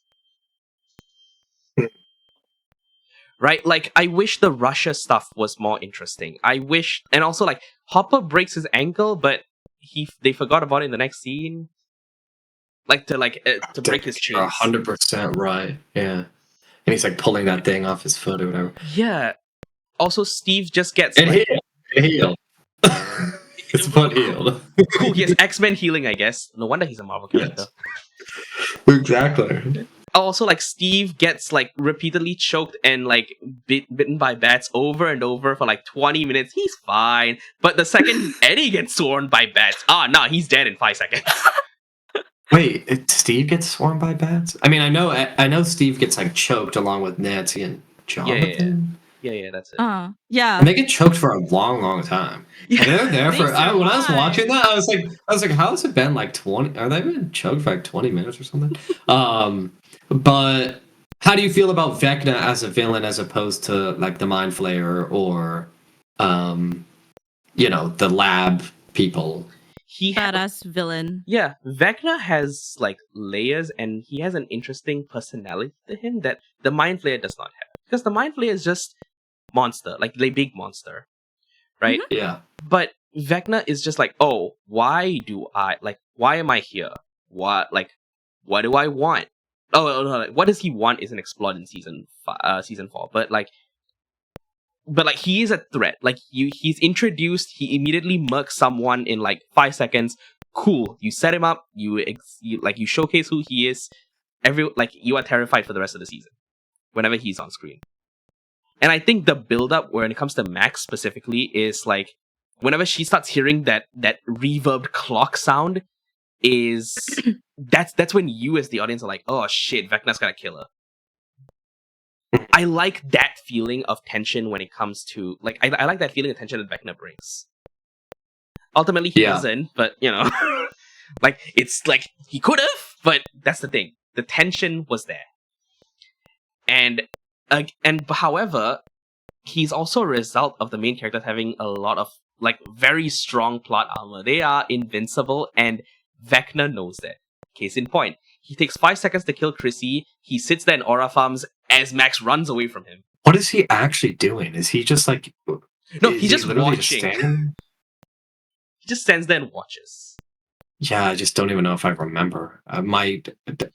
Right? Like I wish the Russia stuff was more interesting. And also like Hopper breaks his ankle, but they forgot about it in the next scene. Like to break his You're chains. 100% right. Yeah, and he's like pulling that thing off his foot or whatever. Yeah. Also, Steve just gets It healed. His foot healed. Cool. He has X-Men healing, I guess. No wonder he's a Marvel character. Yes. Exactly. Also, like Steve gets like repeatedly choked and like bitten by bats over and over for like 20 minutes. He's fine. But the second Eddie gets swarmed by bats, he's dead in 5 seconds. Wait, Steve gets swarmed by bats? I mean, I know Steve gets like choked along with Nancy and Jonathan. Yeah, that's it. Yeah. And they get choked for a long, long time. Yeah. They're there for. They When I was survive. watching that, I was like, how has it been like 20? Are they been choked for like 20 minutes or something? But how do you feel about Vecna as a villain as opposed to like the Mind Flayer or, the lab people? Badass villain. Yeah, Vecna has like layers, and he has an interesting personality to him that the Mind Flayer does not have. Because the Mind Flayer is just monster, like the big monster, right? Mm-hmm. Yeah. But Vecna is just like, oh, why am I here? What do I want? Oh, no, what does he want isn't explored in season 4. But he is a threat. Like he's introduced, he immediately murks someone in like 5 seconds. Cool, you set him up, you showcase who he is. You are terrified for the rest of the season whenever he's on screen. And I think the build-up when it comes to Max specifically is like whenever she starts hearing that reverbed clock sound is that's when you as the audience are like, oh shit, Vecna's gonna kill her. I like that feeling of tension when it comes to like I like that feeling of tension that Vecna brings. Ultimately he doesn't, but like it's like he could have, but that's the thing. The tension was there. And however, he's also a result of the main characters having a lot of like very strong plot armor. They are invincible, and Vecna knows that. Case in point, he takes 5 seconds to kill Chrissy. He sits there in Aura Farms as Max runs away from him. What is he actually doing? Is he just like? No, is he's he just literally watching. standing? He just stands there and watches. Yeah, I just don't even know if I remember. My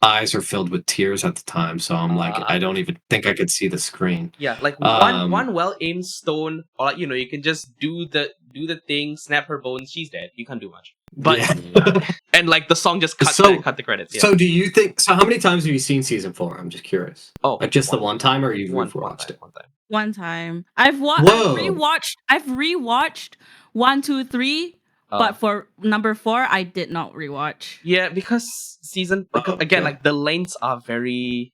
eyes are filled with tears at the time, so I'm like, I don't even think I could see the screen. Yeah, like Um, one well aimed stone, or like, you can just do the thing, snap her bones, she's dead. You can't do much. But yeah. and like the song just cuts So- and cut the credits. Yeah. So do you think? So how many times have you seen season 4? I'm just curious. Oh, Like just the one time, or you've watched it? One time. One time. I've Whoa. rewatched 1, 2, 3, but for number 4, I did not rewatch. Yeah, because again, like the lengths are very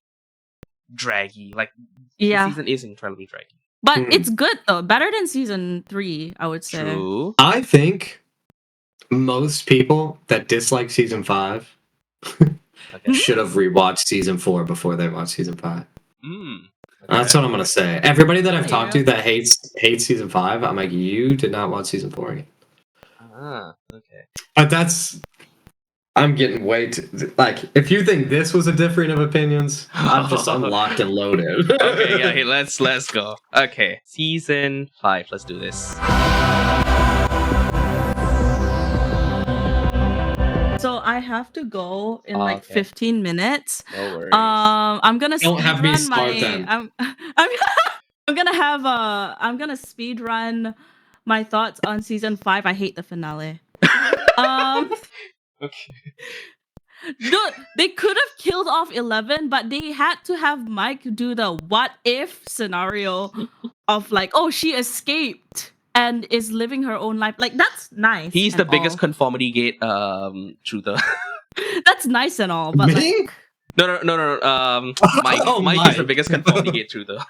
draggy. Like the season is incredibly draggy. But it's good though. Better than season 3, I would say. True. I think most people that dislike season 5 should have rewatched season 4 before they watched season 5. That's what I'm gonna say. Everybody that I've talked to that hates season 5, I'm like, you did not watch season 4 again. Okay. But I'm getting way too, like, if you think this was a differing of opinions, I'm locked and loaded. Okay, yeah, hey, let's go. Okay, season 5, let's do this. So I have to go in 15 minutes. No worries. I'm gonna Don't have me speedrun start then. I'm gonna speed run my thoughts on season 5. I hate the finale. Okay. Dude, they could have killed off 11, but they had to have Mike do the what if scenario of like, oh, she escaped and is living her own life. Like, that's nice. He's the biggest all. conformity gate truther. That's nice and all, but Me? like, No. Mike. Oh, Mike is the Mike. biggest conformity gate truther.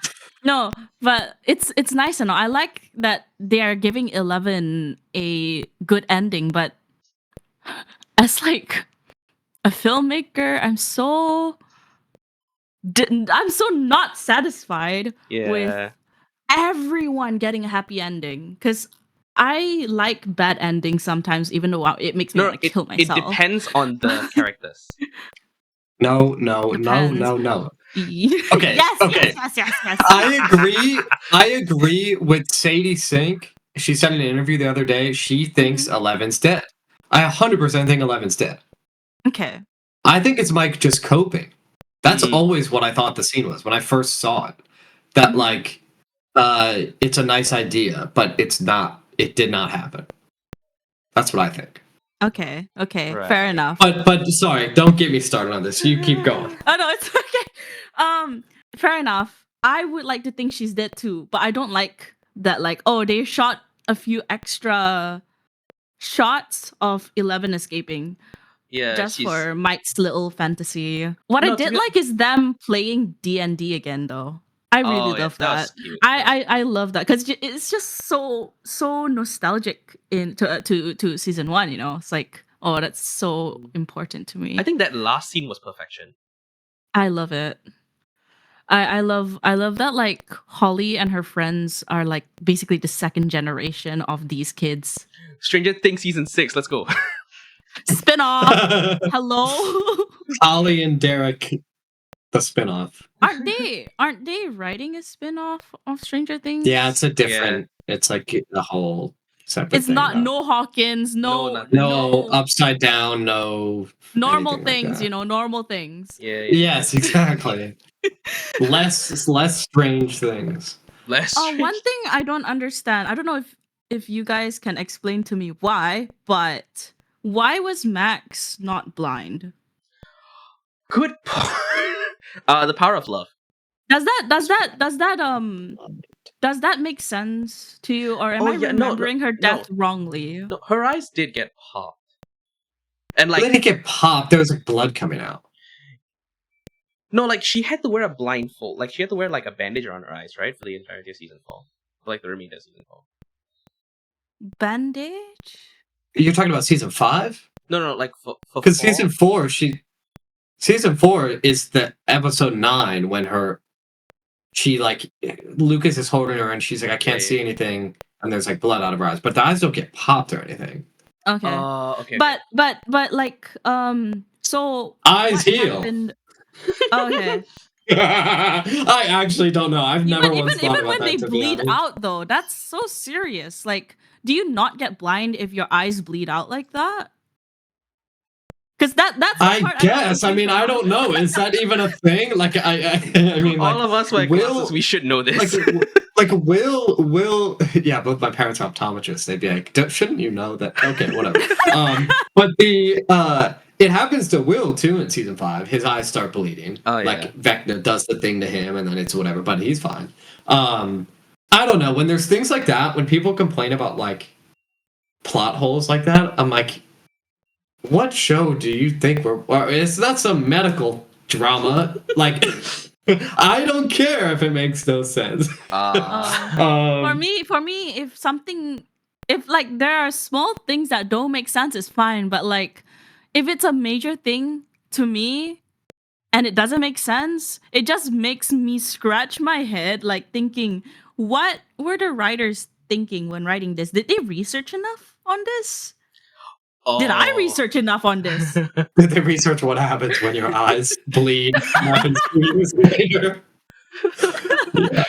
no, but it's nice and all. I like that they are giving 11 a good ending, but as like a filmmaker, I'm so not satisfied with everyone getting a happy ending, because I like bad endings sometimes, even though it makes me want to kill myself. It depends on the characters. No. Okay. Yes, okay. yes. I agree with Sadie Sink. She said in an interview the other day, she thinks 11's dead. I 100% think 11's dead. Okay. I think it's Mike just coping. That's always what I thought the scene was when I first saw it. That like, it's a nice idea, but it's not. It did not happen. That's what I think. Okay. Right. Fair enough. But sorry, don't get me started on this. You keep going. Oh no, it's okay. Fair enough. I would like to think she's dead too, but I don't like that. Like, oh, they shot a few extra shots of 11 escaping. Yeah, just for Mike's little fantasy. What I did like is them playing D&D again, though. I really love that. I love that because it's just so nostalgic to season 1. It's like, oh, that's so important to me. I think that last scene was perfection. I love it. I love that like Holly and her friends are like basically the second generation of these kids. Stranger Things season 6. Let's go. Spin-off. Hello. Holly and Derek, the spin-off. Aren't they writing a spin-off of Stranger Things? Yeah, it's a different. It's like the whole separate. It's thing, not though. no Hawkins, no upside down, no normal things. Normal things. Yeah. Yes, exactly. less strange things. One thing I don't understand. I don't know if you guys can explain to me why, but why was Max not blind? Good point. The power of love. Does that make sense to you, or am I remembering her death wrongly? No, her eyes did get popped, and like they didn't get popped. There was like blood coming out. No, like she had to wear a blindfold. Like she had to wear like a bandage around her eyes, right, for the entirety of season 4, like the remainder of season 4. Bandage? You're talking about season 5? No, like for because season 4, season 4 is the episode 9 when she like Lucas is holding her and she's like, I can't see anything, and there's like blood out of her eyes, but the eyes don't get popped or anything. Okay. Okay. But like so eyes heal. Okay. I actually don't know. I've never once thought Even about when that. they To be bleed honest. out though, that's so serious. Like, do you not get blind if your eyes bleed out like that? Because that's the I part I'm not guess. I confused mean, I about. don't know. Is that even a thing? Like, I mean, All like, of us wear glasses. We should know like, this. will, yeah. Both my parents are optometrists. They'd be like, shouldn't you know that? Okay, whatever. But it happens to Will too in season 5. His eyes start bleeding. Oh, yeah. Like Vecna does the thing to him, and then it's whatever. But he's fine. I don't know. When there's things like that, when people complain about like plot holes like that, I'm like, what show do you think it's not some medical drama. Like, I don't care if it makes no sense. For me, if like there are small things that don't make sense, it's fine. But like, if it's a major thing to me and it doesn't make sense, it just makes me scratch my head, like thinking, what were the writers thinking when writing this? Did they research enough on this? Did I research enough on this? Did they research what happens when your eyes bleed? What happens 2 years later? Yeah.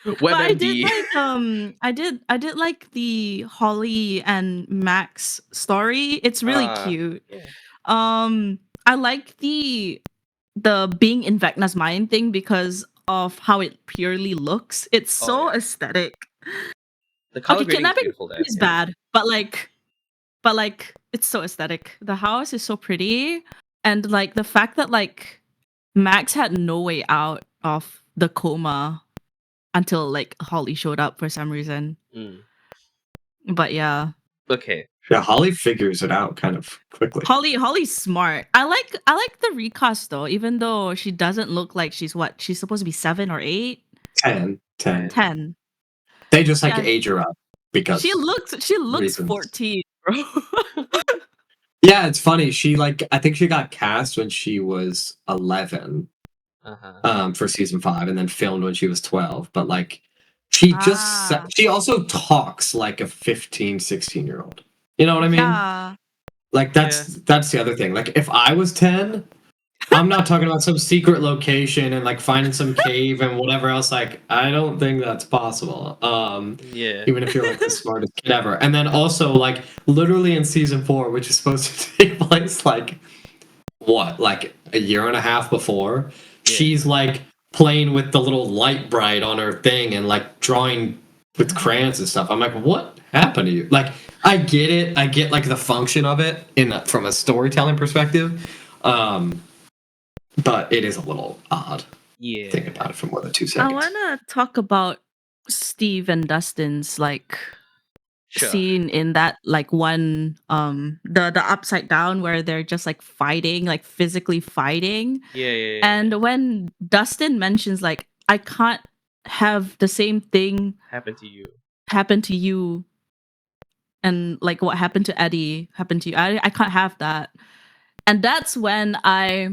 But I WebMD. did like I did like the Holly and Max story. It's really cute. Yeah. I like the being in Vecna's mind thing because of how it purely looks. It's so yeah. aesthetic. The color Okay, grading is kidnapping beautiful there. is Yeah. bad, but like it's so aesthetic. The house is so pretty, and like the fact that like Max had no way out of the coma until like Holly showed up for some reason. Mm. But yeah, Okay. Yeah, Holly figures it out kind of quickly. Holly's smart. I like the recast though, even though she doesn't look like she's supposed to be 7 or 8. 10. 10. They just like Yeah. age her up because She looks reasons. 14, bro. Yeah, it's funny. I think she got cast when she was 11 for season 5, and then filmed when she was 12. But like, she also talks like a 15, 16-year-old. You know what I mean? Yeah. Like that's the other thing. Like if I was 10, I'm not talking about some secret location and like finding some cave and whatever else. Like, I don't think that's possible. Yeah. Even if you're like the smartest kid ever. And then also like literally in season 4, which is supposed to take place like a year and a half before, she's like playing with the little light bright on her thing and like drawing with crayons and stuff. I'm like, what happened to you? Like, I get it. I get like the function of it from a storytelling perspective. But it is a little odd. Yeah. Think about it for more than 2 I seconds. want to talk about Steve and Dustin's like scene in that like one the upside down where they're just like fighting, like physically fighting. Yeah. And when Dustin mentions like, I can't have the same thing happen to you, and like what happened to Eddie happened to you. I can't have that. And that's when I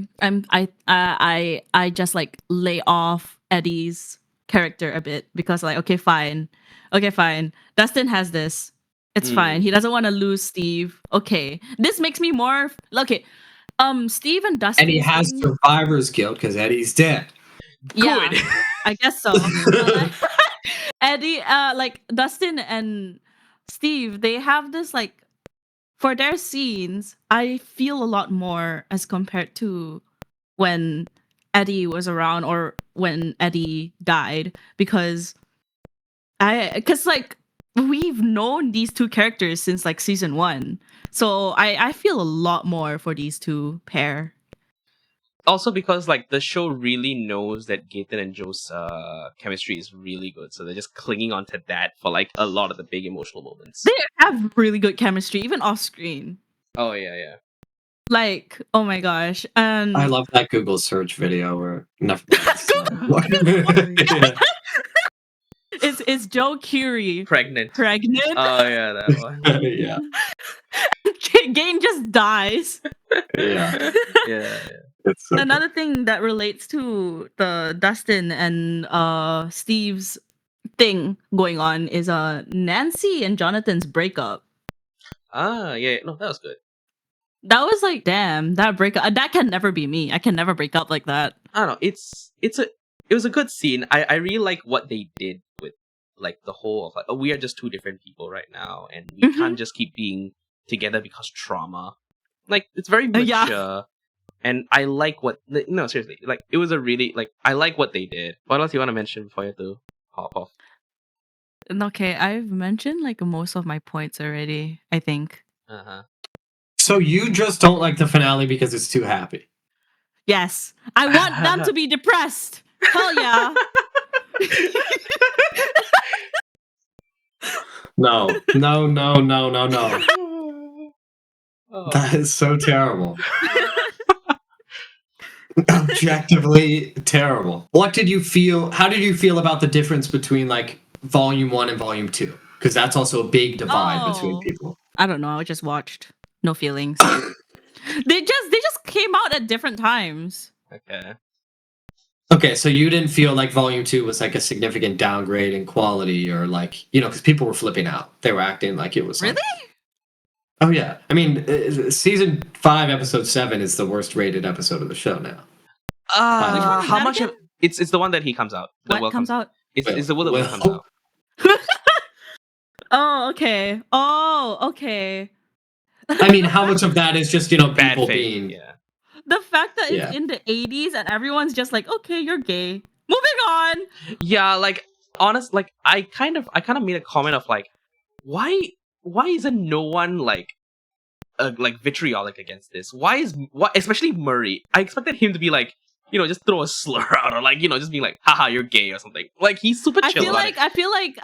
just like lay off Eddie's character a bit, because like, okay fine, Dustin has this, it's fine, he doesn't want to lose Steve. Okay, this makes me more okay. Steve and Dustin, and he has survivor's guilt because Eddie's dead. Yeah, good. I guess so. But, like, Eddie, like Dustin and Steve, they have this like, for their scenes, I feel a lot more as compared to when Eddie was around or when Eddie died, because like we've known these two characters since like season 1. So I feel a lot more for these two pair. Also because like the show really knows that Gaten and Joe's chemistry is really good, so they're just clinging onto that for like a lot of the big emotional moments. They have really good chemistry, even off screen. Oh yeah. Like, oh my gosh. And I love that Google search video where It's Joe Curie pregnant. Oh yeah, that one. Yeah. Gain just dies. Yeah. It's so Another thing that relates to the Dustin and Steve's thing going on is Nancy and Jonathan's breakup. Yeah, no, that was good. That was like, damn, that breakup. That can never be me. I can never break up like that. I don't know. It was a good scene. I really like what they did with like the whole of like, oh, we are just two different people right now, and we Mhm. can't just keep being together because trauma. Like it's very Yeah. mature, and I like what. No, seriously, like it was a really like I like what they did. What else you want to mention before you have to hop off? Okay, I've mentioned like most of my points already, I think. Uh-huh. So you just don't like the finale because it's too happy. Yes. I want them to be depressed. Hell yeah. No, no, no, no, no, no. Oh. That is so terrible. Objectively terrible. What did you feel? How did you feel about the difference between like volume 1 and volume 2? Because that's also a big divide between Oh. people. I don't know. I just watched. No feelings. They just came out at different times. Okay. Okay, so you didn't feel like volume 2 was like a significant downgrade in quality, or like, you know, because people were flipping out. They were acting like it was Really? like, oh yeah. I mean, season 5, episode 7 is the worst rated episode of the show now. Which one is How that much? again? It's the one that he comes out. The What Will comes out? It's the Will that Will comes Will. out. Oh, okay. Oh, okay. I mean, how much of that is just, you know, Bad people faith. being Yeah. The fact that Yeah. it's in the 80s and everyone's just like, okay, you're gay. Moving on. Yeah, like honest, like I kind of made a comment of like, why isn't no one like vitriolic against this? Why especially Murray? I expected him to be like, you know, just throw a slur out or like, you know, just being like, haha, you're gay or something. Like he's super I chill feel about like it. I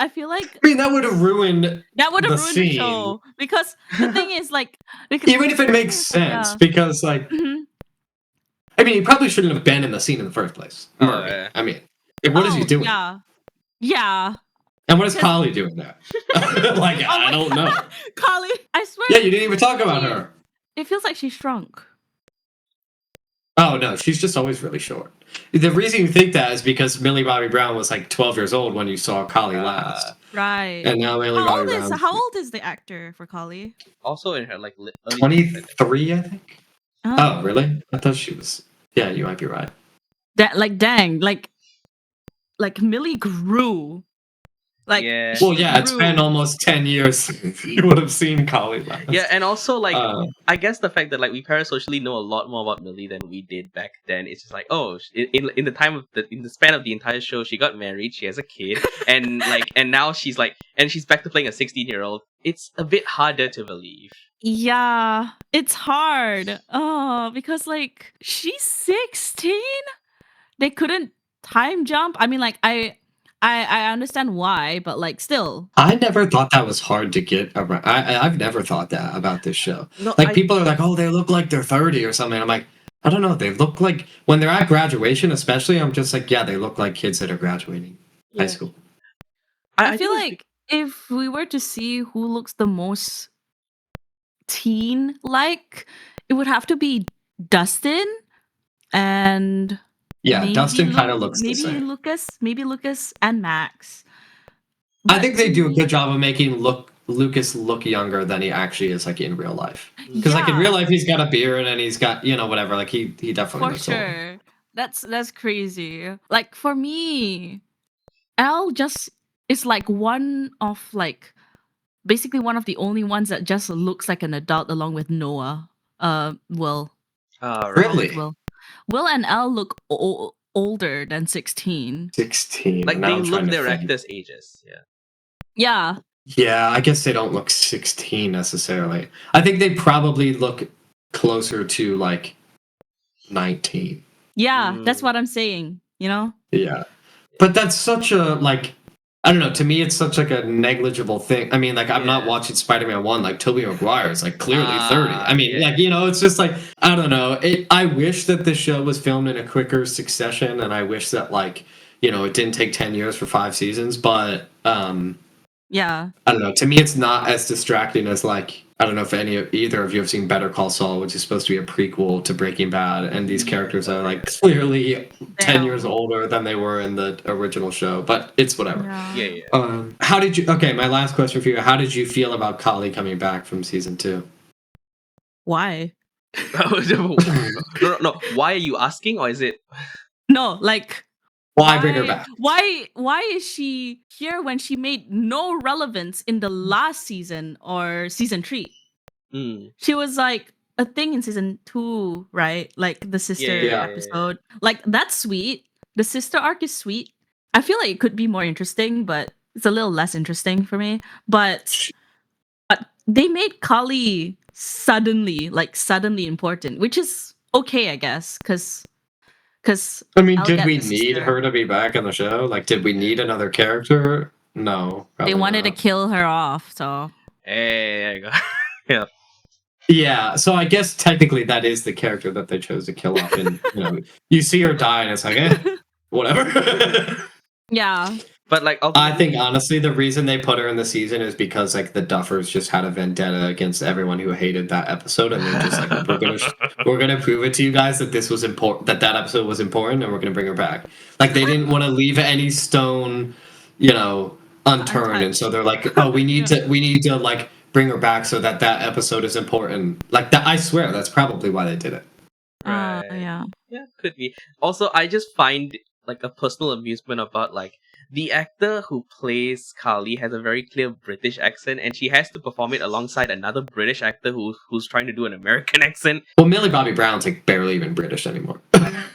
feel like I mean, that would have ruined that would have the ruined the scene. show, because the thing is like, because, Even if it makes sense, yeah. because like, Mhm. I mean, he probably shouldn't have been in the scene in the first place. Oh, Murray. yeah. I mean, what is he Oh, doing? Yeah. Yeah. And what is Because- Kali doing there? Like, Oh I my don't know. Kali, I swear. Yeah, you didn't even talk about her. It feels like she's shrunk. Oh no, she's just always really short. The reason you think that is because Millie Bobby Brown was like 12 years old when you saw Kali last, Right. and now Millie Bobby Brown How old is the actor for Kali? Also in her like early 23, I think. Oh, really? I thought she was. Yeah, you might be right. That like dang, like Millie grew. Like Yeah. Well, yeah, it's grew. been almost 10 years since you would have seen Kali last. Yeah, and also like Uh, I guess the fact that like we parasocially know a lot more about Millie than we did back then. It's just like, oh, in the time of in the span of the entire show, she got married, she has a kid, and like and now she's like and she's back to playing a 16-year-old. It's a bit harder to believe. Yeah, it's hard. Oh, because like she's 16. They couldn't time jump. I mean, like I understand why, but like still. I never thought that was hard to get around. I've never thought that about this show. No, Like, people are like, oh, they look like they're 30 or something. I'm like, I don't know. They look like, when they're at graduation, especially, I'm just like, yeah, they look like kids that are graduating high school. I feel like if we were to see who looks the most teen like, it would have to be Dustin and Yeah, maybe Dustin kind of looks the maybe same. maybe Lucas and Max. I think they do a good job of making Lucas look younger than he actually is, like, in real life. Because, like, in real life, he's got a beard and he's got, you know, whatever. Like, he definitely For looks older. sure. That's crazy. Like for me, L just is like one of like basically one of the only ones that just looks like an adult along with Noah. Will. Really? Will and L look older than 16. 16. like Now they I'm look trying to their think. actors' ages. Yeah. Yeah. Yeah, I guess they don't look 16 necessarily. I think they probably look closer to like 19. Yeah, that's what I'm saying, you know? Yeah. But that's such a, like, I don't know, to me it's such like a negligible thing. I mean, like, I'm not watching Spider-Man 1, like Tobey Maguire is like clearly 30. I mean, like, you know, it's just like, I don't know. I wish that the show was filmed in a quicker succession, and I wish that, like, you know, it didn't take 10 years for 5 seasons, but yeah. I don't know. To me, it's not as distracting as, like, I don't know if either of you have seen Better Call Saul, which is supposed to be a prequel to Breaking Bad, and these characters are like clearly 10 years older than they were in the original show. But it's whatever. Yeah. How did you? Okay, my last question for you: how did you feel about Kali coming back from season 2? Why? No. Why are you asking, or is it? No, like Why bring her back? why is she here when she made no relevance in the last season or season 3? Mm, She was like a thing in season 2, right? Like the sister Yeah. episode. Like that's sweet. The sister arc is sweet. I feel like it could be more interesting, but it's a little less interesting for me. But they made Kali suddenly important, which is okay, I guess, because I mean, I'll did get we the need sister. her to be back in the show? Like, did we need another character? No, They probably wanted to not. kill her off, so hey, there you go. Yeah. Yeah, so I guess technically that is the character that they chose to kill off, and you see her die, and it's like, whatever. yeah. But like I think ultimately, honestly, the reason they put her in the season is because like the Duffers just had a vendetta against everyone who hated that episode, and they're just like, we're gonna prove it to you guys that this was important, that episode was important, and we're gonna bring her back. Like they didn't want to leave any stone, unturned, and so they're like, oh, we need Yeah. to like bring her back so that episode is important. Like that, I swear that's probably why they did it. right? Yeah. Yeah, could be. Also, I just find like a personal amusement about like the actor who plays Kali has a very clear British accent, and she has to perform it alongside another British actor who's trying to do an American accent. Well, Millie Bobby Brown's like barely even British anymore.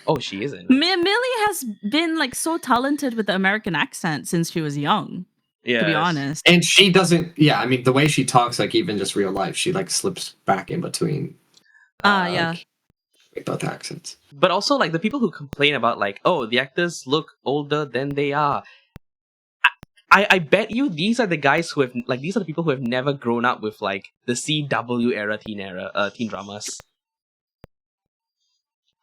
Oh, she isn't. Millie has been like so talented with the American accent since she was young, Yeah. to be honest. And she doesn't. Yeah, I mean, the way she talks, like even just real life, she like slips back in between. Yeah. Like, both accents. But also, like the people who complain about like, oh, the actors look older than they are. I bet you these are the guys who have like these are the people who have never grown up with like the CW era teen dramas.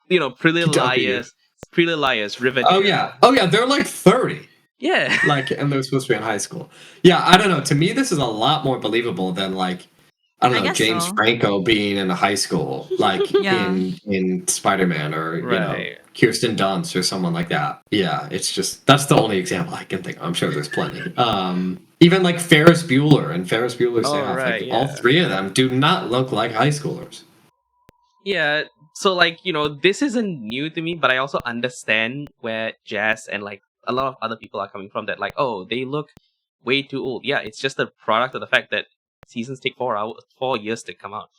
Pretty CW. Liars, Riverdale. Oh yeah, they're like 30. Yeah. Like, and they're supposed to be in high school. Yeah, I don't know. To me, this is a lot more believable than like, I don't I know, guess James so. Franco being in a high school, like Yeah. in Spider-Man, or Right. Kirsten Dunst or someone like that. Yeah, it's just that's the only example I can think of. I'm sure there's plenty. Even like Ferris Bueller and Ferris Bueller's Day Oh, Off, right, like all yeah. three of them do not look like high schoolers. Yeah. So like, this isn't new to me, but I also understand where Jazz and like a lot of other people are coming from, that like, oh, they look way too old. Yeah, it's just a product of the fact that seasons take 4 years to come out.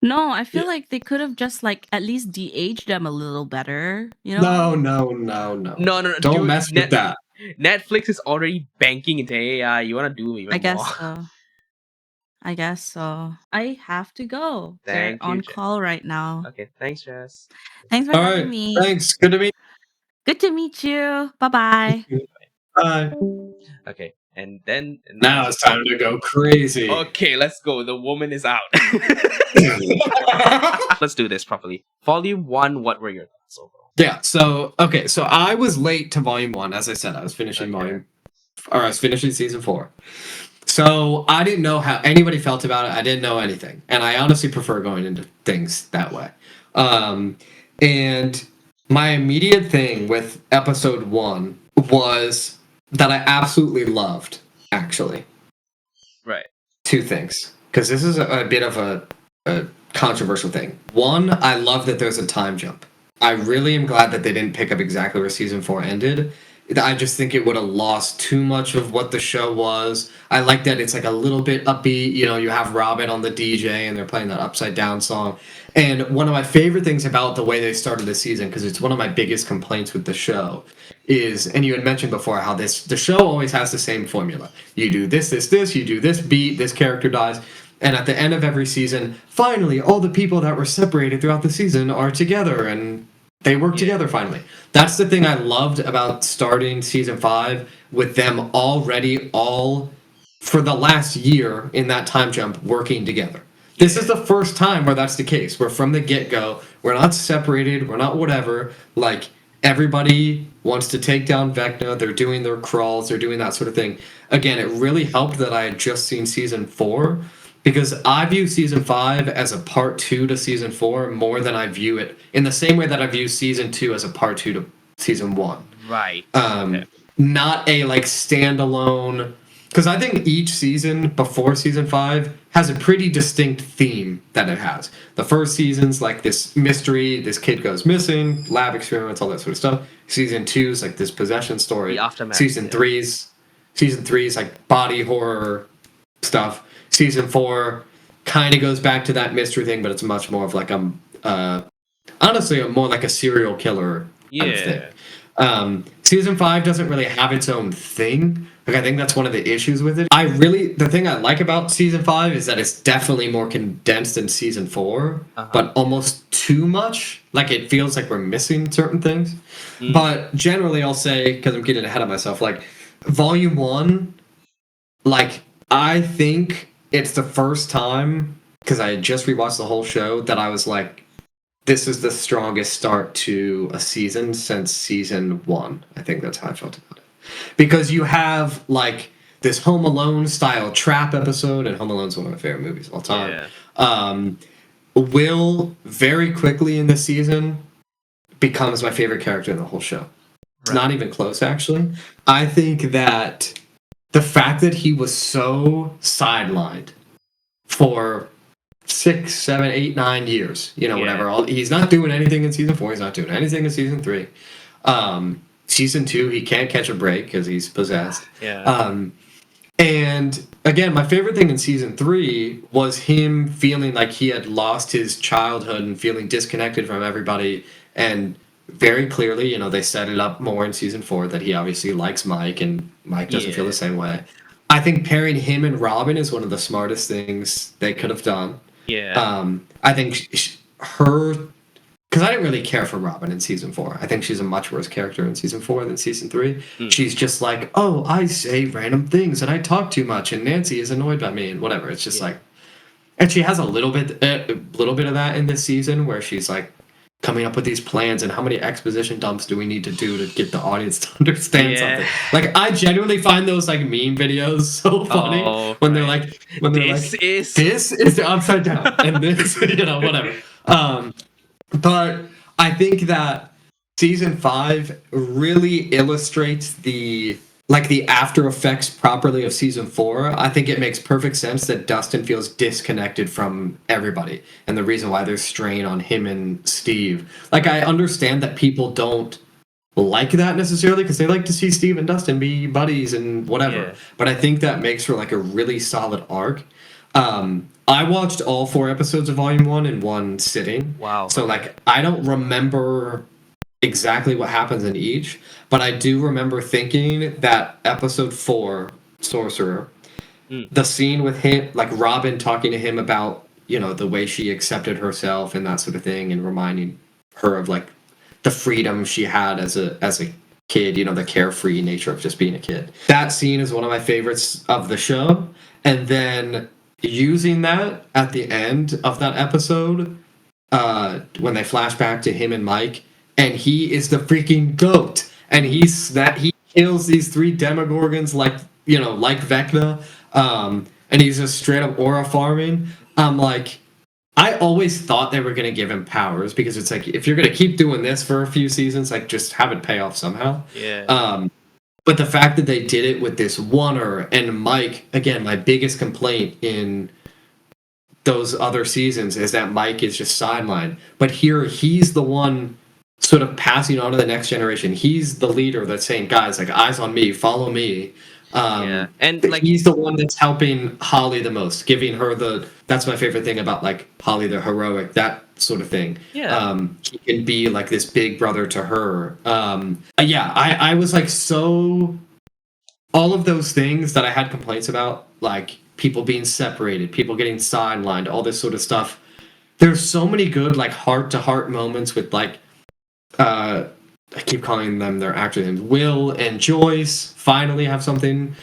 No, I feel like they could have just like at least de-aged them a little better, No. No. Don't Dude, mess with that. Netflix is already banking into AI. You want to do even I guess more? so. I guess so. I have to go. They're Thank you, on Jess. call right now. Okay, thanks, Jess. Thanks for All having right, me. thanks. Good to meet Good to meet you. Bye-bye. you. Bye. Okay, and then Now it's time to go crazy. Okay, let's go. The woman is out. Let's do this properly. Volume 1, what were your thoughts overall? Yeah, so I was late to volume 1. As I said, I was finishing I was finishing season 4. So I didn't know how anybody felt about it. I didn't know anything. And I honestly prefer going into things that way. And my immediate thing with episode 1 was that I absolutely loved, actually. Right. 2 things. Because this is a bit of a controversial thing. One, I love that there's a time jump. I really am glad that they didn't pick up exactly where season 4 ended. I just think it would have lost too much of what the show was. I like that it's like a little bit upbeat. You have Robin on the DJ and they're playing that Upside Down song. And one of my favorite things about the way they started the season, because it's one of my biggest complaints with the show, is, and you had mentioned before how the show always has the same formula. You do this, you do this beat, this character dies. And at the end of every season, finally, all the people that were separated throughout the season are together and they work together finally. That's the thing I loved about starting season 5 with them already all for the last year in that time jump working together. This is the first time where that's the case. Where from the get-go, we're not separated, we're not whatever. Like, everybody wants to take down Vecna, they're doing their crawls, they're doing that sort of thing. Again, it really helped that I had just seen season 4, because I view season 5 as a part 2 to season 4 more than I view it in the same way that I view season 2 as a part 2 to season 1. Right. Not a like standalone, because I think each season before season 5 has a pretty distinct theme that it has. The first season's like this mystery, this kid goes missing, lab experiments, all that sort of stuff. Season 2 is like this possession story. The aftermath. Season 3 is like body horror stuff. Season 4 kind of goes back to that mystery thing, but it's much more of like honestly more like a serial killer kind of thing. Season 5 doesn't really have its own thing. Like, I think that's one of the issues with it. The thing I like about season 5 is that it's definitely more condensed than season 4, but almost too much. Like, it feels like we're missing certain things. But generally, I'll say, because I'm getting ahead of myself, like, volume 1, like, I think it's the first time, because I had just rewatched the whole show, that I was like, this is the strongest start to a season since season 1. I think that's how I felt about it. Because you have, like, this Home Alone style trap episode, and Home Alone's one of my favorite movies of all time. Will, very quickly in this season, becomes my favorite character in the whole show. It's not even close, actually. I think that the fact that he was so sidelined for 6, 7, 8, 9 years, whatever. He's not doing anything in season 4. He's not doing anything in season 3. Season 2, he can't catch a break because he's possessed. And again, my favorite thing in season 3 was him feeling like he had lost his childhood and feeling disconnected from everybody. And very clearly, they set it up more in season 4 that he obviously likes Mike, and Mike doesn't feel the same way. I think pairing him and Robin is one of the smartest things they could have done. I think her, because I didn't really care for Robin in season 4. I think she's a much worse character in season 4 than season 3. She's just like, oh, I say random things and I talk too much and Nancy is annoyed by me and whatever. It's just like, and she has a little bit of that in this season where she's like coming up with these plans and how many exposition dumps do we need to do to get the audience to understand something. Like, I genuinely find those like meme videos so funny when they're like, this is the upside down and this, whatever. But I think that season 5 really illustrates the after effects properly of season 4. I think it makes perfect sense that Dustin feels disconnected from everybody, and the reason why there's strain on him and Steve. Like, I understand that people don't like that necessarily because they like to see Steve and Dustin be buddies and whatever. But I think that makes for like a really solid arc. I watched all 4 episodes of Volume 1 in one sitting. Wow. So, like, I don't remember exactly what happens in each, but I do remember thinking that episode 4, Sorcerer, the scene with him, like Robin talking to him about, the way she accepted herself and that sort of thing, and reminding her of, like, the freedom she had as a kid, the carefree nature of just being a kid. That scene is one of my favorites of the show. And then using that at the end of that episode, when they flash back to him and Mike, and he is the freaking goat, and he kills these 3 demogorgons like Vecna, and he's just straight up aura farming. I'm like, I always thought they were going to give him powers, because it's like, if you're going to keep doing this for a few seasons, like, just have it pay off somehow. But the fact that they did it with this oneer, and Mike, again, my biggest complaint in those other seasons is that Mike is just sidelined. But here, he's the one sort of passing on to the next generation. He's the leader that's saying, guys, like, eyes on me, follow me. And like, he's the one that's helping Holly the most, giving her that's my favorite thing about, like, Holly the heroic, that sort of thing. He can be like this big brother to her. I was like, so all of those things that I had complaints about, like people being separated, people getting sidelined, all this sort of stuff. There's so many good, like, heart-to-heart moments with, like, I keep calling them their actor names. Will and Joyce finally have something.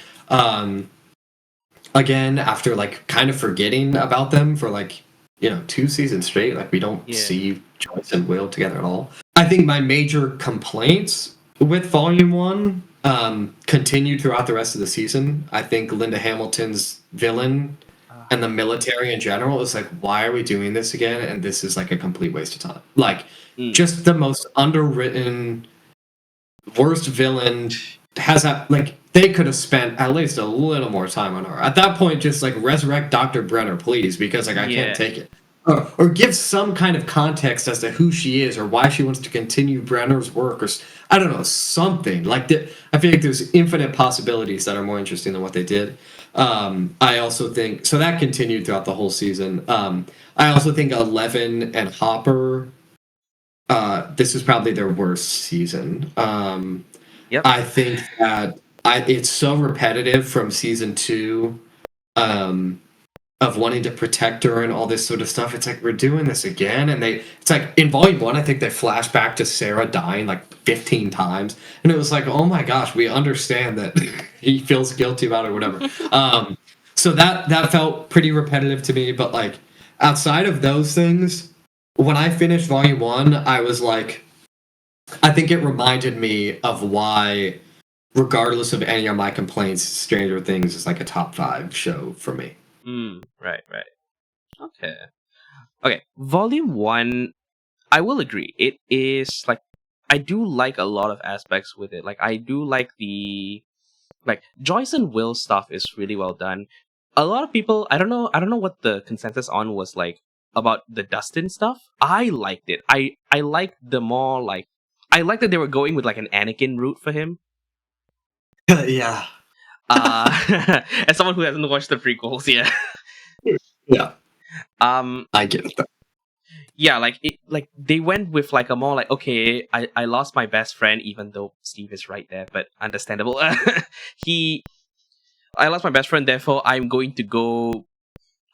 Again, after, like, kind of forgetting about them for, like, 2 seasons straight. Like, we don't see Joyce and Will together at all. I think my major complaints with Volume 1 continued throughout the rest of the season. I think Linda Hamilton's villain and the military in general is like, why are we doing this again? And this is like a complete waste of time. Like, just the most underwritten, worst villain has that, like, they could have spent at least a little more time on her. At that point, just like resurrect Dr. Brenner, please, because like I can't Yeah. take it. Or give some kind of context as to who she is or why she wants to continue Brenner's work, or I don't know, something like that. I feel like there's infinite possibilities that are more interesting than what they did. I also think so that continued throughout the whole season. I also think Eleven and Hopper. This is probably their worst season. Yep. I think that it's so repetitive from season 2, um, of wanting to protect her and all this sort of stuff. It's like we're doing this again, and it's like in volume 1, I think they flash back to Sarah dying like 15 times, and it was like, oh my gosh, we understand that he feels guilty about it or whatever. So that felt pretty repetitive to me, but like outside of those things, when I finished volume 1, I was like, I think it reminded me of why, regardless of any of my complaints, Stranger Things is like a top 5 show for me. Right. Okay. Okay. Volume 1, I will agree. It is like, I do like a lot of aspects with it. Like, I do like the, like, Joyce and Will stuff is really well done. A lot of people, I don't know what the consensus on was, like, about the Dustin stuff. I liked it. I liked the more, like, I liked that they were going with like an Anakin route for him. Yeah. As someone who hasn't watched the prequels, yeah. Yeah. Um, I get it. yeah, like they went with like a more like, okay, I lost my best friend, even though Steve is right there, but understandable. I lost my best friend, therefore I'm going to go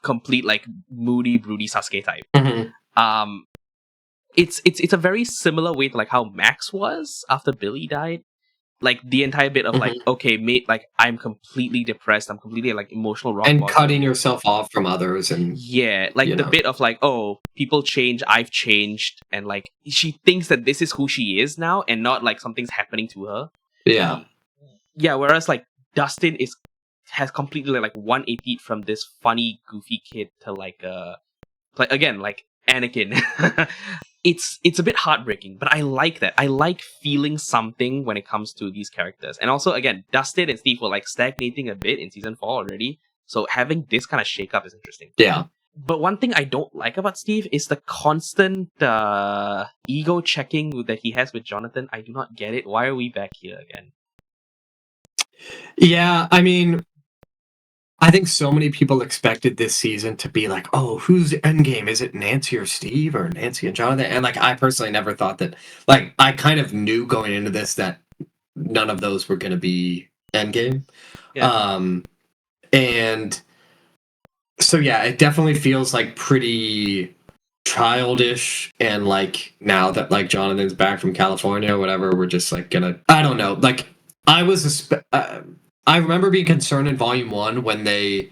complete like moody, broody Sasuke type. Mm-hmm. It's a very similar way to like how Max was after Billy died. Like the entire bit of like, Mm-hmm. okay, mate, like I'm completely depressed, I'm completely like emotional rock And bottom. cutting yourself off from others, and Yeah, like the bit of like, oh, people change, I've changed, and like she thinks that this is who she is now, and not like something's happening to her. yeah. Yeah, whereas like Dustin has completely like 180 from this funny, goofy kid to like again, like Anakin. It's a bit heartbreaking, but I like that. I like feeling something when it comes to these characters. And also, again, Dustin and Steve were like stagnating a bit in season 4 already. So having this kind of shake-up is interesting. Yeah. But one thing I don't like about Steve is the constant ego checking that he has with Jonathan. I do not get it. Why are we back here again? Yeah, I mean, I think so many people expected this season to be like, oh, who's Endgame? Is it Nancy or Steve, or Nancy and Jonathan? And like, I personally never thought that. Like, I kind of knew going into this that none of those were going to be Endgame. Yeah. And so yeah, it definitely feels like pretty childish, and like now that like Jonathan's back from California or whatever, we're just like gonna, I don't know, like I was I remember being concerned in volume 1 when they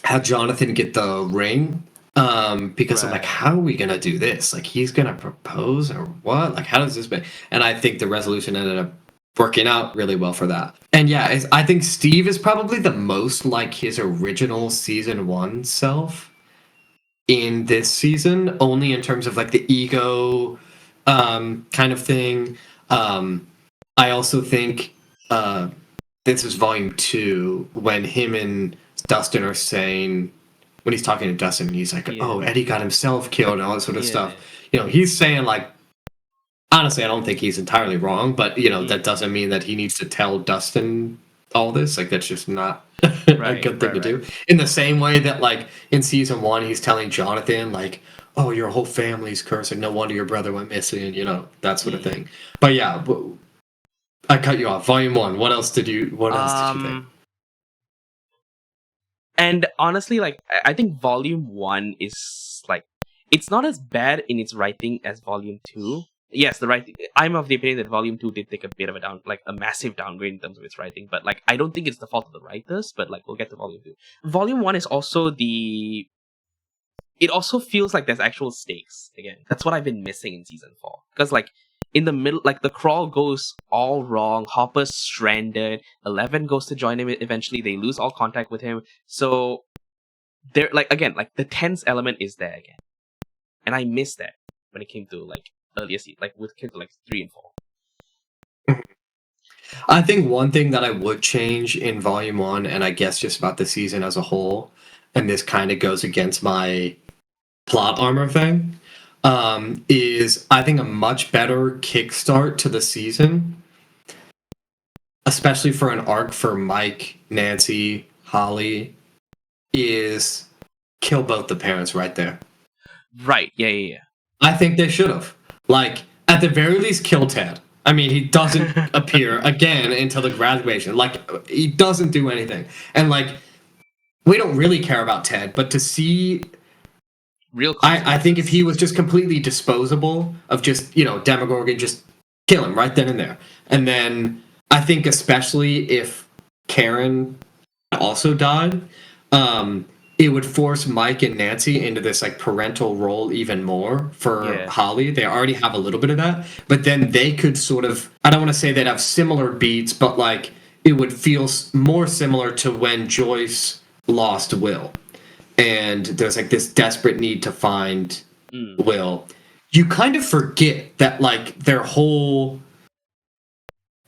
had Jonathan get the ring, because I'm like, Right. how are we gonna do this? Like, he's gonna propose or what? Like, how does this be? And I think the resolution ended up working out really well for that. And yeah, I think Steve is probably the most like his original season 1 self in this season, only in terms of like the ego, kind of thing. I also think, this is volume 2 when him and Dustin are saying, when he's talking to Dustin, he's like, Yeah. "Oh, Eddie got himself killed," and all that sort of Yeah. stuff. You know, he's saying like, honestly, I don't think he's entirely wrong, but you know, Yeah. that doesn't mean that he needs to tell Dustin all this. Like, that's just not a Right, good thing right, to do. In the same way that, like, in season 1, he's telling Jonathan, like, "Oh, your whole family's cursed. Like, no wonder your brother went missing." You know, that sort of thing. But yeah, I cut you off. Volume 1. What else did you? What else did you think? And honestly, like I think Volume 1 is like, it's not as bad in its writing as Volume 2. Yes, the writing. I'm of the opinion that Volume 2 did take a bit of a massive downgrade in terms of its writing, but like I don't think it's the fault of the writers. But like we'll get to Volume 2. Volume 1 is also the. It also feels like there's actual stakes again. That's what I've been missing in season 4, because like in the middle, like the crawl goes all wrong. Hopper's stranded. 11 goes to join him eventually. They lose all contact with him. So there, like again, like the tense element is there again, and I miss that when it came to like earlier season, like with came to like 3 and 4. I think one thing that I would change in Volume 1, and I guess just about the season as a whole, and this kind of goes against my plot armor thing, is I think a much better kickstart to the season, especially for an arc for Mike, Nancy, Holly, is kill both the parents right there. Right. Yeah. I think they should have. Like, at the very least, kill Ted. I mean, he doesn't appear again until the graduation. Like, he doesn't do anything. And, like, we don't really care about Ted, but to see... Real I think if he was just completely disposable of just, Demogorgon, just kill him right then and there. And then I think especially if Karen also died, it would force Mike and Nancy into this like parental role even more for Holly. They already have a little bit of that, but then they could sort of, I don't want to say they'd have similar beats, but like it would feel more similar to when Joyce lost Will. And there's like this desperate need to find Will. You kind of forget that like their whole,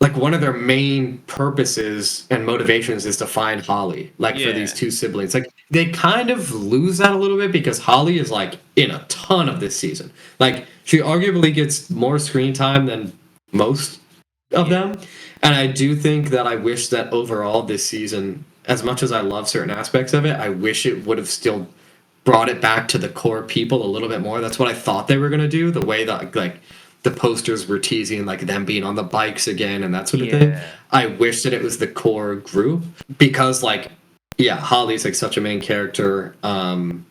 like one of their main purposes and motivations is to find Holly, like for these two siblings. Like they kind of lose that a little bit because Holly is like in a ton of this season. Like she arguably gets more screen time than most of them. And I do think that I wish that overall this season, as much as I love certain aspects of it, I wish it would have still brought it back to the core people a little bit more. That's what I thought they were going to do, the way that like the posters were teasing like them being on the bikes again and that sort of thing. I wish that it was the core group because like Holly's like such a main character, and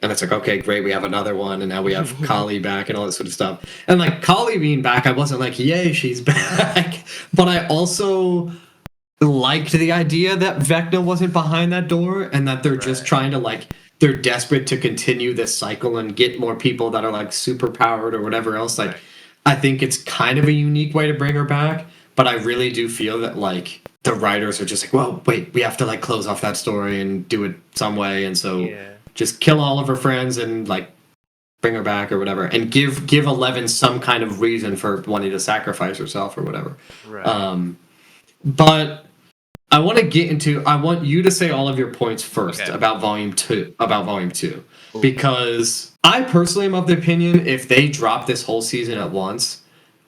it's like, okay, great, we have another one, and now we have Kali back and all that sort of stuff. And like Kali being back, I wasn't like, yay, she's back. But I also liked the idea that Vecna wasn't behind that door and that they're just trying to like, they're desperate to continue this cycle and get more people that are like super powered or whatever else. Like, I think it's kind of a unique way to bring her back, but I really do feel that like the writers are just like, well, wait, we have to like close off that story and do it some way, and so just kill all of her friends and like bring her back or whatever, and give Eleven some kind of reason for wanting to sacrifice herself or whatever. But I want you to say all of your points first about volume 2, because I personally am of the opinion if they drop this whole season at once,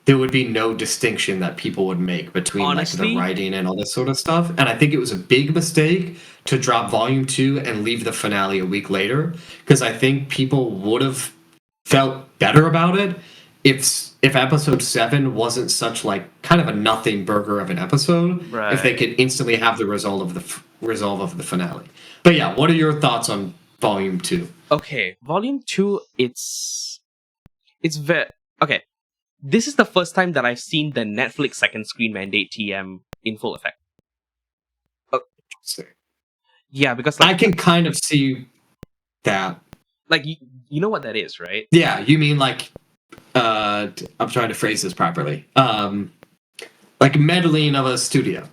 there would be no distinction that people would make between like the writing and all this sort of stuff. And I think it was a big mistake to drop volume 2 and leave the finale a week later, because I think people would have felt better about it if episode 7 wasn't such like kind of a nothing burger of an episode, if they could instantly have the resolve of the finale. But yeah, what are your thoughts on volume 2? Okay, volume 2, it's very okay. This is the first time that I've seen the Netflix second screen mandate TM in full effect. Yeah, because like, I can kind of see that. Like you know what that is, right? Yeah, you mean like I'm trying to phrase this properly. Like meddling of a studio.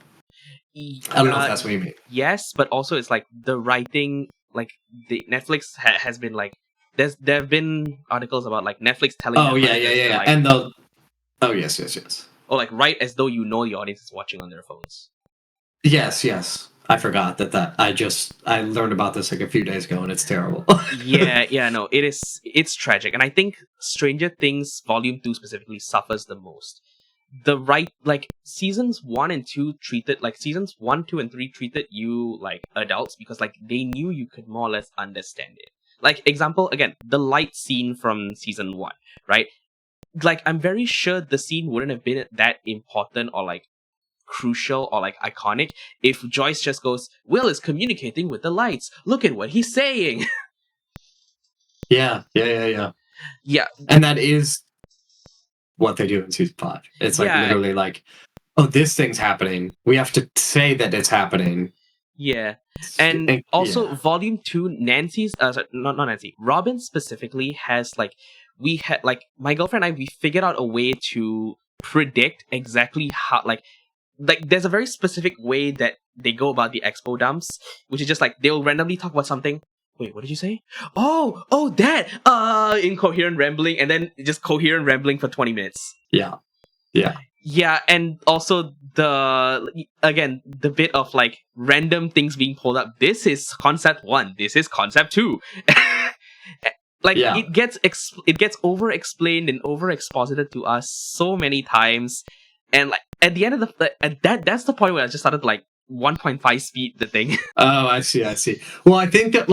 I don't know if that's what you mean. Yes, but also it's like the writing, like the Netflix has been like there have been articles about like Netflix telling. Oh yeah, like, and the. Oh yes. Or like write as though you know the audience is watching on their phones. Yes. I forgot that I learned about this like a few days ago, and it's terrible. No, it's tragic, and I think Stranger Things Volume 2 specifically suffers the most. Seasons 1 and 2 seasons 1, 2, and 3 treated you like adults because like they knew you could more or less understand it. Like example, again, the light scene from season 1, right? Like I'm very sure the scene wouldn't have been that important or like crucial or like iconic if Joyce just goes, Will is communicating with the lights, look at what he's saying. Yeah. And that is what they do in season 5. It's like literally like, oh, this thing's happening, we have to say that it's happening. And also volume 2, Nancy's not Nancy, Robin specifically has like, we had like my girlfriend and I, we figured out a way to predict exactly how like there's a very specific way that they go about the expo dumps, which is just like they'll randomly talk about something. Wait, what did you say? Oh, that incoherent rambling, and then just coherent rambling for 20 minutes. Yeah. Yeah, and also the bit of like random things being pulled up. This is concept 1. This is concept 2. Like Yeah. it gets over explained and over exposited to us so many times, and like at the end of that's the point where I just started like 1.5 speed the thing. Oh, I see. Well, I think that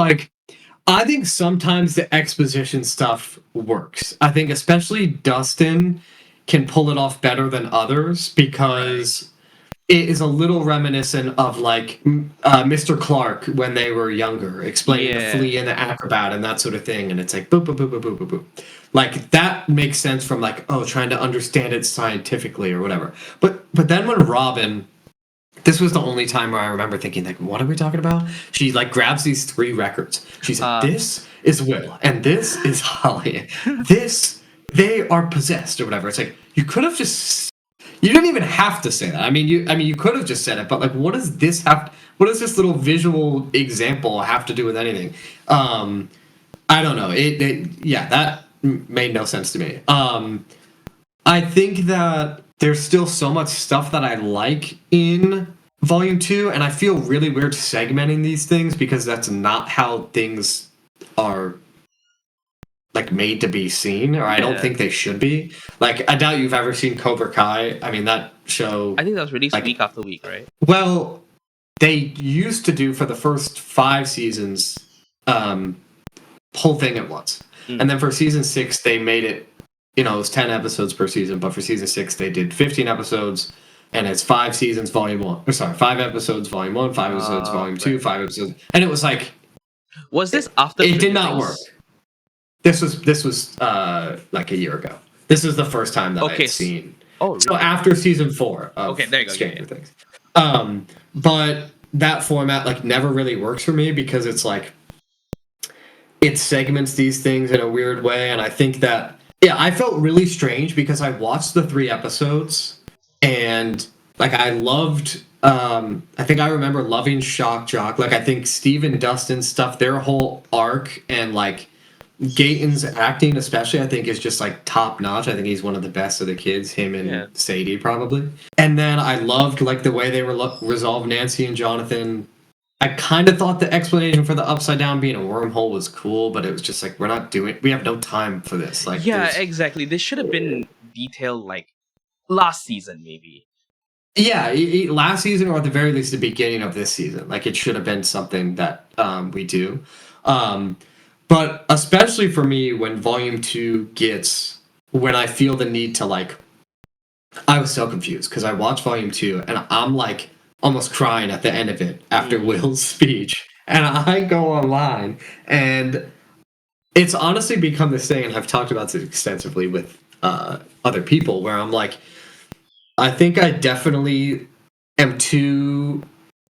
I think sometimes the exposition stuff works. I think especially Dustin can pull it off better than others because it is a little reminiscent of like Mr. Clark when they were younger, explaining the Yeah. flea and the acrobat and that sort of thing. And it's like boop, boop, boop, boop, boop, boop, boop. Like that makes sense from like, oh, trying to understand it scientifically or whatever. But then when Robin, this was the only time where I remember thinking, like, what are we talking about? She like grabs these 3 records. She's like, this is Will, and this is Holly. This, they are possessed or whatever. It's like you could have just, you didn't even have to say that. I mean, you could have just said it, but like, what does this have? What does this little visual example have to do with anything? I don't know. Yeah, that made no sense to me. I think that there's still so much stuff that I like in Volume 2, and I feel really weird segmenting these things because that's not how things are like made to be seen, or I don't think they should be. Like, I doubt you've ever same Cobra Kai. I mean, that show... I think that was released like, week after week, right? Well, they used to do for the first 5 seasons, whole thing at once. And then for season 6, they made it, it was 10 episodes per season, but for season 6, they did 15 episodes, and it's 5 seasons, volume 1. Or sorry, 5 episodes, volume 1, 5 episodes, volume 2, 5 episodes. And it was like... Was this after... It did not work. This was like a year ago. This is the first time that I had seen. Oh, really? So after season 4 of okay, there you go. Stranger Things. But that format like never really works for me because it's like it segments these things in a weird way, and I think that I felt really strange because I watched the 3 episodes and like I loved I think I remember loving Shock Jock. Like I think Steve and Dustin's stuff, their whole arc, and like Gaten's acting especially, I think is just like top notch. I think he's one of the best of the kids, him and Sadie probably. And then I loved like the way they resolved Nancy and Jonathan. I kind of thought the explanation for the upside down being a wormhole was cool, but it was just like we have no time for this. Like exactly. This should have been detailed like last season maybe. Yeah, last season, or at the very least the beginning of this season. Like it should have been something that we do. But especially for me, when Volume 2 when I feel the need to like, I was so confused because I watched Volume 2 and I'm like almost crying at the end of it after Will's speech. And I go online and it's honestly become this thing, and I've talked about this extensively with other people, where I'm like, I think I definitely am too,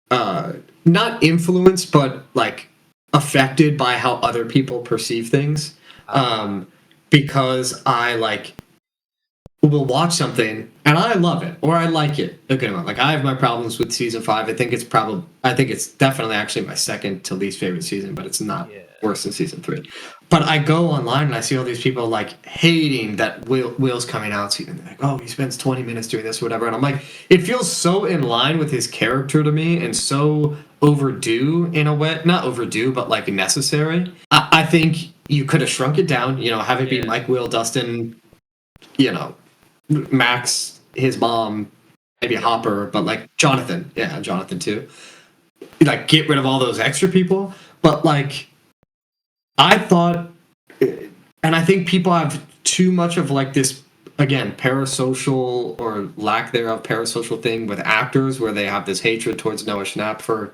not influenced, but like, affected by how other people perceive things, because I like will watch something and I love it or I like it a good amount. Like I have my problems with season 5. I think it's definitely actually my second to least favorite season, but it's not worse than season 3. But I go online and I see all these people like hating that Will's coming out season. They're like, oh, he spends 20 minutes doing this or whatever, and I'm like, it feels so in line with his character to me and so overdue in a way. Not overdue, but like necessary. I think you could have shrunk it down, have it be Mike, Will, Dustin, Max, his mom, maybe Hopper, but like Jonathan too. Like get rid of all those extra people. But like I thought, and I think people have too much of like this, again, parasocial or lack thereof parasocial thing with actors where they have this hatred towards Noah Schnapp for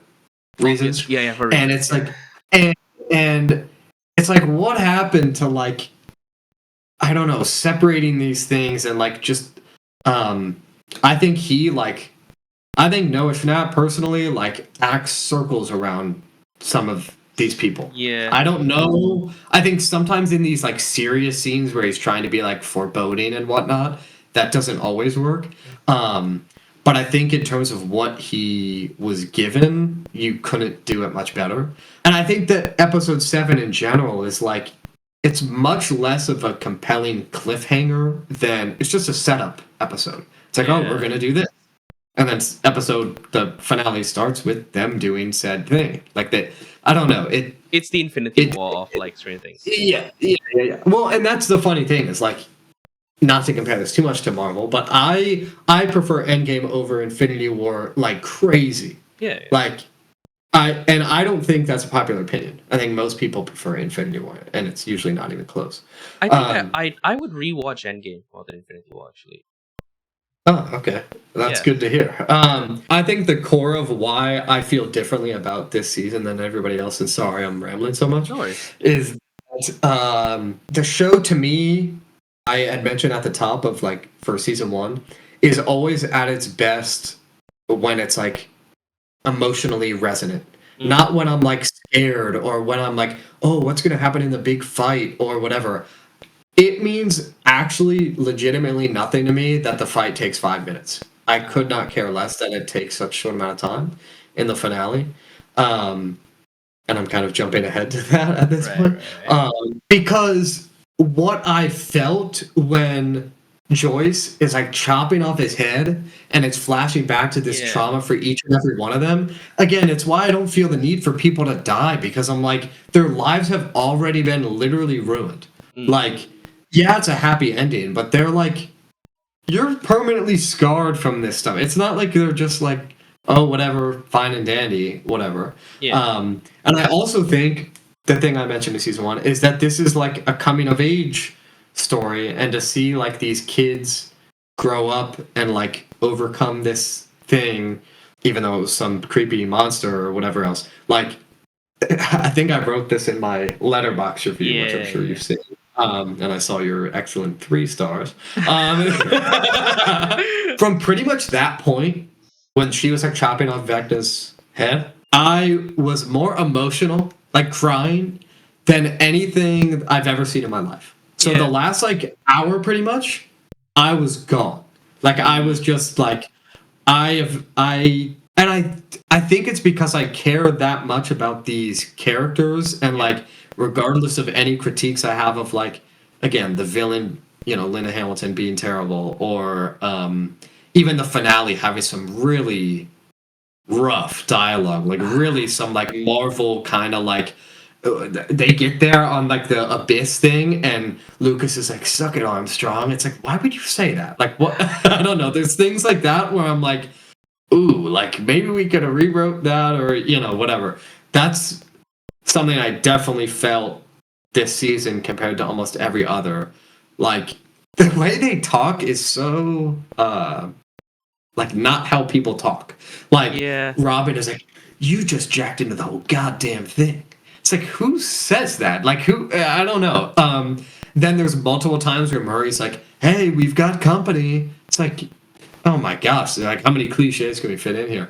reasons. For reasons. And it's like, and it's like, what happened to like, I don't know, separating these things and like just, I think Noah Schnapp personally like acts circles around some of these people. Yeah. I don't know. I think sometimes in these like serious scenes where he's trying to be like foreboding and whatnot, that doesn't always work. But I think in terms of what he was given, you couldn't do it much better. And I think that episode 7 in general is like, it's much less of a compelling cliffhanger than it's just a setup episode. It's like, oh, we're gonna do this, and then the finale starts with them doing said thing. Like that, I don't know. It's the Infinity War of like Stranger Things. Yeah. Well, and that's the funny thing is like, not to compare this too much to Marvel, but I prefer Endgame over Infinity War like crazy. Yeah. Like, I don't think that's a popular opinion. I think most people prefer Infinity War, and it's usually not even close. I think I would rewatch Endgame more than Infinity War actually. Oh, okay. That's good to hear. I think the core of why I feel differently about this season than everybody else, and sorry I'm rambling so much, No worries. is that, the show to me, I had mentioned at the top of like for season 1, is always at its best when it's like emotionally resonant. Not when I'm like scared or when I'm like, oh, what's going to happen in the big fight or whatever. It means actually legitimately nothing to me that the fight takes 5 minutes. I could not care less that it takes such a short amount of time in the finale. And I'm kind of jumping ahead to that at this point. Right. Because what I felt when Joyce is like chopping off his head and it's flashing back to this trauma for each and every one of them. Again, it's why I don't feel the need for people to die, because I'm like, their lives have already been literally ruined. Like, yeah, it's a happy ending, but they're like, you're permanently scarred from this stuff. It's not like they're just like, oh, whatever, fine and dandy, whatever. Yeah. And I also think the thing I mentioned in season 1 is that this is like a coming of age story, and to see like these kids grow up and like overcome this thing, even though it was some creepy monster or whatever else. Like, I think I wrote this in my letterbox review, which I'm sure you've seen. And I saw your excellent 3 stars. From pretty much that point, when she was like chopping off Vecna's head, I was more emotional, like crying, than anything I've ever seen in my life. So the last like hour, pretty much, I was gone. Like I was just like, I think it's because I care that much about these characters, and like regardless of any critiques I have of like, again, the villain, you know, Linda Hamilton being terrible, or even the finale having some really rough dialogue, like really some like Marvel kind of like, they get there on like the abyss thing and Lucas is like, suck it Armstrong. It's like, why would you say that? Like, what? I don't know, there's things like that where I'm like, ooh, like maybe we could have rewrote that, or you know, whatever. That's something I definitely felt this season compared to almost every other. Like, the way they talk is so like not how people talk. Like, Robin is like, you just jacked into the whole goddamn thing. It's like, who says that? Like, who? I don't know. Then there's multiple times where Murray's like, hey, we've got company. It's like, oh my gosh, like how many cliches can we fit in here?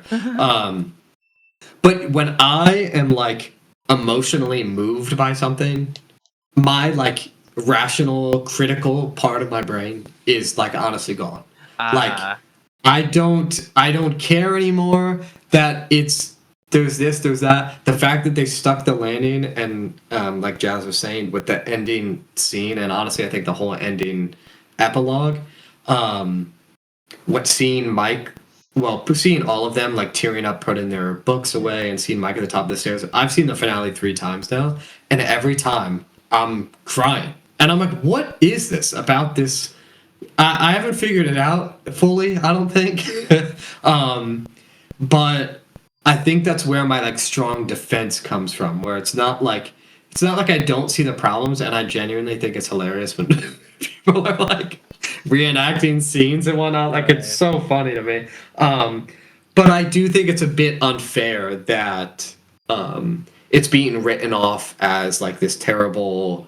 But when I am like emotionally moved by something, my like rational, critical part of my brain is like honestly gone. Like, I don't care anymore that there's this, there's that. The fact that they stuck the landing, and like Jazz was saying, with the ending scene, and honestly I think the whole ending epilogue, seeing Mike, seeing all of them like tearing up, putting their books away, and seeing Mike at the top of the stairs. I've seen the finale 3 times now, and every time I'm crying. And I'm like, what is this about this? I haven't figured it out fully, I don't think. But I think that's where my like strong defense comes from, where it's not like I don't see the problems, and I genuinely think it's hilarious when people are like reenacting scenes and whatnot. Like, it's so funny to me. But I do think it's a bit unfair that it's being written off as like this terrible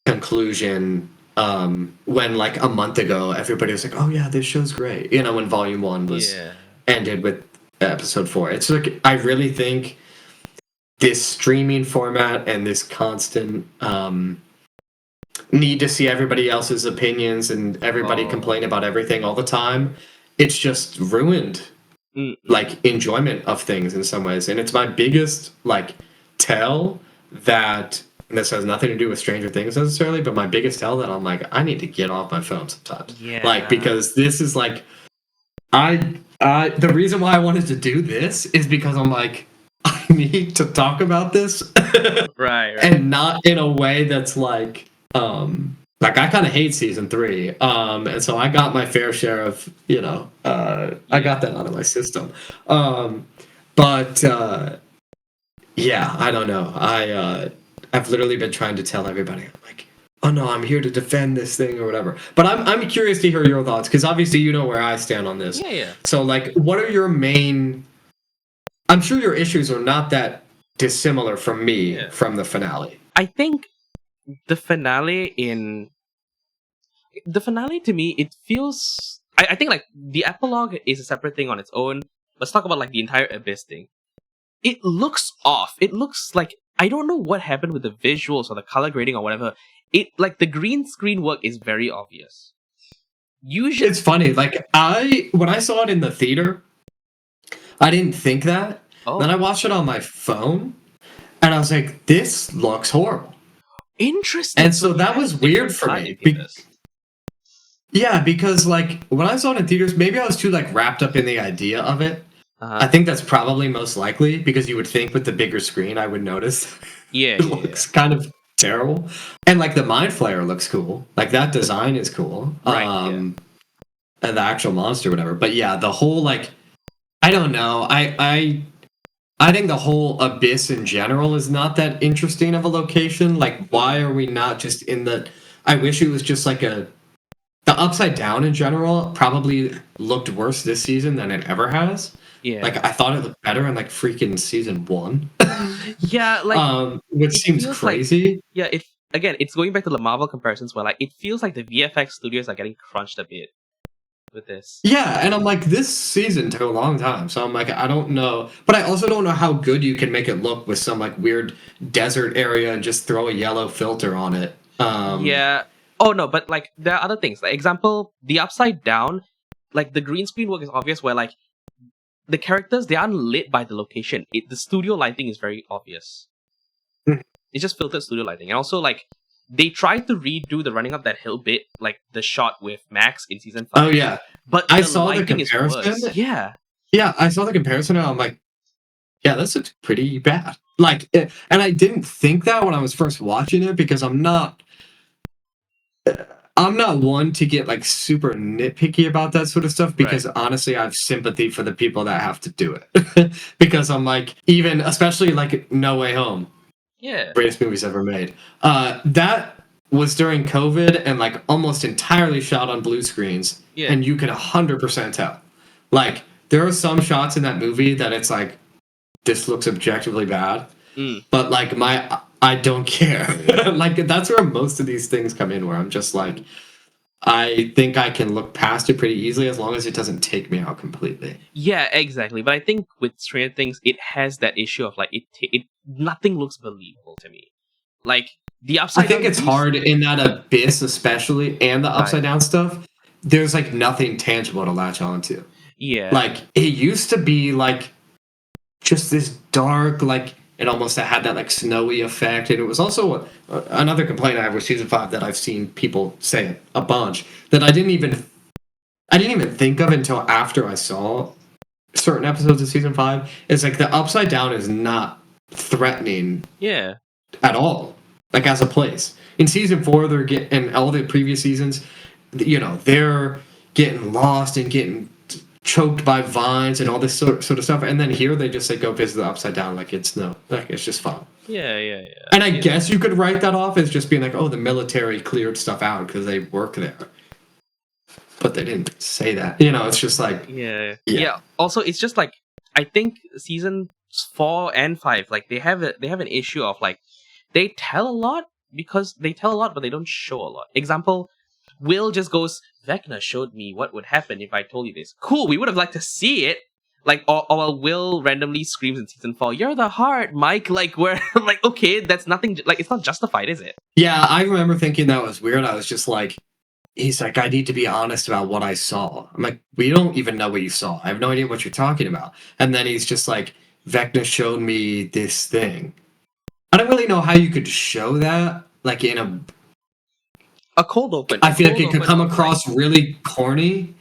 conclusion, when like a month ago everybody was like, oh yeah, this show's great, you know, when volume 1 was ended with episode 4. It's like, I really think this streaming format and this constant need to see everybody else's opinions and everybody complain about everything all the time, it's just ruined like enjoyment of things in some ways. And it's my biggest like tell that and this has nothing to do with Stranger Things necessarily, but my biggest tell that I'm like, I need to get off my phone sometimes. Yeah. Like, because this is like, the reason why I wanted to do this is because I'm like, I need to talk about this. Right. And not in a way that's like I kind of hate season 3, and so I got my fair share of I got that out of my system, but yeah, I don't know. I've literally been trying to tell everybody, I'm like, oh no, I'm here to defend this thing or whatever. But I'm curious to hear your thoughts, because obviously you know where I stand on this. Yeah. So like, what are your main? I'm sure your issues are not that dissimilar from me from the finale. I think the finale to me, it feels. I think like the epilogue is a separate thing on its own. Let's talk about like the entire Abyss thing. It looks off. It looks like, I don't know what happened with the visuals or the color grading or whatever. It like the green screen work is very obvious. Usually, it's funny. Like when I saw it in the theater, I didn't think that. Oh. Then I watched it on my phone, and I was like, "This looks horrible." Interesting. And so that was weird for me. Yeah, because like when I saw it in theaters, maybe I was too like wrapped up in the idea of it. I think that's probably most likely, because you would think with the bigger screen I would notice. Yeah, it looks kind of terrible, and like the Mind Flayer looks cool. Like that design is cool, right? And the actual monster, whatever. But yeah, the whole like, I don't know. I think the whole Abyss in general is not that interesting of a location. Like, why are we not just in the? I wish it was just like the Upside Down in general probably looked worse this season than it ever has. Yeah. Like, I thought it looked better in like freaking season 1. Yeah, like which seems crazy. Like, yeah, it's going back to the Marvel comparisons where like it feels like the VFX studios are getting crunched a bit with this. Yeah, and I'm like, this season took a long time, so I'm like, I don't know, but I also don't know how good you can make it look with some like weird desert area and just throw a yellow filter on it. Yeah. Oh no, but like there are other things. Like example, the Upside Down, like the green screen work is obvious where like the characters, they aren't lit by the location. The studio lighting is very obvious. It's just filtered studio lighting. And also like they tried to redo the running up that hill bit, like the shot with Max in season 5. Oh yeah. But I saw the comparison. Yeah. Yeah, I saw the comparison and I'm like, yeah, this looks pretty bad. Like, and I didn't think that when I was first watching it, because I'm not one to get like super nitpicky about that sort of stuff, because honestly I have sympathy for the people that have to do it. Because I'm like, even especially like No Way Home. Yeah. Greatest movies ever made. That was during COVID and like almost entirely shot on blue screens. Yeah. And you could 100% tell. Like, there are some shots in that movie that it's like, this looks objectively bad. But like I don't care. Like, that's where most of these things come in, where I'm just like, I think I can look past it pretty easily as long as it doesn't take me out completely. Yeah, exactly. But I think with Stranger Things, it has that issue of like it nothing looks believable to me. Like the Upside I think it's hard in that Abyss, especially, and the Upside Down stuff. There's like nothing tangible to latch onto. Yeah, like it used to be like just this dark, like it almost had that like snowy effect, and it was also another complaint I have with season 5 that I've seen people say a bunch that I didn't even think of until after I saw certain episodes of season 5. Is like the Upside Down is not threatening, at all, like as a place. In season 4, they're in all the previous seasons, they're getting lost and getting choked by vines and all this sort of stuff, and then here they just go visit the Upside Down like it's just fun. Yeah. And I guess you could write that off as just being like, oh, the military cleared stuff out because they work there, but they didn't say that. It's just like yeah. Also, it's just like I think season 4 and 5, like they have an issue of like they tell a lot but they don't show a lot. Example, Will just goes, Vecna showed me what would happen if I told you this. Cool, we would have liked to see it. Like, or Will randomly screams in season 4, "You're the heart, Mike." Like, we're like, okay, that's nothing. Like, it's not justified, is it? Yeah, I remember thinking that was weird. I was just like, he's like, I need to be honest about what I saw. I'm like, we don't even know what you saw. I have no idea what you're talking about. And then he's just like, Vecna showed me this thing. I don't really know how you could show that, like in A cold open. I A feel like cold it could open come of, like, across really corny.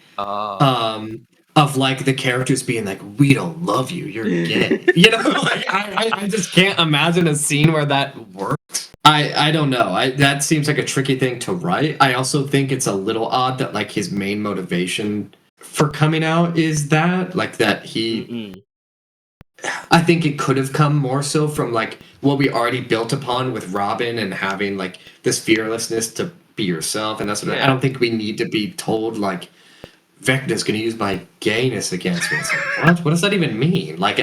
Of like the characters being like, "We don't love you, you're gay." You know, like I just can't imagine a scene where that works. I don't know. That seems like a tricky thing to write. I also think it's a little odd that like his main motivation for coming out is that like that he. Mm-mm. I think it could have come more so from like what we already built upon with Robin and having like this fearlessness to be yourself, and that's what I Yeah. don't think we need to be told like Vecna's going to use my gayness against me. It's like, what? What does that even mean? Like,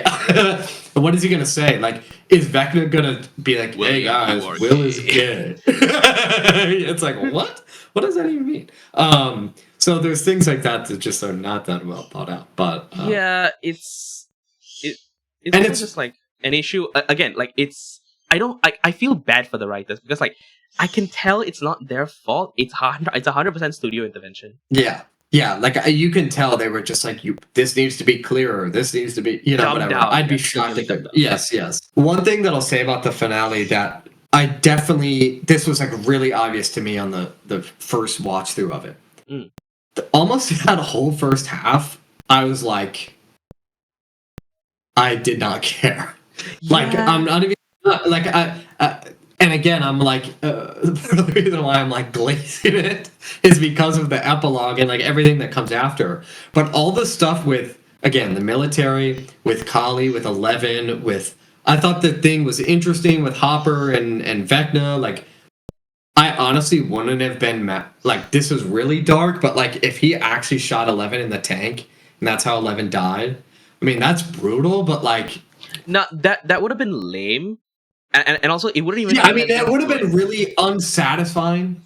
what is he going to say? Like, is Vecna going to be like, William, hey guys, you are Will is gay." gay? It's like, what? What does that even mean? So there's things like that that just are not that well thought out. But Yeah, it's and also it's just like an issue again. Like I feel bad for the writers because like I can tell it's not their fault. It's 100% studio intervention. yeah, like you can tell they were just like, you. This needs to be clearer. This needs to be, Dumbed whatever. down, I'd be yeah, shocked really if they. dumbed down. Yes. One thing that I'll say about the finale that I definitely this was like really obvious to me on the first watch through of it. Mm. Almost that whole first half, I was like, I did not care. Like Yeah. I'm not even like and again I'm like the reason why I'm like glazing it is because of the epilogue and like everything that comes after. But all the stuff with again the military, with Kali, with Eleven, with I thought the thing was interesting with Hopper and Vecna. Like I honestly wouldn't have been like this is really dark, but like if he actually shot 11 in the tank and that's how 11 died. I mean that's brutal, but like No, that would have been lame, and also it wouldn't even. yeah, I mean, that would have good. been really unsatisfying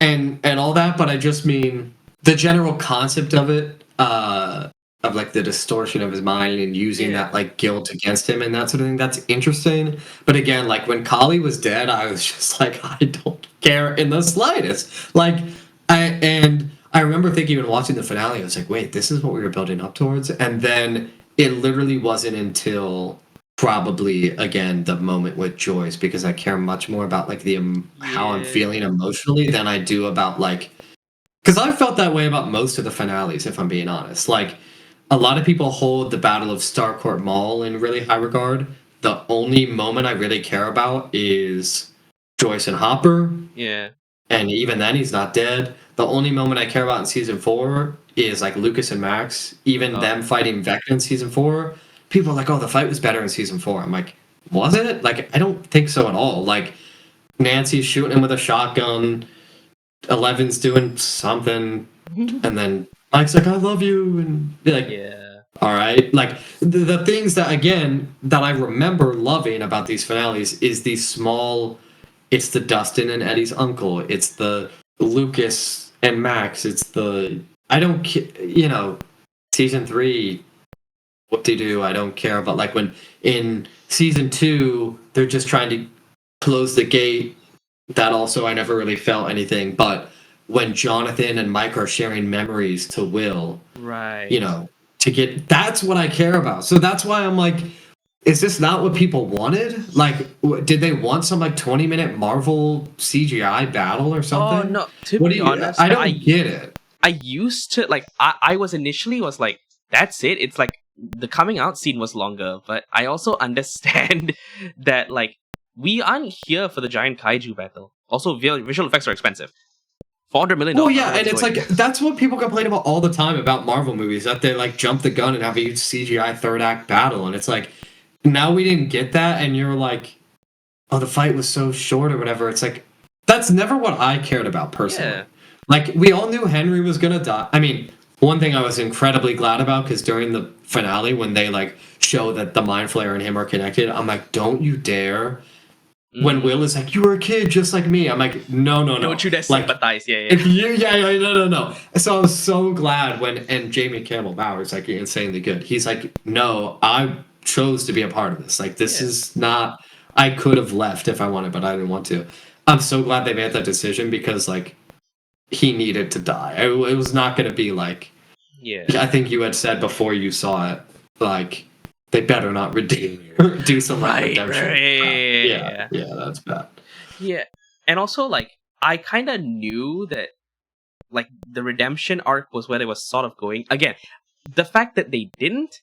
and all that, but I just mean the general concept of it, of like the distortion of his mind and using Yeah. that like guilt against him and that sort of thing. That's interesting. But again, like when Kali was dead, I was just like, I don't care in the slightest. Like, I remember thinking when watching the finale, I was like, wait, this is what we were building up towards, and then it literally wasn't until probably again the moment with Joyce because I care much more about like the how I'm Yeah. feeling emotionally than I do about like because I felt that way about most of the finales if I'm being honest. Like a lot of people hold the Battle of Starcourt Mall in really high regard. The only moment I really care about is Joyce and Hopper, Yeah. and even then he's not dead. The only moment I care about in season 4 is like Lucas and Max, even them fighting Vecna in season 4. People are like, oh, the fight was better in season 4. I'm like, was it? Like, I don't think so at all. Like, Nancy's shooting him with a shotgun, Eleven's doing something, and then Mike's like, I love you, and like, Yeah. all right. Like, the things that, again, that I remember loving about these finales is these small, it's the Dustin and Eddie's uncle, it's the Lucas and Max, it's the, I don't, season 3, what they do, I don't care. But like when in season 2, they're just trying to close the gate. That also I never really felt anything. But when Jonathan and Mike are sharing memories to Will, Right. to get that's what I care about. So that's why I'm like, is this not what people wanted? Like, did they want some like 20-minute Marvel CGI battle or something? Oh no. To What be do you? honest, I don't get it. I used to like. I was initially was like, that's it. It's like the coming out scene was longer, but I also understand that like we aren't here for the giant kaiju battle. Also, visual effects are expensive. $400 million. Well, yeah, and it's like that's what people complain about all the time about Marvel movies, that they like jump the gun and have a huge CGI third act battle, and it's like now we didn't get that, and you're like, oh, the fight was so short or whatever. It's like that's never what I cared about personally. Yeah. Like we all knew Henry was gonna die. I mean, one thing I was incredibly glad about because during the finale when they like show that the Mind Flayer and him are connected, I'm like, don't you dare. When Will is like, you were a kid just like me. I'm like, no. Don't you dare like, sympathize. Yeah. if you, no. So I was so glad and Jamie Campbell Bower is like insanely good. He's like, no, I chose to be a part of this. Like, this is not, I could have left if I wanted, but I didn't want to. I'm so glad they made that decision because, like, he needed to die. It was not going to be like, I think you had said before you saw it, like, they better not redeem or do some redemption. Right. Yeah, that's bad. Yeah, and also like I kind of knew that like the redemption arc was where they was sort of going. Again, the fact that they didn't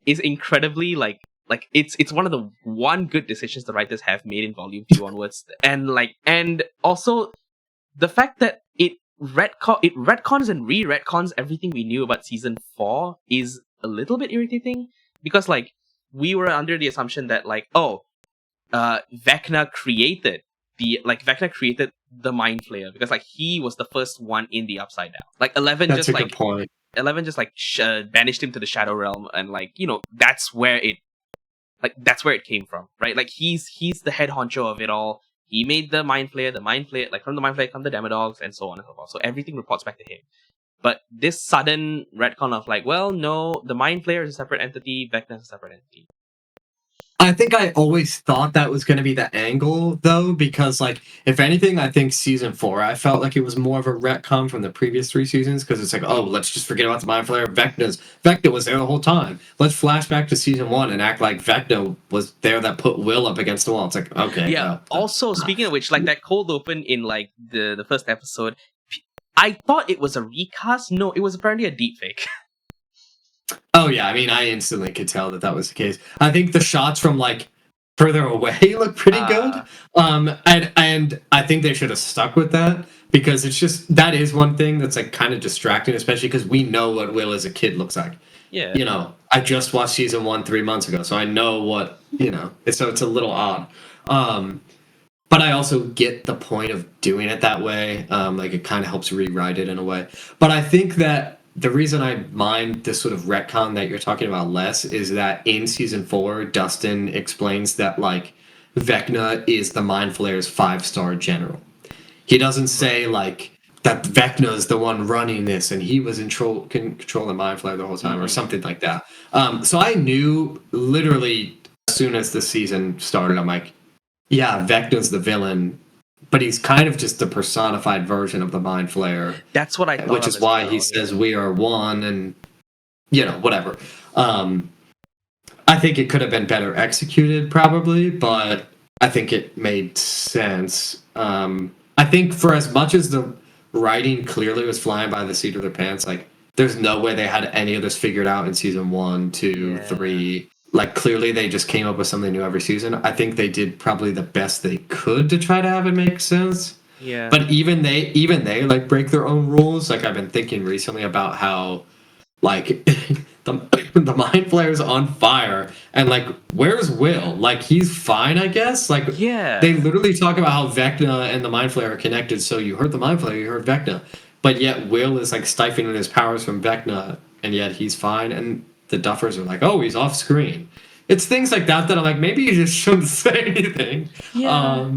is incredibly like it's one of the one good decisions the writers have made in volume 2 onwards, and also the fact that it retcons and re-retcons everything we knew about season 4 is a little bit irritating, because like we were under the assumption that like Vecna created the Mind Flayer, because like he was the first one in the Upside Down. Like That's a good point. 11 just like banished him to the Shadow Realm, and like that's where it came from, right? Like he's the head honcho of it all. He made the Mind Flayer, like from the Mind Flayer come the Demodogs, and so on and so forth. So everything reports back to him. But this sudden retcon of like, well, no, the Mind Flayer is a separate entity, Vecna is a separate entity. I think I always thought that was going to be the angle, though, because, like, if anything, I think season 4, I felt like it was more of a retcon from the previous 3 seasons, because it's like, oh, let's just forget about the Mind Flayer. Vecna was there the whole time. Let's flash back to season 1 and act like Vecna was there that put Will up against the wall. It's like, okay. Yeah. Also, speaking of which, like that cold open in like the first episode, I thought it was a recast. No, it was apparently a deepfake. Oh, yeah. I mean, I instantly could tell that was the case. I think the shots from, like, further away look pretty good. And I think they should have stuck with that, because it's just, that is one thing that's, like, kind of distracting, especially because we know what Will as a kid looks like. Yeah. I just watched season 1 3 months ago, so I know what, so it's a little odd. But I also get the point of doing it that way. Like, it kind of helps rewrite it in a way. But I think that the reason I mind this sort of retcon that you're talking about less is that in season 4, Dustin explains that, like, Vecna is the Mind Flayer's 5-star general. He doesn't say, like, that Vecna is the one running this and he was in control the Mind Flayer the whole time, or something like that. So I knew literally as soon as the season started, I'm like, yeah, Vecna's the villain, but he's kind of just the personified version of the Mind Flayer. That's what I thought. Which is why he says we are one, and whatever. I think it could have been better executed, probably, but I think it made sense. I think for as much as the writing clearly was flying by the seat of their pants, like, there's no way they had any of this figured out in season 1, 2, 3. Like, clearly they just came up with something new every season. I think they did probably the best they could to try to have it make sense. Yeah. But even they like break their own rules. Like, I've been thinking recently about how, like, the Mind Flayer's on fire, and, like, where's Will? Like, he's fine, I guess. Like, they literally talk about how Vecna and the Mind Flayer are connected. So you heard the Mind Flayer, you heard Vecna, but yet Will is, like, stifling his powers from Vecna, and yet he's fine. And the Duffers are like, oh, he's off screen. It's things like that I'm like, maybe you just shouldn't say anything. Yeah.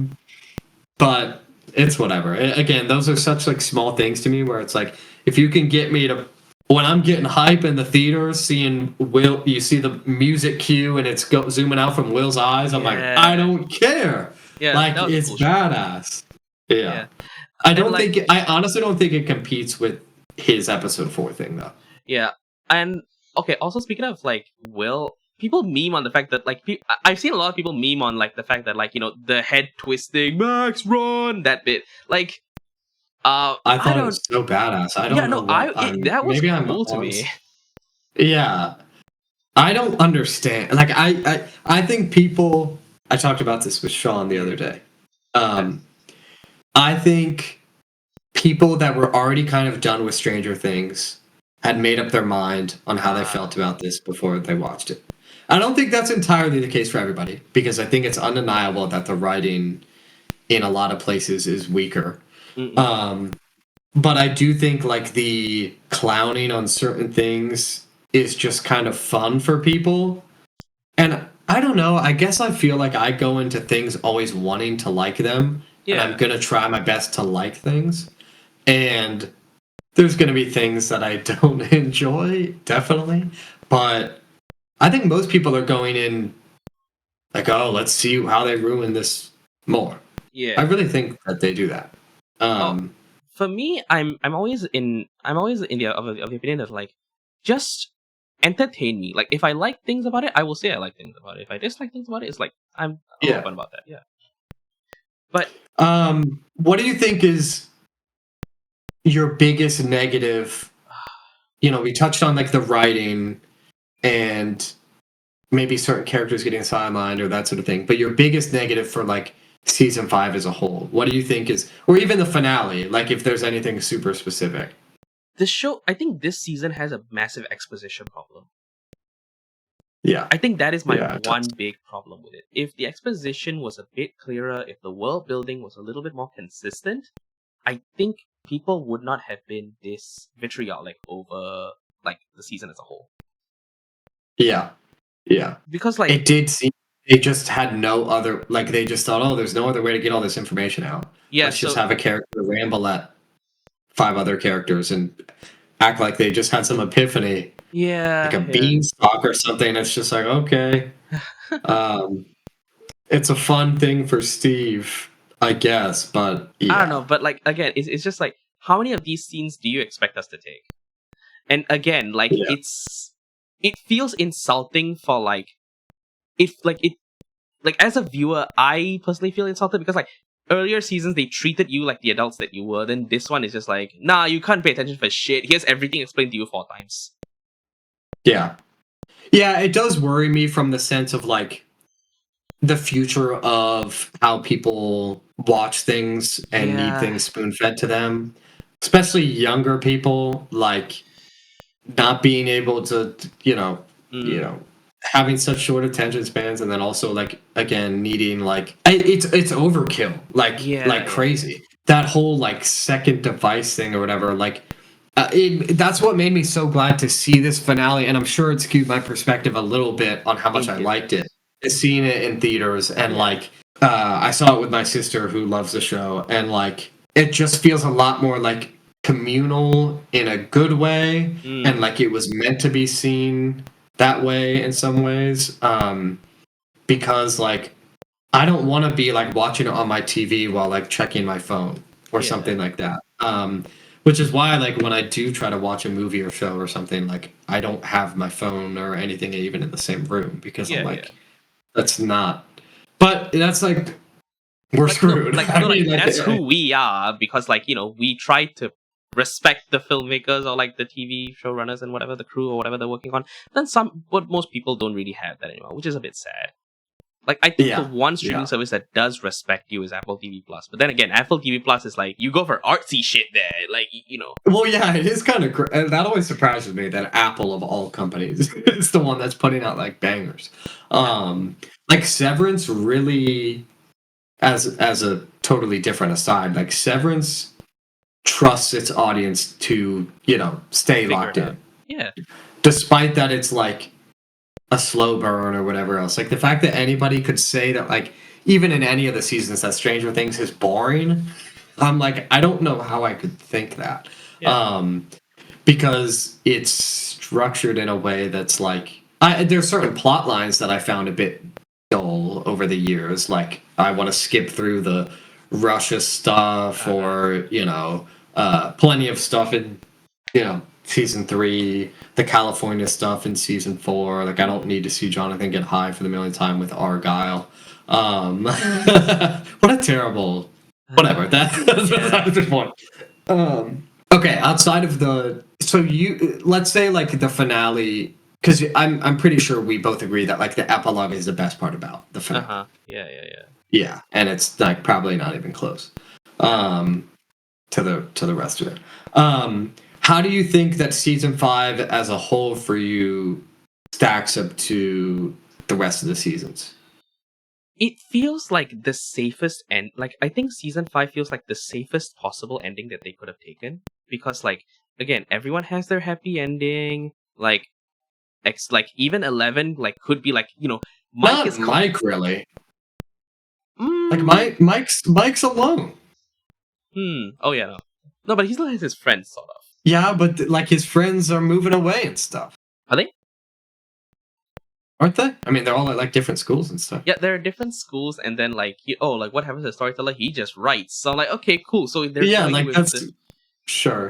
But it's whatever. Again, those are such, like, small things to me, where it's like, if you can get me to, when I'm getting hype in the theater, seeing Will, you see the music cue and it's zooming out from Will's eyes, I'm like, I don't care. Yeah, like, it's cool badass. Yeah. I honestly don't think it competes with his episode 4 thing, though. Yeah. And okay, also speaking of, like, Will, people meme on the fact that, like, I've seen a lot of people meme on, like, the fact that, like, the head twisting, Max, run, that bit. Like, I thought it was so badass. I don't know. That was cool to me. Yeah. I don't understand. Like, I think people, I talked about this with Sean the other day. I think people that were already kind of done with Stranger Things had made up their mind on how they felt about this before they watched it. I don't think that's entirely the case for everybody, because I think it's undeniable that the writing in a lot of places is weaker. But I do think, like, the clowning on certain things is just kind of fun for people. And I don't know, I guess I feel like I go into things always wanting to like them. Yeah. And I'm going to try my best to like things. And there's going to be things that I don't enjoy, definitely. But I think most people are going in like, oh, let's see how they ruin this more. Yeah. I really think that they do that. For me, I'm always in the opinion of, like, just entertain me. Like, if I like things about it, I will say I like things about it. If I dislike things about it, it's like I'm open about that. Yeah. But What do you think is your biggest negative? You know, we touched on like the writing and maybe certain characters getting sidelined or that sort of thing. But your biggest negative for like season 5 as a whole, what do you think is, or even the finale? Like, if there's anything super specific. the show, I think this season has a massive exposition problem. Yeah, I think that is my Yeah, it one big problem with it. If the exposition was a bit clearer, if the world building was a little bit more consistent, I think people would not have been this vitriolic over like the season as a whole. yeah, yeah. Because like It did seem they just had no other. Like, they just thought, oh, there's no other way to get all this information out. yeah, Let's just so have a character ramble at 5 other characters and act like they just had some epiphany, yeah, like a yeah. beanstalk or something. It's just like, okay, it's a fun thing for Steve, I guess, but yeah. I don't know, but like again, it's just like how many of these scenes do you expect us to take? And again, like Yeah. it feels insulting for like if like it like as a viewer, I personally feel insulted because like earlier seasons they treated you like the adults that you were. Then this one is just like, nah, you can't pay attention for shit. Here's everything explained to you 4 times. Yeah. Yeah, it does worry me from the sense of like the future of how people watch things and need Yeah. things spoon fed to them, especially younger people, like not being able to, having such short attention spans, and then also like again needing like it's overkill, like Yeah. crazy. That whole like second device thing or whatever, like that's what made me so glad to see this finale, and I'm sure it skewed my perspective a little bit on how much I liked it. Seeing it in theaters, and like I saw it with my sister who loves the show, and like it just feels a lot more like communal in a good way, and like it was meant to be seen that way in some ways. Because like I don't want to be like watching it on my TV while like checking my phone or something like that. Which is why like when I do try to watch a movie or show or something, like I don't have my phone or anything even in the same room, because I'm like, that's not. But that's like we're screwed. That's who we are, because like we try to respect the filmmakers or like the TV showrunners and whatever, the crew or whatever they're working on. Then but most people don't really have that anymore, which is a bit sad. Like I think the one streaming service that does respect you is Apple TV Plus. But then again, Apple TV Plus is like you go for artsy shit there, like Well, yeah, it is kind of that always surprises me that Apple of all companies is the one that's putting out like bangers. Like Severance really, as a totally different aside, like Severance trusts its audience to stay locked in. Yeah. Despite that, it's like a slow burn or whatever else. Like the fact that anybody could say that, like even in any of the seasons, that Stranger Things is boring, I'm like, I don't know how I could think that. Because it's structured in a way that's like there's certain plot lines that I found a bit dull over the years. Like I want to skip through the Russia stuff, or plenty of stuff in season 3, the California stuff in season 4. Like I don't need to see Jonathan get high for the millionth time with Argyle. What a terrible whatever. That's the point. Okay, outside of let's say like the finale, because I'm pretty sure we both agree that like the epilogue is the best part about the finale. Yeah, and it's like probably not even close to the rest of it. How do you think that season 5 as a whole for you stacks up to the rest of the seasons? It feels like the safest end. Like I think season 5 feels like the safest possible ending that they could have taken, because like again, everyone has their happy ending. Like even 11 like could be like Mike really. Like Mike's alone. Oh yeah, no, but he still has his friends sort of. Yeah, but like his friends are moving away and stuff. Are they? Aren't they? I mean, they're all at like different schools and stuff. Yeah, there are different schools, and then like like what happens to the storyteller? He just writes. So I'm like, okay, cool. So they're going with that's sure.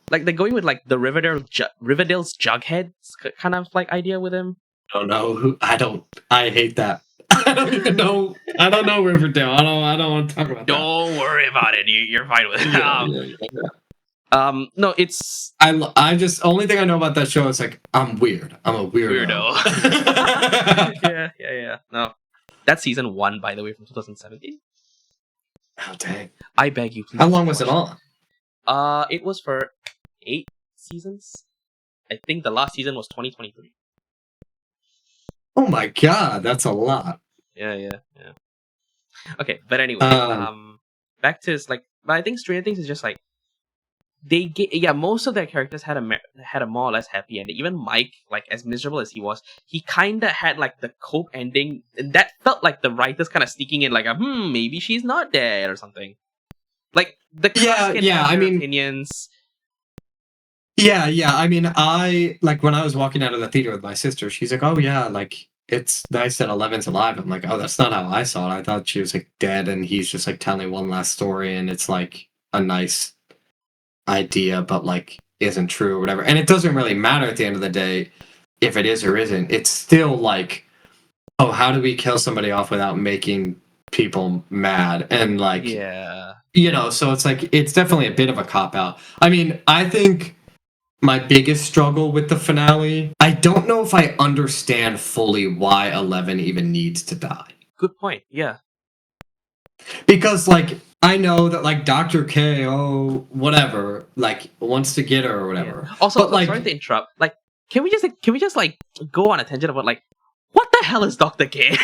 Like they're going with like the Riverdale's Jughead kind of like idea with him. I don't know who. I hate that. I don't even know. I don't know Riverdale. I don't want to talk about that. Don't worry about it. You're fine with it. Yeah. No, it's I just only thing I know about that show is like I'm weird. I'm a weirdo. Yeah. No, that's season 1, by the way, from 2017. Oh dang! I beg you, please. How long was it on? It was for 8 seasons. I think the last season was 2023. Oh my god, that's a lot. Yeah. Okay, but anyway, back to like, but I think Stranger Things is just like they get, yeah, most of their characters had a more or less happy ending. Even Mike, like as miserable as he was, he kind of had like the cope ending that felt like the writers kind of sneaking in like maybe she's not dead or something. Like the cast can have their opinions. Yeah. I mean, I like when I was walking out of the theater with my sister. She's like, "Oh yeah, like it's nice that Eleven's alive." I'm like, "Oh, that's not how I saw it. I thought she was like dead, and he's just like telling one last story, and it's like a nice idea, but like isn't true or whatever." And it doesn't really matter at the end of the day if it is or isn't. It's still like, oh, how do we kill somebody off without making people mad? And like, Yeah, so it's like it's definitely a bit of a cop out. I mean, I think my biggest struggle with the finale, I don't know if I understand fully why 11 even needs to die. good point. Yeah, Because like I know that like Dr. K, whatever, like wants to get her or whatever. Yeah. Also, but like, sorry to interrupt. Like, can we just like go on a tangent about like what the hell is Dr. K?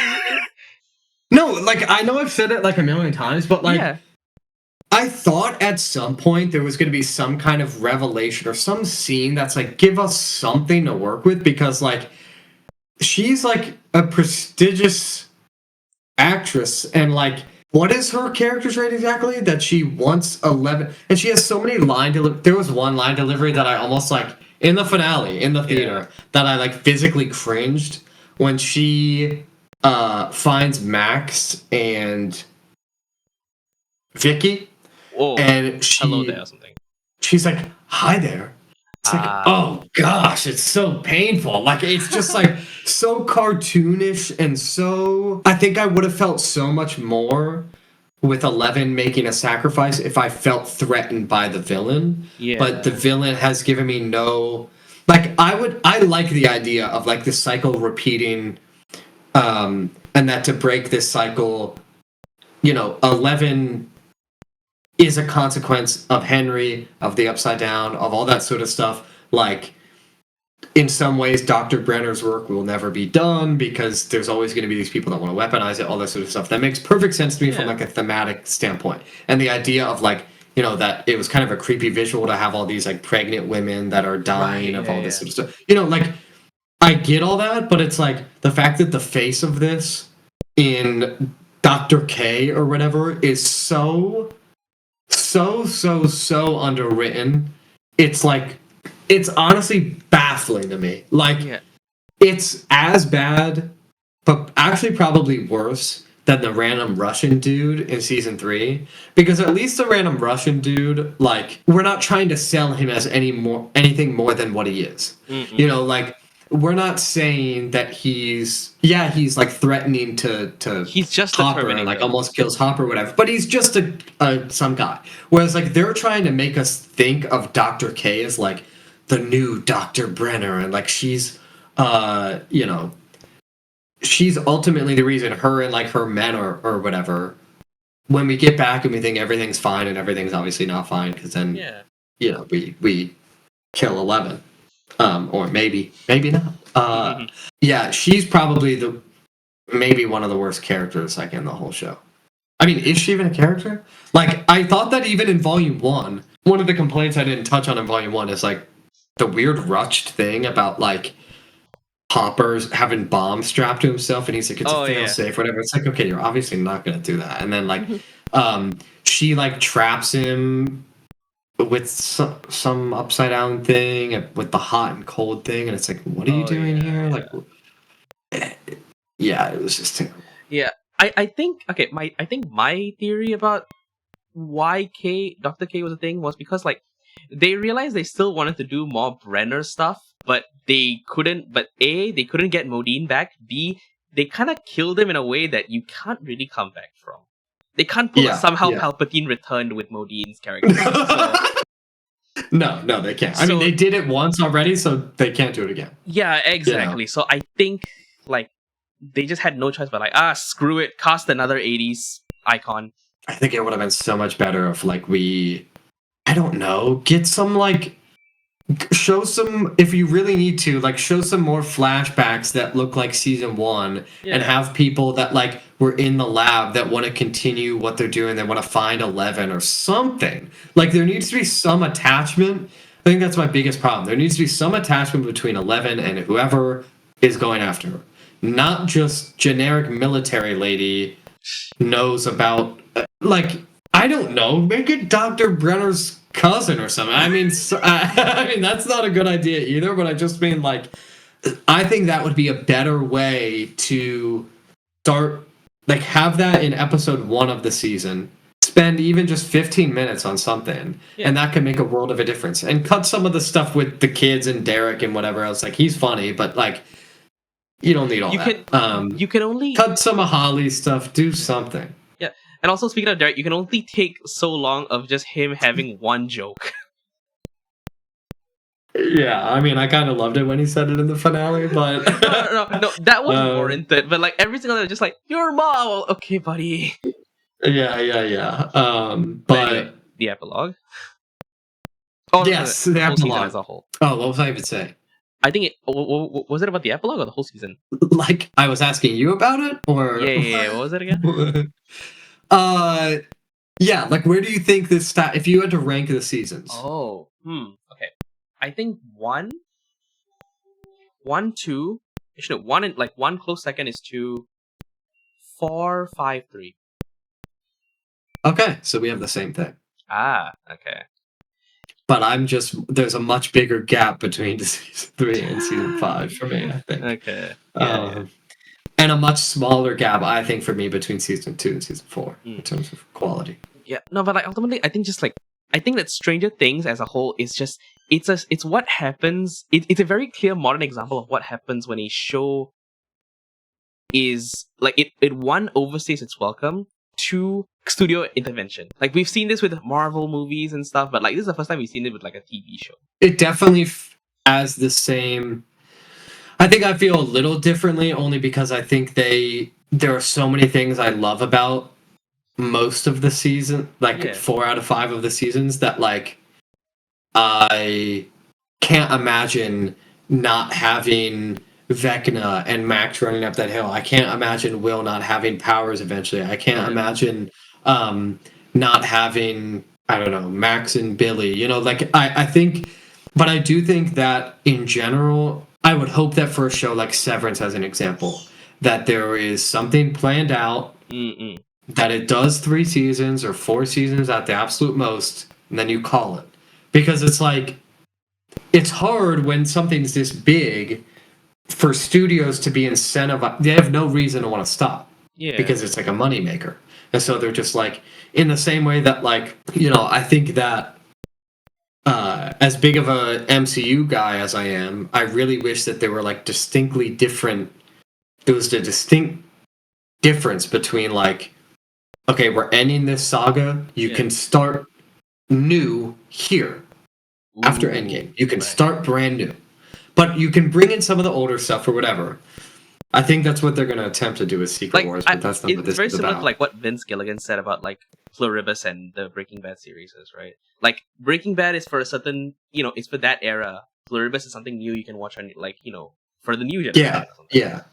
no, like I know I've said it like a million times, but like yeah. I thought at some point there was going to be some kind of revelation or some scene that's like give us something to work with, because like she's like a prestigious actress, and like what is her character trait exactly? That she wants 11, and she has so many there was one line delivery that I almost like in the finale in the theater that I like physically cringed when she finds Max and Vicky. Oh, And hello there or something. She's like, "Hi there." It's like, oh gosh, it's so painful. Like it's just like so cartoonish, and so I think I would have felt so much more with 11 making a sacrifice if I felt threatened by the villain. Yeah. But the villain has given me no, like I like the idea of like this cycle repeating, and that to break this cycle, 11 is a consequence of Henry, of the Upside Down, of all that sort of stuff. Like, in some ways, Dr. Brenner's work will never be done because there's always going to be these people that want to weaponize it, all that sort of stuff. That makes perfect sense to me from like a thematic standpoint. And the idea of like, that it was kind of a creepy visual to have all these like pregnant women that are dying of all this sort of stuff. Like, I get all that, but it's like the fact that the face of this in Dr. K or whatever is so underwritten. It's like, it's honestly baffling to me. Like, it's as bad, but actually probably worse than the random Russian dude in season 3. Because at least the random Russian dude, like, we're not trying to sell him as anything more than what he is. Like, we're not saying that he's like threatening to he's just Hopper and like almost kills Hopper or whatever, but he's just some guy. Whereas like they're trying to make us think of Dr. K as like the new Dr. Brenner, and like she's she's ultimately the reason her and like her men or whatever, when we get back and we think everything's fine, and everything's obviously not fine, because then we kill 11. Or maybe not. Yeah, she's probably maybe one of the worst characters like in the whole show. I mean, is she even a character? Like, I thought that even in Volume 1, one of the complaints I didn't touch on in Volume 1 is like the weird rushed thing about like Hopper's having bombs strapped to himself, and he's like, it's a fail safe, whatever. It's like, okay, you're obviously not gonna do that. And then like she like traps him with some upside down thing, with the hot and cold thing, and it's like, what are you doing here? Like, it was just terrible. Yeah, I think my theory about why Dr. K was a thing was because like they realized they still wanted to do more Brenner stuff, but they couldn't. But A, they couldn't get Modine back. B, they kind of killed him in a way that you can't really come back from. They can't pull somehow Palpatine returned with Modine's character. So, no, they can't. I mean, they did it once already, so they can't do it again. Yeah, exactly. So I think like they just had no choice but like, screw it, cast another 80s icon. I think it would have been so much better if like I don't know, get some like show some, if you really need to, like show some more flashbacks that look like season 1 and have people that like were in the lab that want to continue what they're doing, they want to find 11 or something. Like there needs to be some attachment. I think that's my biggest problem. There needs to be some attachment between 11 and whoever is going after her. Not just generic military lady knows about, like, I don't know, make it Dr. Brenner's cousin or something. I mean, I mean that's not a good idea either, but I just mean like, I think that would be a better way to start, like have that in episode 1 of the season, spend even just 15 minutes on something, and that could make a world of a difference, and cut some of the stuff with the kids and Derek and whatever else. Like he's funny, but like you don't need all that. You can only cut some of Holly's stuff, do something. Yeah. And also, speaking of Derek, you can only take so long of just him having one joke. Yeah, I mean, I kind of loved it when he said it in the finale, but... no, that was warranted. But, like, every single time, just like, your mom! Okay, buddy. Yeah. But anyway, the epilogue? Oh, yes, the epilogue. As a whole. Oh, what was I even saying? I think was it about the epilogue or the whole season? Like, I was asking you about it, or... Yeah, what was it again? Yeah, like where do you think this if you had to rank the seasons? Okay. I think 1, 2, actually, 1 and like 1 close second is 2, 4, 5, 3. Okay, so we have the same thing. Okay. But there's a much bigger gap between season 3 and season 5 for me, I think. Okay. And a much smaller gap, I think, for me between season 2 and season 4 in terms of quality. Yeah, no, but like ultimately, I think that Stranger Things as a whole is just it's what happens. It's a very clear modern example of what happens when a show is like it one overstays its welcome, 2 studio intervention. Like we've seen this with Marvel movies and stuff, but like this is the first time we've seen it with like a TV show. It definitely has the same. I think I feel a little differently only because I think there are so many things I love about most of the season, like 4 out of 5 of the seasons, that like I can't imagine not having Vecna and Max running up that hill. I can't imagine Will not having powers eventually. I can't imagine not having, I don't know, Max and Billy. You know, like I think, but I do think that in general, I would hope that for a show like Severance, as an example, that there is something planned out, that it does 3 seasons or 4 seasons at the absolute most, and then you call it. Because it's like, it's hard when something's this big for studios to be incentivized. They have no reason to want to stop. Yeah. Because it's like a moneymaker. And so they're just like, in the same way that like, you know, I think that as big of a MCU guy as I am, I really wish that there were like distinctly different. There was a distinct difference between like, okay, we're ending this saga. You can start new here after Endgame. You can start brand new, but you can bring in some of the older stuff or whatever. I think that's what they're going to attempt to do with Secret Wars, but that's not what this is about. It's very similar to like what Vince Gilligan said about like Pluribus and the Breaking Bad series, right? Like Breaking Bad is for a certain, you know, it's for that era. Pluribus is something new you can watch on, like, you know, for the new generation. Yeah.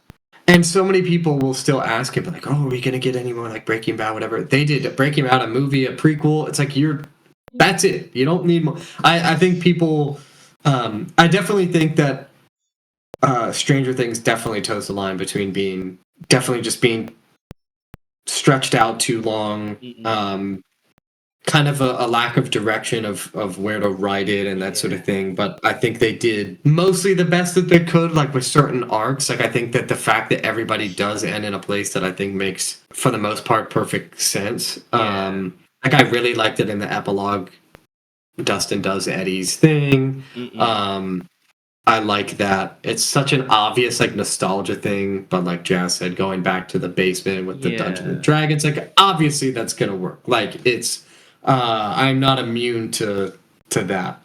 And so many people will still ask him, like, oh, are we going to get any more like Breaking Bad, whatever? They did Breaking Bad, a movie, a prequel. It's like, that's it. You don't need more. I think people, I definitely think that Stranger Things definitely toes the line between being stretched out too long, kind of a lack of direction of where to write it and that sort of thing. But I think they did mostly the best that they could, like with certain arcs. Like I think that the fact that everybody does end in a place that I think makes, for the most part, perfect sense. Like I really liked it in the epilogue. Dustin does Eddie's thing. I like that. It's such an obvious like nostalgia thing, but like Jazz said, going back to the basement with the Dungeons and Yeah. Dragons, like obviously that's gonna work. Like it's I'm not immune to that.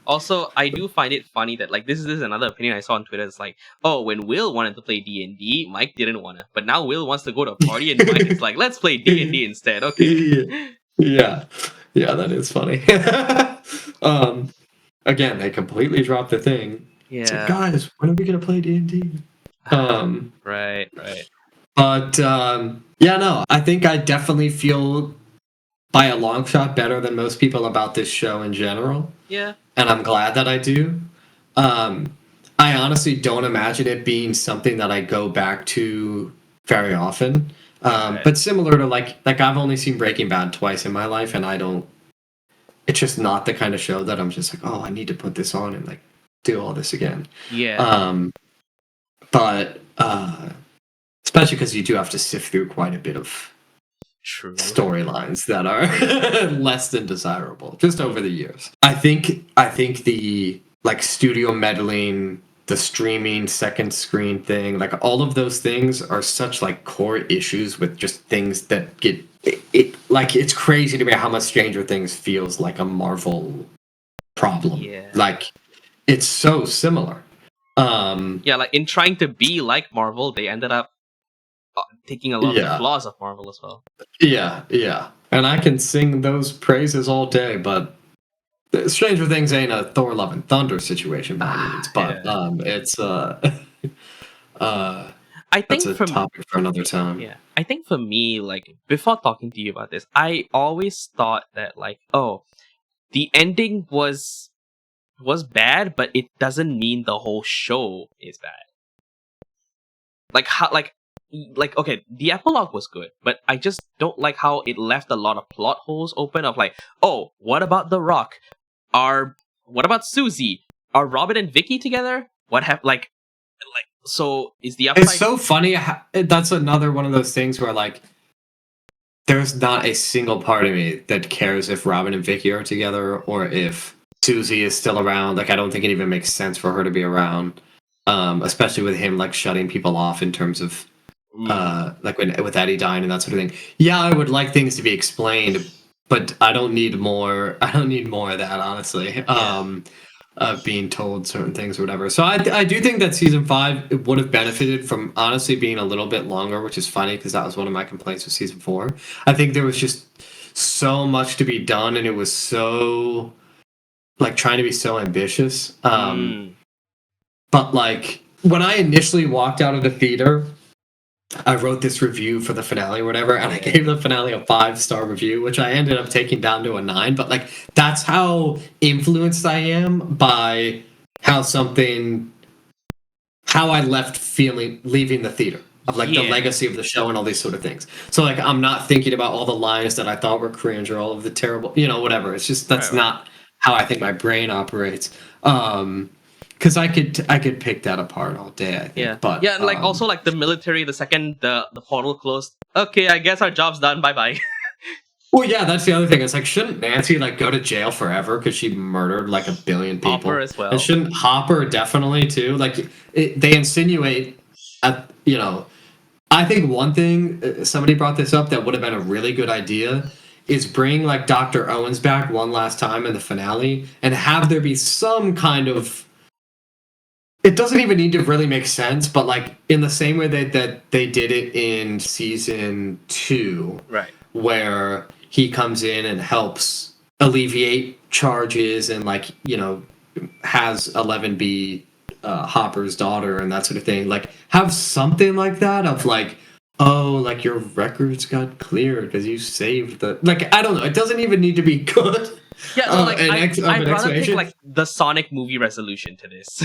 Also, I do find it funny that like this is another opinion I saw on Twitter. It's like, oh, when Will wanted to play D&D, Mike didn't want to, but now Will wants to go to a party, and Mike is like, let's play D&D instead. Okay. Yeah. Yeah, that is funny. um Again, they completely dropped the thing. It's like, Yeah. guys, when are we gonna play D&D? Right. Right. But yeah, no, I think I definitely feel by a long shot better than most people about this show in general, Yeah. and I'm glad that I do. Um, I honestly don't imagine it being something that I go back to very often. Right. But similar to like I've only seen Breaking Bad twice in my life, and I don't. It's just not the kind of show that I'm just like, oh, I need to put this on and like do all this again. Yeah. But especially because you do have to sift through quite a bit of True. storylines that are less than desirable just over the years. I think the like studio meddling, the streaming second screen thing, like all of those things are such like core issues with just things that get it like it's crazy to me how much Stranger Things feels like a Marvel problem. Yeah. Like it's so similar. Yeah, like in trying to be like Marvel, they ended up taking a lot of the Yeah. flaws of Marvel as well. Yeah. And I can sing those praises all day, but Stranger Things ain't a Thor Love and Thunder situation by any means. But it's I that's think a topic for another time. Yeah, I think for me, like before talking to you about this, I always thought that like, oh, the ending was bad, but it doesn't mean the whole show is bad. Like how like okay, the epilogue was good, but I just don't like how it left a lot of plot holes open of like, oh, what about The Rock? What about Susie? Are Robin and Vicky together? What have like so is the upside? It's so funny. That's another one of those things where like there's not a single part of me that cares if Robin and Vicky are together or if Susie is still around. Like I don't think it even makes sense for her to be around. Especially with him like shutting people off in terms of like with Eddie dying and that sort of thing. Yeah, I would like things to be explained, but I don't need more. I don't need more of that, honestly. Being told certain things or whatever. So I do think that season 5 it would have benefited from honestly being a little bit longer, which is funny because that was one of my complaints with season 4. I think there was just so much to be done, and it was so like trying to be so ambitious. But like when I initially walked out of the theater, I wrote this review for the finale or whatever, and I gave the finale a 5-star review, which I ended up taking down to a 9. But like that's how influenced I am by how I left feeling leaving the theater of like the legacy of the show and all these sort of things. So like I'm not thinking about all the lines that I thought were cringe or all of the terrible, whatever. It's just that's not how I think my brain operates. Because I could pick that apart all day, I think. Yeah, but yeah, like also like the military. The second the portal closed, okay, I guess our job's done. Bye bye. Well, yeah, that's the other thing. It's like, shouldn't Nancy like go to jail forever because she murdered like a billion people? Hopper as well. And shouldn't Hopper definitely too? Like they insinuate, I think one thing somebody brought this up that would have been a really good idea is bring like Dr. Owens back one last time in the finale and have there be some kind of. It doesn't even need to really make sense, but like in the same way that they did it in season 2, right? Where he comes in and helps alleviate charges and like has 11B Hopper's daughter and that sort of thing. Like have something like that of like, oh, like your records got cleared because you saved the like I don't know. It doesn't even need to be good. Yeah, no, like I'd rather take like the Sonic movie resolution to this.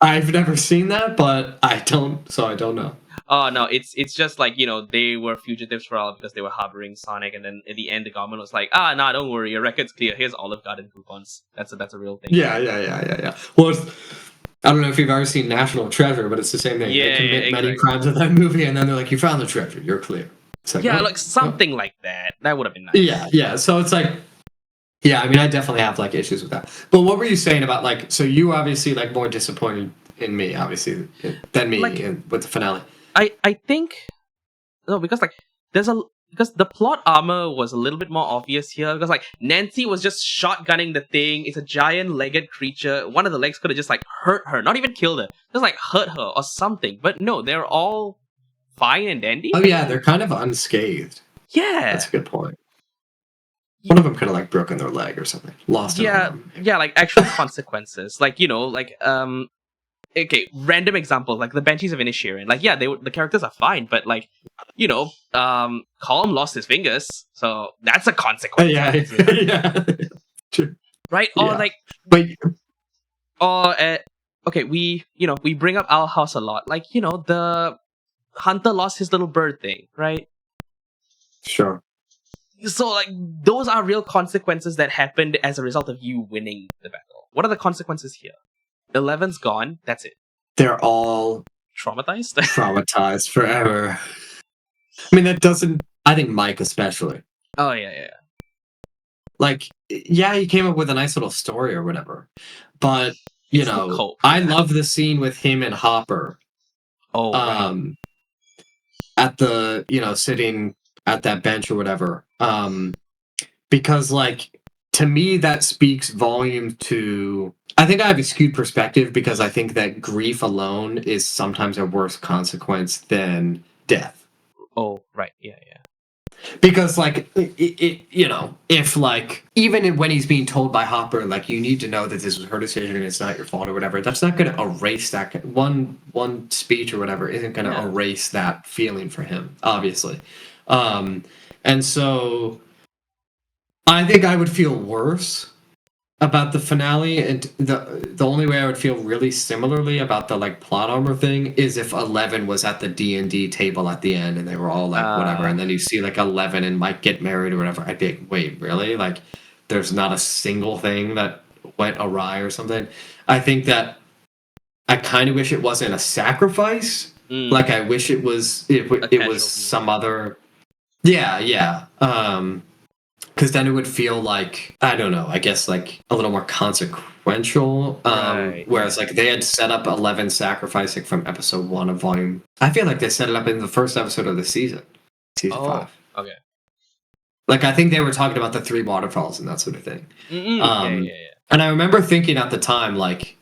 I've never seen that, but I don't know. Oh no, it's just like they were fugitives for all because they were harboring Sonic, and then at the end the government was like, nah, don't worry, your record's clear. Here's Olive Garden coupons. That's a real thing. Yeah. Well, I don't know if you've ever seen National Treasure, but it's the same thing. Yeah, they commit many crimes with that movie, and then they're like, you found the treasure, you're clear. It's like, like something like that. That would have been nice. Yeah. So it's like Yeah, I mean, I definitely have like issues with that. But what were you saying about like? So you obviously like more disappointed in me, obviously, than me Like, with the finale. I think no, because like there's a because the plot armor was a little bit more obvious here, because like Nancy was just shotgunning the thing. It's a giant legged creature. One of the legs could have just like hurt her, not even killed her, just like hurt her or something. But no, they're all fine and dandy. Oh yeah, they're kind of unscathed. Yeah, That's a good point. One of them could have like broken their leg or something, lost an yeah, arm. yeah, like actual consequences, like like okay, random examples like the Banshees of Inisherin. Like, yeah, the characters are fine, but like, Colm lost his fingers, so that's a consequence. Yeah, yeah. True. Right? Or Yeah. like, But okay, we bring up Owl House a lot. Like, the hunter lost his little bird thing, right? sure. So like, those are real consequences that happened as a result of you winning the battle. What are the consequences here? 11's gone. That's it. They're all Traumatized. traumatized forever. I mean, that doesn't. I think Mike especially. Oh yeah. Like, yeah, he came up with a nice little story or whatever, but It's the cope. I love the scene with him and Hopper. Oh, right. At the sitting at that bench or whatever. Because like to me that speaks volume to. I think I have a skewed perspective because I think that grief alone is sometimes a worse consequence than death. Oh, right. Yeah. Because like if like even when he's being told by Hopper like you need to know that this was her decision and it's not your fault or whatever, that's not going to erase that one speech or whatever isn't going to erase that feeling for him, obviously. And so I think I would feel worse about the finale, and the only way I would feel really similarly about the like plot armor thing is if 11 was at the D&D table at the end and they were all like whatever, and then you see like 11 and Mike get married or whatever. I'd be like, wait, really? Like there's not a single thing that went awry or something. I think that I kind of wish it wasn't a sacrifice. Like I wish it was it was some other. Yeah. Because then it would feel like, I don't know, I guess like a little more consequential. Right. Whereas like they had set up 11 sacrificing from episode 1 of volume. I feel like they set it up in the first episode of the season 5. Okay. Like I think they were talking about the 3 waterfalls and that sort of thing. Yeah. And I remember thinking at the time like,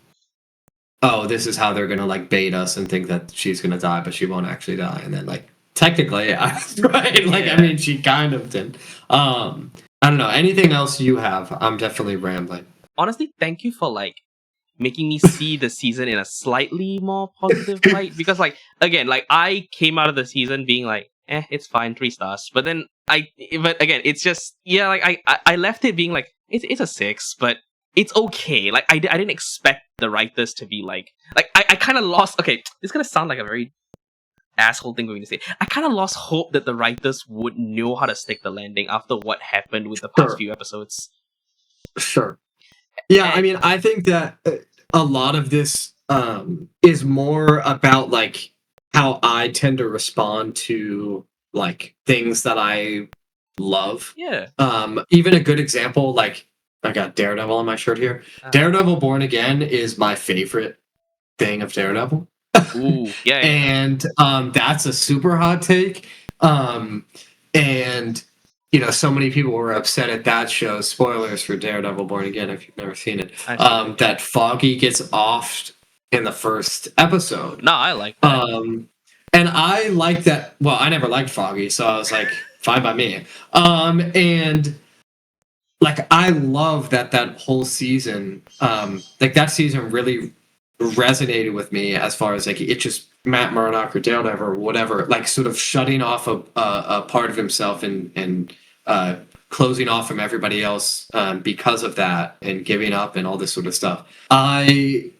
oh, this is how they're gonna like bait us and think that she's gonna die, but she won't actually die. And then like technically, I was right. Like I mean, she kind of did. I don't know. Anything else you have? I'm definitely rambling. Honestly, thank you for like making me see the season in a slightly more positive light. Because like again, like I came out of the season being like, it's fine, 3 stars. But again, it's just like I left it being like it's a 6, but it's okay. Like I didn't expect the writers to be like I kind of lost. Okay, this is gonna sound like a very asshole thing going to say. I kind of lost hope that the writers would know how to stick the landing after what happened with the past few episodes. Sure. Yeah, I mean, I think that a lot of this is more about like how I tend to respond to like things that I love. Yeah. Even a good example, like I got Daredevil on my shirt here. Daredevil Born Again is my favorite thing of Daredevil. Ooh, yeah. And that's a super hot take. And so many people were upset at that show. Spoilers for Daredevil Born Again if you've never seen it. That Foggy gets offed in the first episode. No, I like that. And I like that. Well, I never liked Foggy, so I was like, fine by me. And like I love that whole season. Like that season really resonated with me as far as like it just Matt Murdock or Daredevil or whatever, like sort of shutting off a part of himself and closing off from everybody else because of that and giving up and all this sort of stuff. And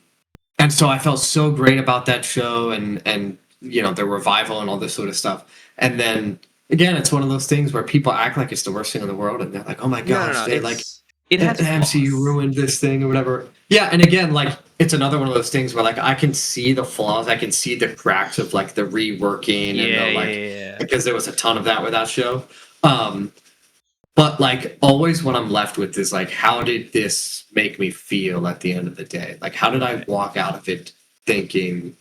so I felt so great about that show and the revival and all this sort of stuff. And then again, it's one of those things where people act like it's the worst thing in the world and they're like, oh my gosh, they like it has the MCU ruined this thing or whatever. Yeah, and again, like it's another one of those things where like I can see the flaws, I can see the cracks of like the reworking and the like because there was a ton of that with that show. But like always what I'm left with is like, how did this make me feel at the end of the day? Like how did I Right. walk out of it thinking,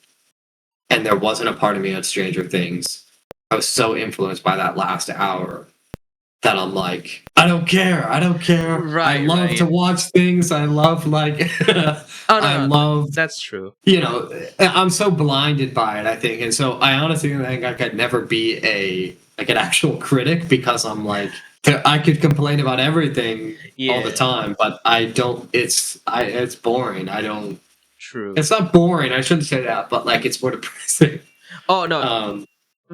and there wasn't a part of me on Stranger Things. I was so influenced by that last hour that I'm like, I don't care. I don't care. I Right, love to right. watch things. I love like Oh I no, no, love, that's true. you know, I'm so blinded by it, I think. And so I honestly think I could never be like an actual critic because I'm like I could complain about everything all the Yeah, time, but I don't it's boring. I don't true. it's not boring, I shouldn't say that, but like it's more depressing. Oh no, Um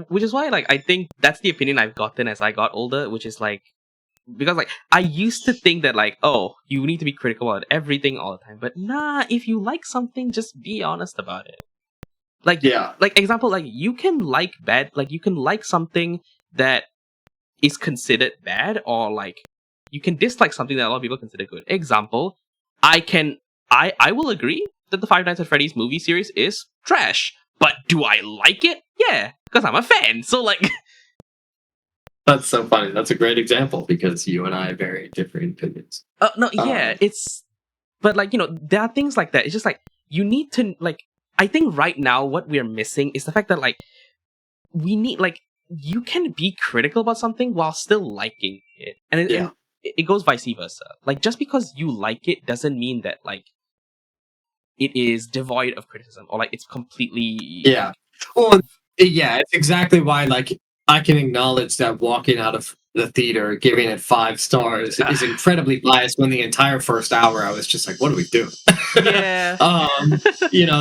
which is why like I think that's the opinion I've gotten as I got older, which is like because like I used to think that like, oh, you need to be critical about everything all the time, but nah, if you like something, just be honest about it. yeah. Like example, like you can like something that is considered bad, or like you can dislike something that a lot of people consider good. Example, I will agree that the Five Nights at Freddy's movie series is trash, but do I like it? Yeah, because I'm a fan. So like, That's so funny. That's a great example because you and I have very different opinions. no, yeah, Um, it's but like there are things like that. It's just like you need to like. I think right now what we're missing is the fact that like we need like you can be critical about something while still liking it, and yeah. it goes vice versa. Like just because you like it doesn't mean that like it is devoid of criticism or like it's completely Yeah. Well, yeah, it's exactly why like I can acknowledge that walking out of the theater giving it 5 stars like is incredibly biased when the entire first hour I was just like, what are we doing? yeah. um,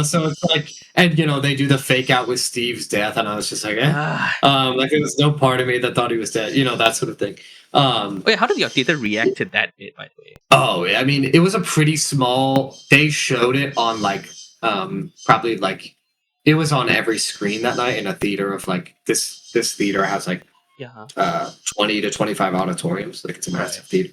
so it's like, and they do the fake out with Steve's death, and I was just like, eh. Ah. Like there was no part of me that thought he was dead, that sort of thing. Wait, how did your theater react to that bit, by the way? Oh, I mean, it was a pretty small. They showed it on like probably like it was on every screen that night in a theater of like this theater has like Yeah. 20 to 25 auditoriums, like it's a Right. massive theater.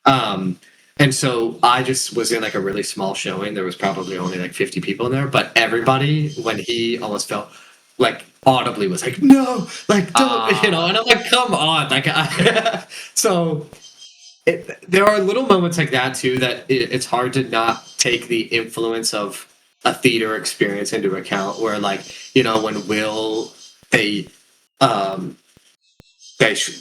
Um and so I just was in like a really small showing. There was probably only like 50 people in there, but everybody when he almost felt like audibly was like, no, like don't, and Ah. I'm like, come on, like so there are little moments like that too that it's hard to not take the influence of a theater experience into account. Where like when Will they um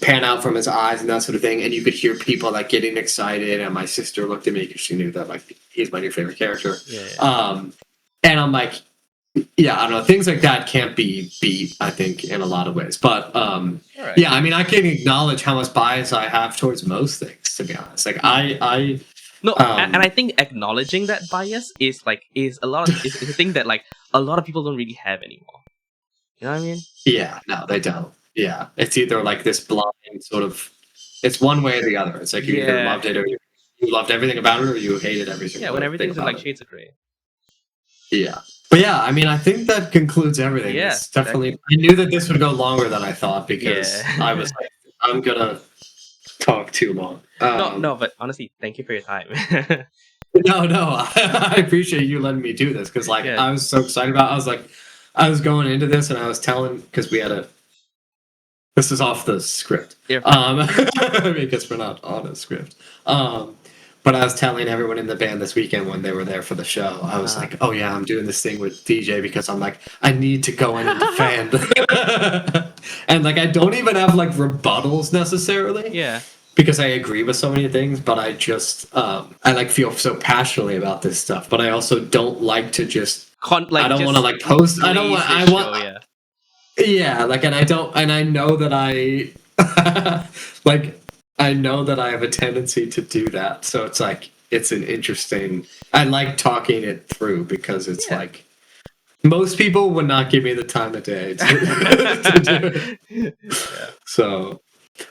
pan out from his eyes and that sort of thing, and you could hear people like getting excited. And my sister looked at me because she knew that like he's my new favorite character. Yeah. And I'm like, yeah, I don't know. Things like that can't be beat, I think, in a lot of ways. But All right. yeah, I mean, I can acknowledge how much bias I have towards most things, to be honest. Like, No, and um, I think acknowledging that bias is a lot of is a thing that like a lot of people don't really have anymore. You know what I mean? yeah, no, they don't. Yeah, it's either like this blind sort of, it's one way or the other. It's like you either Yeah. loved it or you loved everything about it, or you hated every Yeah, single when thing everything's in about like it. shades of gray. Yeah. But yeah, I mean, I think that concludes everything. Yeah, It's definitely, exactly. I knew that this would go longer than I thought because I Yeah. was like, I'm gonna talk too long. No, but honestly, thank you for your time. No, I appreciate you letting me do this because, like, Yeah. I was so excited about. I was like, I was going into this and I was telling because we had a. This is off the script, Yeah. because we're not on a script. But I was telling everyone in the band this weekend when they were there for the show. I was like, "Oh yeah, I'm doing this thing with DJ because I'm like, I need to go in and defend." And like, I don't even have like rebuttals necessarily Yeah. because I agree with so many things, but I just I like feel so passionately about this stuff, but I also don't like to just I Like don't want to just like post. I don't blaze want. his I show, want. yeah. Yeah, like, and I don't, and I know that I like I know that I have a tendency to do that. So it's like it's an interesting. I like talking it through because it's Yeah. like most people would not give me the time of day to do it. Yeah. So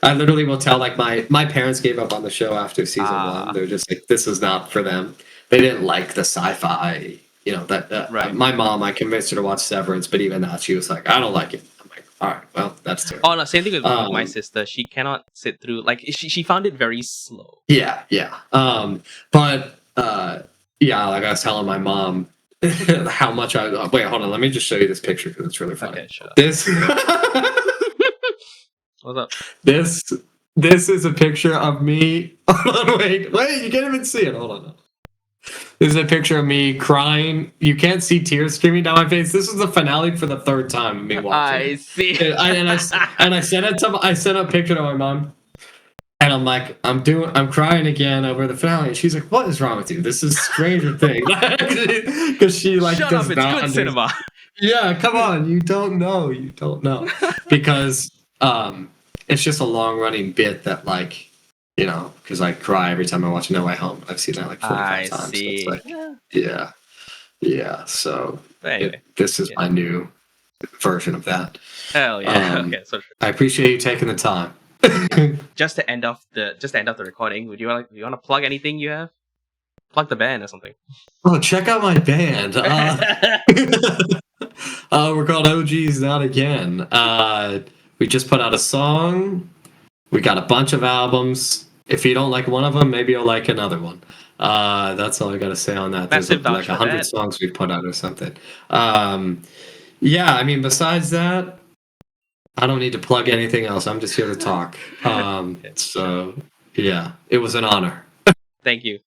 I literally will tell like my parents gave up on the show after season one. Ah, They're just like this is not for them. They didn't like the sci-fi. That right. my mom, I convinced her to watch Severance, but even that she was like, I don't like it. I'm like, all right, well that's Oh terrible. no, same thing with my Um, sister. She cannot sit through like she found it very slow. yeah. But yeah, like I was telling my mom how much I wait. Hold on, let me just show you this picture because it's really funny. Okay, sure. This What's up? this This is a picture of me. Hold on, wait, you can't even see it. Hold on. This is a picture of me crying. You can't see tears streaming down my face. This is the finale for the third time of me watching. I see. I sent a picture to my mom, and I'm like, I'm crying again over the finale, and she's like, "What is wrong with you? This is Stranger Things." Because she like Shut does up, it's not good understand. cinema. Yeah, come on, you don't know, because it's just a long running bit that like, because I cry every time I watch No Way Home. I've seen that like 45 I times. So see. it's like, Yeah. yeah. So But anyway, this is my new version of that. hell yeah. Okay, so I appreciate you taking the time. just to end off the recording, would you want to plug anything you have? Plug the band or something. Oh, check out my band. We're called OG's Not Again. We just put out a song. We got a bunch of albums. If you don't like one of them, maybe you'll like another one. That's all I got to say on that. There's Massive vouch like for 100 that. songs we've put out or something. Yeah, I mean, besides that, I don't need to plug anything else. I'm just here to talk. So, yeah, it was an honor. Thank you.